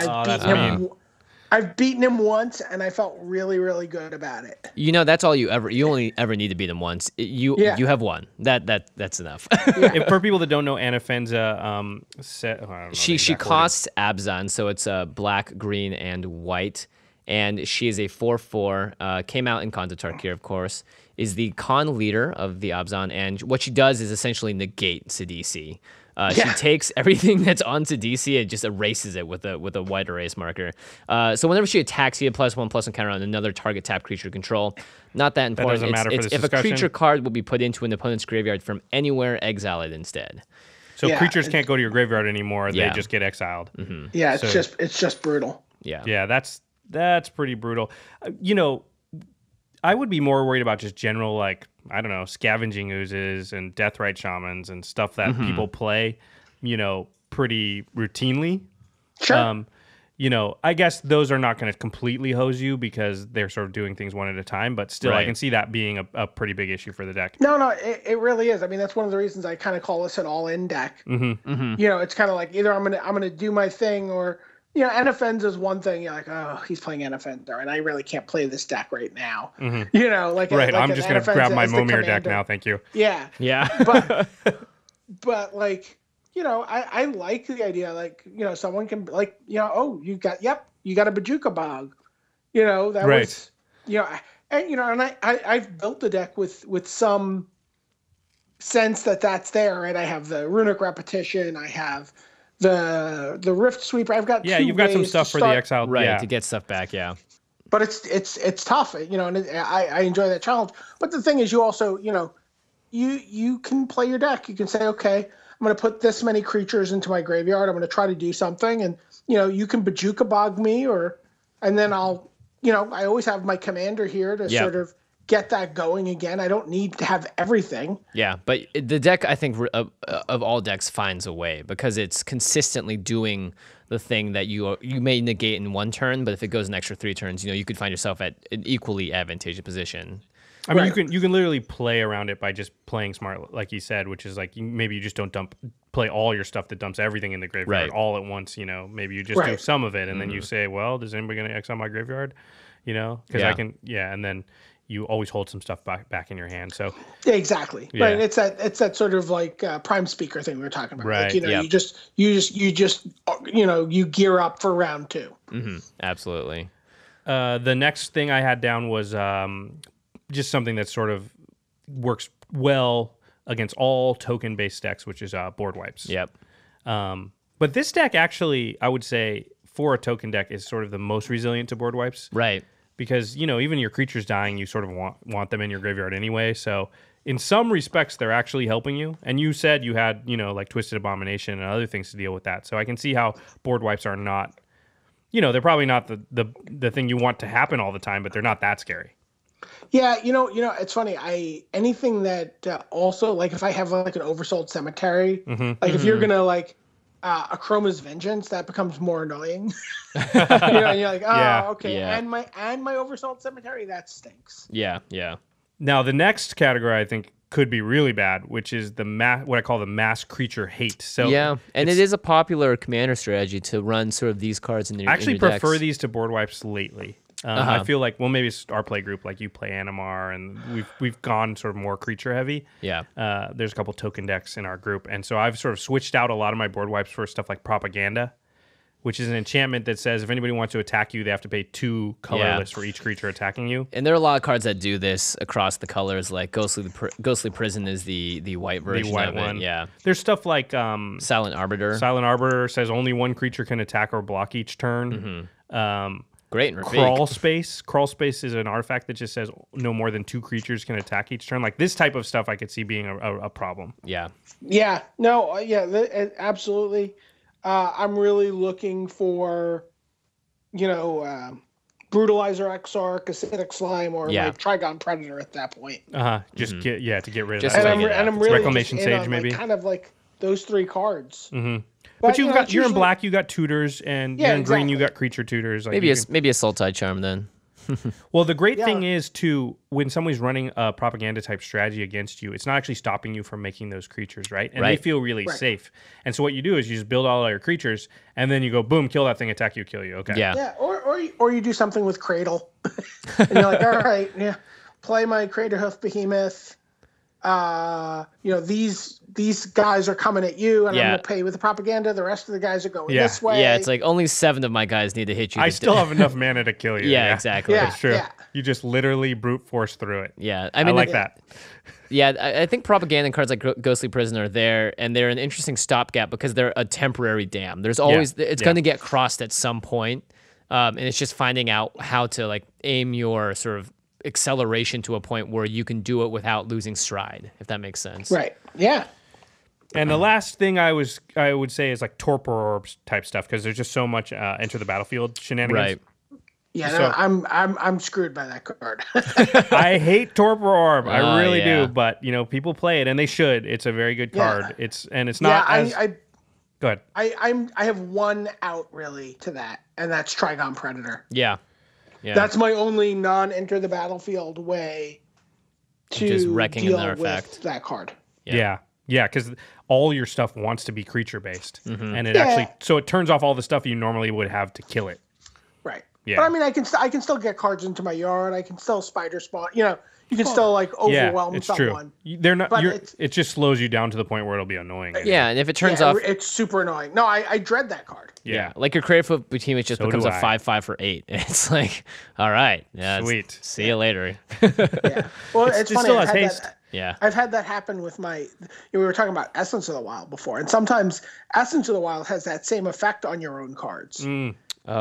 I've beaten him once, and I felt really, really good about it. That's all you only ever need to beat him once. You have won. That's enough. If for people that don't know, Anafenza, I don't know the she exact costs Abzan, so it's black, green, and white, and she is a 4/4. Came out in Khans of Tarkir, of course. Is the con leader of the Abzan, and what she does is essentially negate Sidisi. She takes everything that's on Sidisi and just erases it with a white erase marker. So whenever she attacks, you have +1/+1 counter on another target tap creature control. Not that important. doesn't matter for this if a discussion. creature card will be put into an opponent's graveyard from anywhere, exile it instead. So creatures can't go to your graveyard anymore. They Yeah. just get exiled. Yeah, it's just brutal. Yeah. Yeah, that's That's pretty brutal. I would be more worried about just general, like, I don't know, scavenging oozes and Deathrite shamans and stuff that people play, pretty routinely. Sure. I guess those are not going to completely hose you because they're sort of doing things one at a time, but still, I can see that being a pretty big issue for the deck. No, it really is. I mean, that's one of the reasons I kind of call this an all-in deck. It's kind of like either I'm gonna do my thing, or NFNs is one thing. You're like, oh, he's playing NFNs, and I really can't play this deck right now. Right. Like I'm just gonna grab my Momir deck now. Thank you. Yeah. But like. I like the idea, like, someone can, like, you got a Bajuka Bog, that was, and I've built the deck with some sense that's there, right? I have the Runic Repetition, I have the Rift Sweeper, I've got you've got some stuff for the exiled, to get stuff back, But it's tough, and I enjoy that challenge. But the thing is, you also, you can play your deck. You can say, okay, I'm going to put this many creatures into my graveyard. I'm going to try to do something. And, you can Bajuka Bog me, and then I'll, I always have my commander here to sort of get that going again. I don't need to have everything. Yeah, but the deck, I think, of all decks finds a way because it's consistently doing the thing that you may negate in one turn, but if it goes an extra 3 turns, you could find yourself at an equally advantageous position. I mean, you can literally play around it by just playing smart, like you said, which is like maybe you just don't play all your stuff that dumps everything in the graveyard all at once. Maybe you just do some of it, and then you say, well, is anybody going to exile my graveyard? Because I can, and then you always hold some stuff back in your hand. So exactly, right. It's that sort of like prime speaker thing we were talking about. Right. Like, you gear up for round 2. Absolutely. The next thing I had down was just something that sort of works well against all token-based decks, which is board wipes. Yep. But this deck actually, I would say, for a token deck, is sort of the most resilient to board wipes. Right. Because, even your creatures dying, you sort of want them in your graveyard anyway. So in some respects, they're actually helping you. And you said you had, like Twisted Abomination and other things to deal with that. So I can see how board wipes are not, they're probably not the thing you want to happen all the time, but they're not that scary. Yeah, it's funny. Anything that also, like, if I have like an Oversold Cemetery, if you're gonna like a Chroma's Vengeance, that becomes more annoying. And you're like, okay, and my Oversold Cemetery, that stinks. Yeah. Now the next category I think could be really bad, which is what I call the mass creature hate. So and it is a popular commander strategy to run sort of these cards in your I actually in your decks. prefer these to board wipes lately. I feel like, well, maybe it's our play group, like you play Animar, and we've gone sort of more creature heavy. Yeah. There's a couple token decks in our group, and so I've sort of switched out a lot of my board wipes for stuff like Propaganda, which is an enchantment that says if anybody wants to attack you, they have to pay 2 colorless for each creature attacking you. And there are a lot of cards that do this across the colors, like Ghostly Prison is the white version The white of it. one. Yeah. There's stuff like Silent Arbiter. Silent Arbiter says only one creature can attack or block each turn. Great in Crawl Space. Crawl Space is an artifact that just says no more than 2 creatures can attack each turn. Like this type of stuff I could see being a problem. Yeah. Yeah. No, absolutely. I'm really looking for, Brutalizer Exarch, Acidic Slime, or like Trigon Predator at that point. Just to get rid of Just that. and I'm really Reclamation Sage, on, maybe. Like, kind of like those 3 cards. But you're in black, you got tutors, and you're in green, you got creature tutors. Like maybe a Sultai Charm then. Well, the great thing is, too, when somebody's running a propaganda-type strategy against you, it's not actually stopping you from making those creatures, right? And they feel really safe. And so what you do is you just build all your creatures, and then you go, boom, kill that thing, attack you, kill you. Okay. Yeah, or you do something with Cradle. And you're like, all right, play my Craterhoof Behemoth. These guys are coming at you, and I'm going to pay with the propaganda. The rest of the guys are going this way. Yeah, it's like only 7 of my guys need to hit you. I still have enough mana to kill you. Yeah, exactly. That's true. Yeah. You just literally brute force through it. Yeah, I like that. Yeah, I think propaganda cards like Ghostly Prison are there, and they're an interesting stopgap because they're a temporary dam. There's always it's going to get crossed at some point, and it's just finding out how to like aim your sort of acceleration to a point where you can do it without losing stride, if that makes sense. Right. Yeah. And the last thing I would say is like torpor orbs type stuff because there's just so much enter the battlefield shenanigans. Right. Yeah, So- no, I'm screwed by that card. I hate Torpor Orb. I really yeah. do. But people play it, and they should. It's a very good Yeah. card. It's not yeah, as. Go ahead. I have one out really to that, and that's Trigon Predator. Yeah. That's my only non-enter the battlefield way to Just wrecking deal another with effect. that card. Yeah, because all your stuff wants to be creature based, Mm-hmm. and it Yeah. actually it turns off all the stuff you normally would have to kill it. Right. Yeah. But I mean, I can still get cards into my yard. I can still spider spawn. You can still like overwhelm yeah, it's someone. true. They're not. But it just slows you down to the point where it'll be annoying. Yeah, and if it turns Yeah, off, it's super annoying. No, I dread that card. Yeah. like your creative foot team, it just So becomes do a I. 5/5 for 8. It's like, all right, yeah, Sweet. see you later. Yeah. Well, it's It funny. still I've has had haste. that- Yeah, I've had that happen with my. We were talking about Essence of the Wild before, and sometimes Essence of the Wild has that same effect on your own cards. oh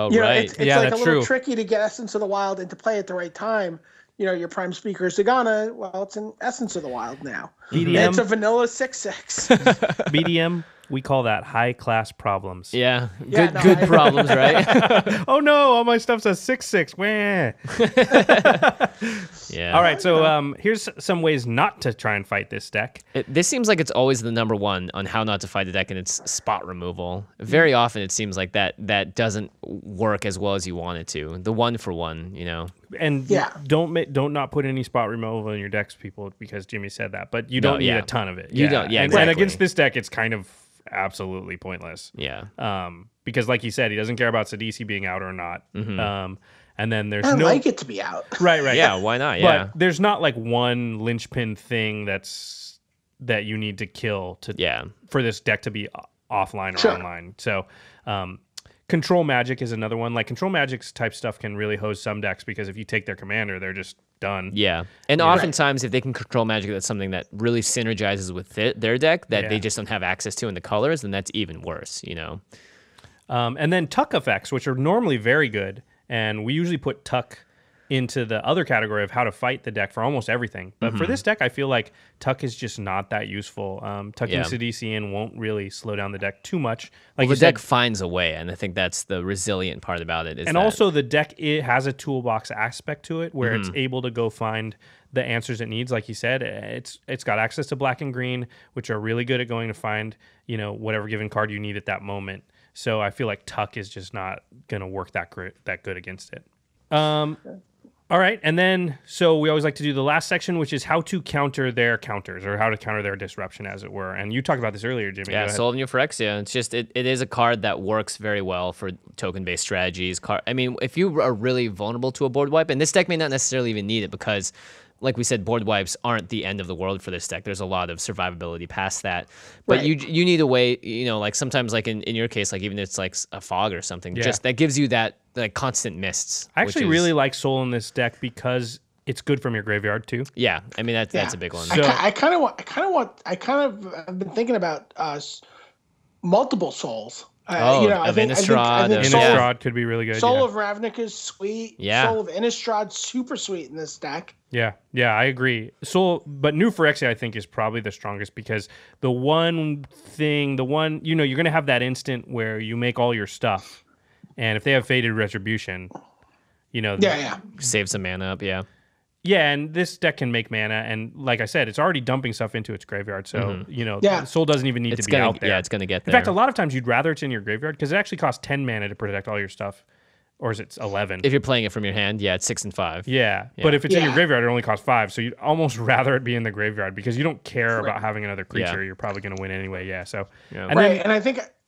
It's Yeah, like that's a little true. tricky to get Essence of the Wild into play at the right time. Your Prime Speaker is Zagana. Well, it's an Essence of the Wild now. BDM. It's a vanilla 6/6. BDM, we call that high class problems. yeah, Yeah, good no, good I- problems, right? Oh no, all my stuff says 6/6. Wah. Yeah. All right, so here's some ways not to try and fight this deck. This seems like it's always the number one on how not to fight the deck, and it's spot removal. Very often, it seems like that doesn't work as well as you want it to. The 1-for-1, And Yeah. don't not put any spot removal in your decks, people, because Jimmy said that. But you don't need yeah. a ton of it. You don't- yeah, and exactly. against this deck, it's kind of absolutely pointless. Yeah. Because like he said, he doesn't care about Sidisi being out or not. And then there's I no like it to be out. right. Yeah, why not? Yeah. But there's not like one linchpin thing that you need to kill for this deck to be offline or Sure. online. So control magic is another one. Like control magic's type stuff can really hose some decks because if you take their commander, they're just done. Yeah. And oftentimes, if they can control magic, that's something that really synergizes with their deck that they just don't have access to in the colors, then that's even worse, And then tuck effects, which are normally very good. And we usually put tuck into the other category of how to fight the deck for almost everything. But for this deck, I feel like tuck is just not that useful. Tucking Sidisi in won't really slow down the deck too much. Like The you said, deck finds a way, and I think that's the resilient part about it. and also the deck, it has a toolbox aspect to it where it's able to go find the answers it needs. Like you said, it's got access to black and green, which are really good at going to find whatever given card you need at that moment. So I feel like tuck is just not going to work that good against it. All right, and then so we always like to do the last section, which is how to counter their counters or how to counter their disruption, as it were. And you talked about this earlier, Jimmy. Yeah, Go ahead. Soul of New Phyrexia. It's just it is a card that works very well for token-based strategies. I mean, if you are really vulnerable to a board wipe, and this deck may not necessarily even need it because, like we said, board wipes aren't the end of the world for this deck. There's a lot of survivability past that. But Right. you need a way, like sometimes like in your case, like even if it's like a fog or something, just that gives you that like constant mists. I actually really like Soul in this deck because it's good from your graveyard too. Yeah, I mean that's a big one. So- I kind of have been thinking about multiple souls. I of think Innistrad, Soul, Innistrad could be really good. Soul yeah. of Ravnica is sweet. Yeah. Soul of Innistrad super sweet in this deck. Yeah, I agree. But New Phyrexia, I think, is probably the strongest because you're going to have that instant where you make all your stuff, and if they have Faded Retribution, Yeah. Save some mana up, yeah. Yeah, and this deck can make mana, and like I said, it's already dumping stuff into its graveyard, so Yeah. Soul doesn't even need to be gonna, out there. Yeah, it's gonna get In there. fact, a lot of times you'd rather it's in your graveyard because it actually costs 10 mana to protect all your stuff, or is it 11? If you're playing it from your hand, yeah, it's 6 and 5. Yeah, but if it's in your Yeah. graveyard, it only costs 5. So you'd almost rather it be in the graveyard because you don't care about having another creature. Yeah. You're probably going to win anyway. Yeah. So Yeah. and Right. then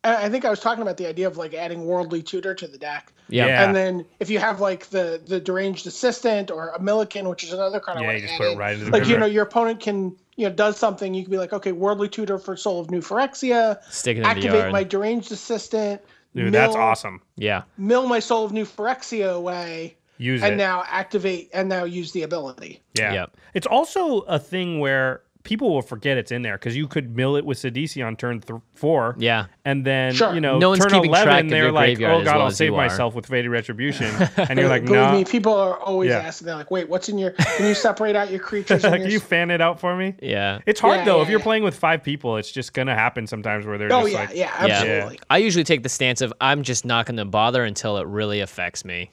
And I think I was talking about the idea of like adding Worldly Tutor to the deck. Yeah. Yeah. And then if you have like the deranged assistant or a Milliken, which is another kind of Yeah, like you just put it right into the like graveyard. your opponent can does something, you can be like, okay, Worldly Tutor for Soul of New Phyrexia, Stick it in the activate yard. my deranged assistant, dude, that's awesome. Yeah. mill my Soul of New Phyrexia away, Use and it. now activate and now use the ability. Yeah. Yep. It's also a thing where people will forget it's in there because you could mill it with Sidisi on turn 4. Yeah. And then, Sure. No one's turn keeping 11, track of they're your like, graveyard oh as God, well I'll as save you are. myself with Faded Retribution. And you're like, Believe no. me, people are always Yeah. asking. They're like, "Wait, what's in your? Can you separate out your creatures?" in Can your you fan it out for me? Yeah. It's hard, Yeah, though. yeah, If you're yeah. playing with 5 people, it's just going to happen sometimes where they're Oh just yeah, like, yeah, Yeah. absolutely. I usually take the stance of I'm just not going to bother until it really affects me,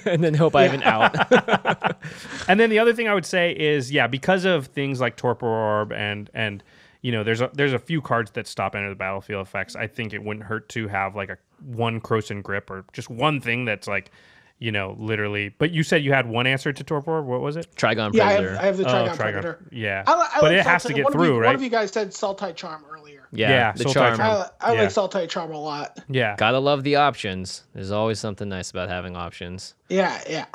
and then hope I have an out. And then the other thing I would say is, because of things like Torpor Orb and there's a few cards that stop enter the battlefield effects. I think it wouldn't hurt to have like one Krosan Grip or just one thing that's like, literally. But you said you had one answer to Torpor Orb. What was it? Trigon Yeah, Predator. I have the Trigon Trigon. Predator. Yeah. I but like it has to Sultai- get one of through, you, right? One of you guys said Sultai Charm earlier. Yeah, the Sultai charm. Charm. I Yeah. like Sultai Charm a lot. Yeah. Gotta love the options. There's always something nice about having options. Yeah, yeah.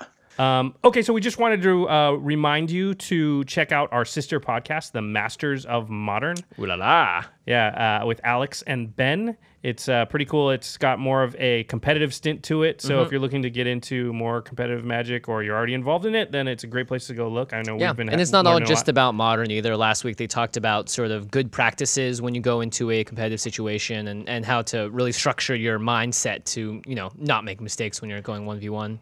Okay, so we just wanted to remind you to check out our sister podcast, The Masters of Modern. Ooh la la. Yeah, with Alex and Ben. It's pretty cool. It's got more of a competitive stint to it. So if you're looking to get into more competitive Magic or you're already involved in it, then it's a great place to go look. I know Yeah, we've been and it's not all learning a just lot. about Modern either. Last week they talked about sort of good practices when you go into a competitive situation and how to really structure your mindset to, not make mistakes when you're going 1v1.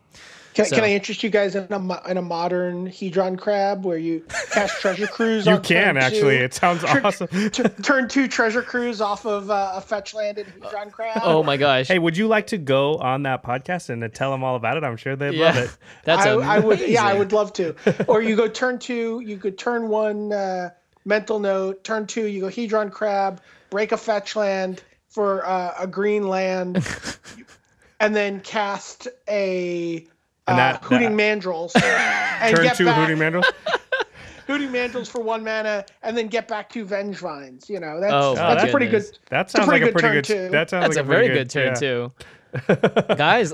Can I interest you guys in a modern Hedron Crab where you cast Treasure Cruise? You on can, turn actually. two? It sounds awesome. Turn 2 Treasure Cruise off of a fetch landed Hedron Crab. Oh my gosh. Hey, would you like to go on that podcast and to tell them all about it? I'm sure they'd love it. That's I would. Yeah, I amazing. would love to. Or you go turn 2. You could turn 1 mental note. Turn 2. You go Hedron Crab. Break a fetch land for a green land, and then cast a Hooting Mandrills. And Turn get 2 back, Hooting Mandrill. Hooting Mandrills for 1 mana, and then get back 2 Venge Vines. That's Oh, that's a pretty good. goodness. That sounds like a pretty turn good. too. That sounds That's like a very pretty good turn yeah. too. Guys,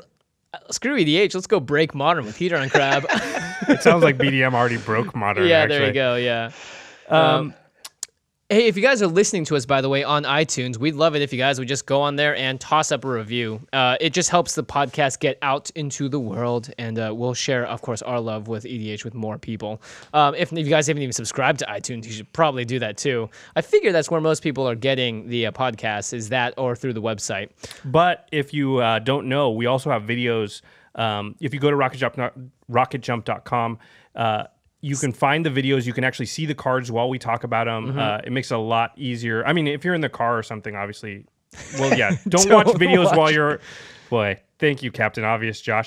screw EDH. Let's go break Modern with Hedron Crab. It sounds like BDM already broke Modern. Yeah, actually. there you go. Yeah. Hey, if you guys are listening to us, by the way, on iTunes, we'd love it if you guys would just go on there and toss up a review. It just helps the podcast get out into the world, and we'll share, of course, our love with EDH with more people. If you guys haven't even subscribed to iTunes, you should probably do that too. I figure that's where most people are getting the podcast, is that or through the website. But if you don't know, we also have videos. If you go to rocketjump.com, you can find the videos. You can actually see the cards while we talk about them. It makes it a lot easier. I mean, if you're in the car or something, obviously, well, yeah, don't watch videos while you're. Boy, thank you, Captain Obvious, Josh.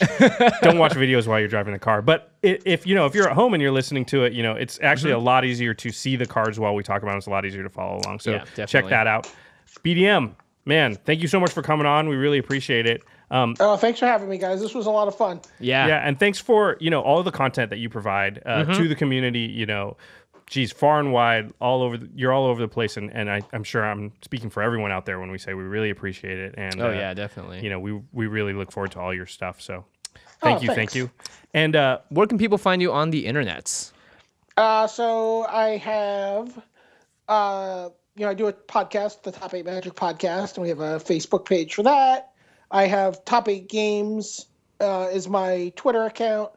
Don't watch videos while you're driving the car. But if you're at home and you're listening to it, it's actually a lot easier to see the cards while we talk about them. It's a lot easier to follow along. So Yeah, check definitely. that out. BDM, man, thank you so much for coming on. We really appreciate it. Thanks for having me, guys. This was a lot of fun. Yeah. And thanks for all of the content that you provide to the community. Geez, far and wide, you're all over the place, and I'm sure I'm speaking for everyone out there when we say we really appreciate it. And Oh, yeah, definitely. we really look forward to all your stuff. So thank you. Thanks. And Where can people find you on the internets? So I have, I do a podcast, the Top 8 Magic podcast, and we have a Facebook page for that. I have Top 8 Games is my Twitter account.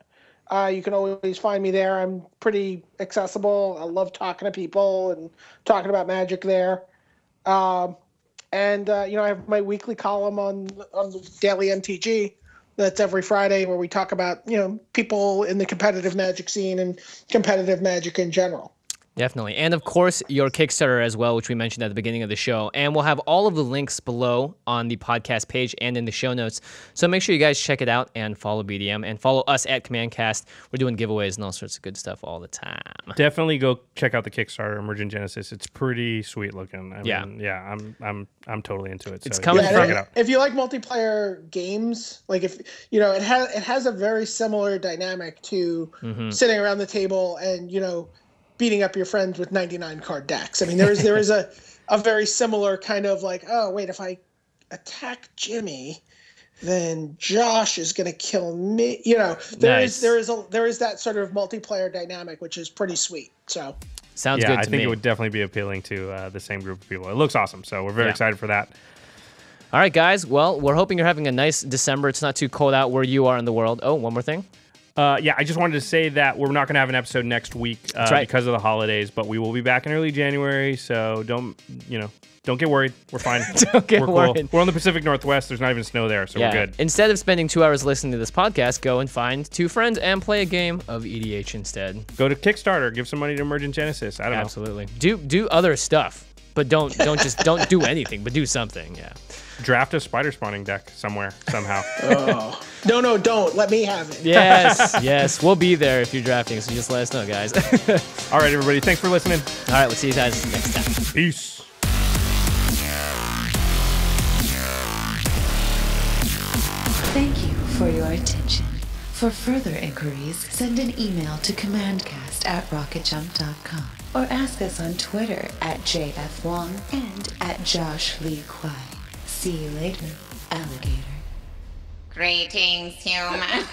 You can always find me there. I'm pretty accessible. I love talking to people and talking about Magic there. I have my weekly column on the Daily MTG. That's every Friday, where we talk about, people in the competitive Magic scene and competitive Magic in general. Definitely. And of course, your Kickstarter as well, which we mentioned at the beginning of the show. And we'll have all of the links below on the podcast page and in the show notes. So make sure you guys check it out and follow BDM and follow us at CommandCast. We're doing giveaways and all sorts of good stuff all the time. definitely go check out the Kickstarter, Emergent Genesis. It's pretty sweet looking. I Yeah. mean, yeah, I'm totally into it. It's so coming yeah, from- check it out. If you like multiplayer games, like if it has a very similar dynamic to sitting around the table and beating up your friends with 99 card decks. I mean, there is a very similar kind of like, oh wait, if I attack Jimmy, then Josh is going to kill me. There Nice. is that sort of multiplayer dynamic, which is pretty sweet. So Sounds Yeah, good I to think me. it would definitely be appealing to the same group of people. It looks awesome, so we're very Yeah. excited for that. All right, guys. Well, we're hoping you're having a nice December. It's not too cold out where you are in the world. Oh, one more thing. Yeah, I just wanted to say that we're not going to have an episode next week because of the holidays, but we will be back in early January. So don't get worried. We're fine. Don't get we're worried. Cool. We're on the Pacific Northwest. There's not even snow there, so we're good. Instead of spending 2 hours listening to this podcast, go and find 2 friends and play a game of EDH instead. Go to Kickstarter. Give some money to Emergent Genesis. I don't know. Absolutely. Do other stuff, but don't just do anything, but do something. Yeah. Draft a spider spawning deck somewhere, somehow. Oh. No, don't. Let me have it. Yes. We'll be there if you're drafting, so just let us know, guys. All right, everybody. Thanks for listening. All right, let's see you guys next time. Peace. Thank you for your attention. For further inquiries, send an email to commandcast@rocketjump.com or ask us on Twitter @JFWong and @JoshLeeQuai. See you later, alligator. Greetings, humans.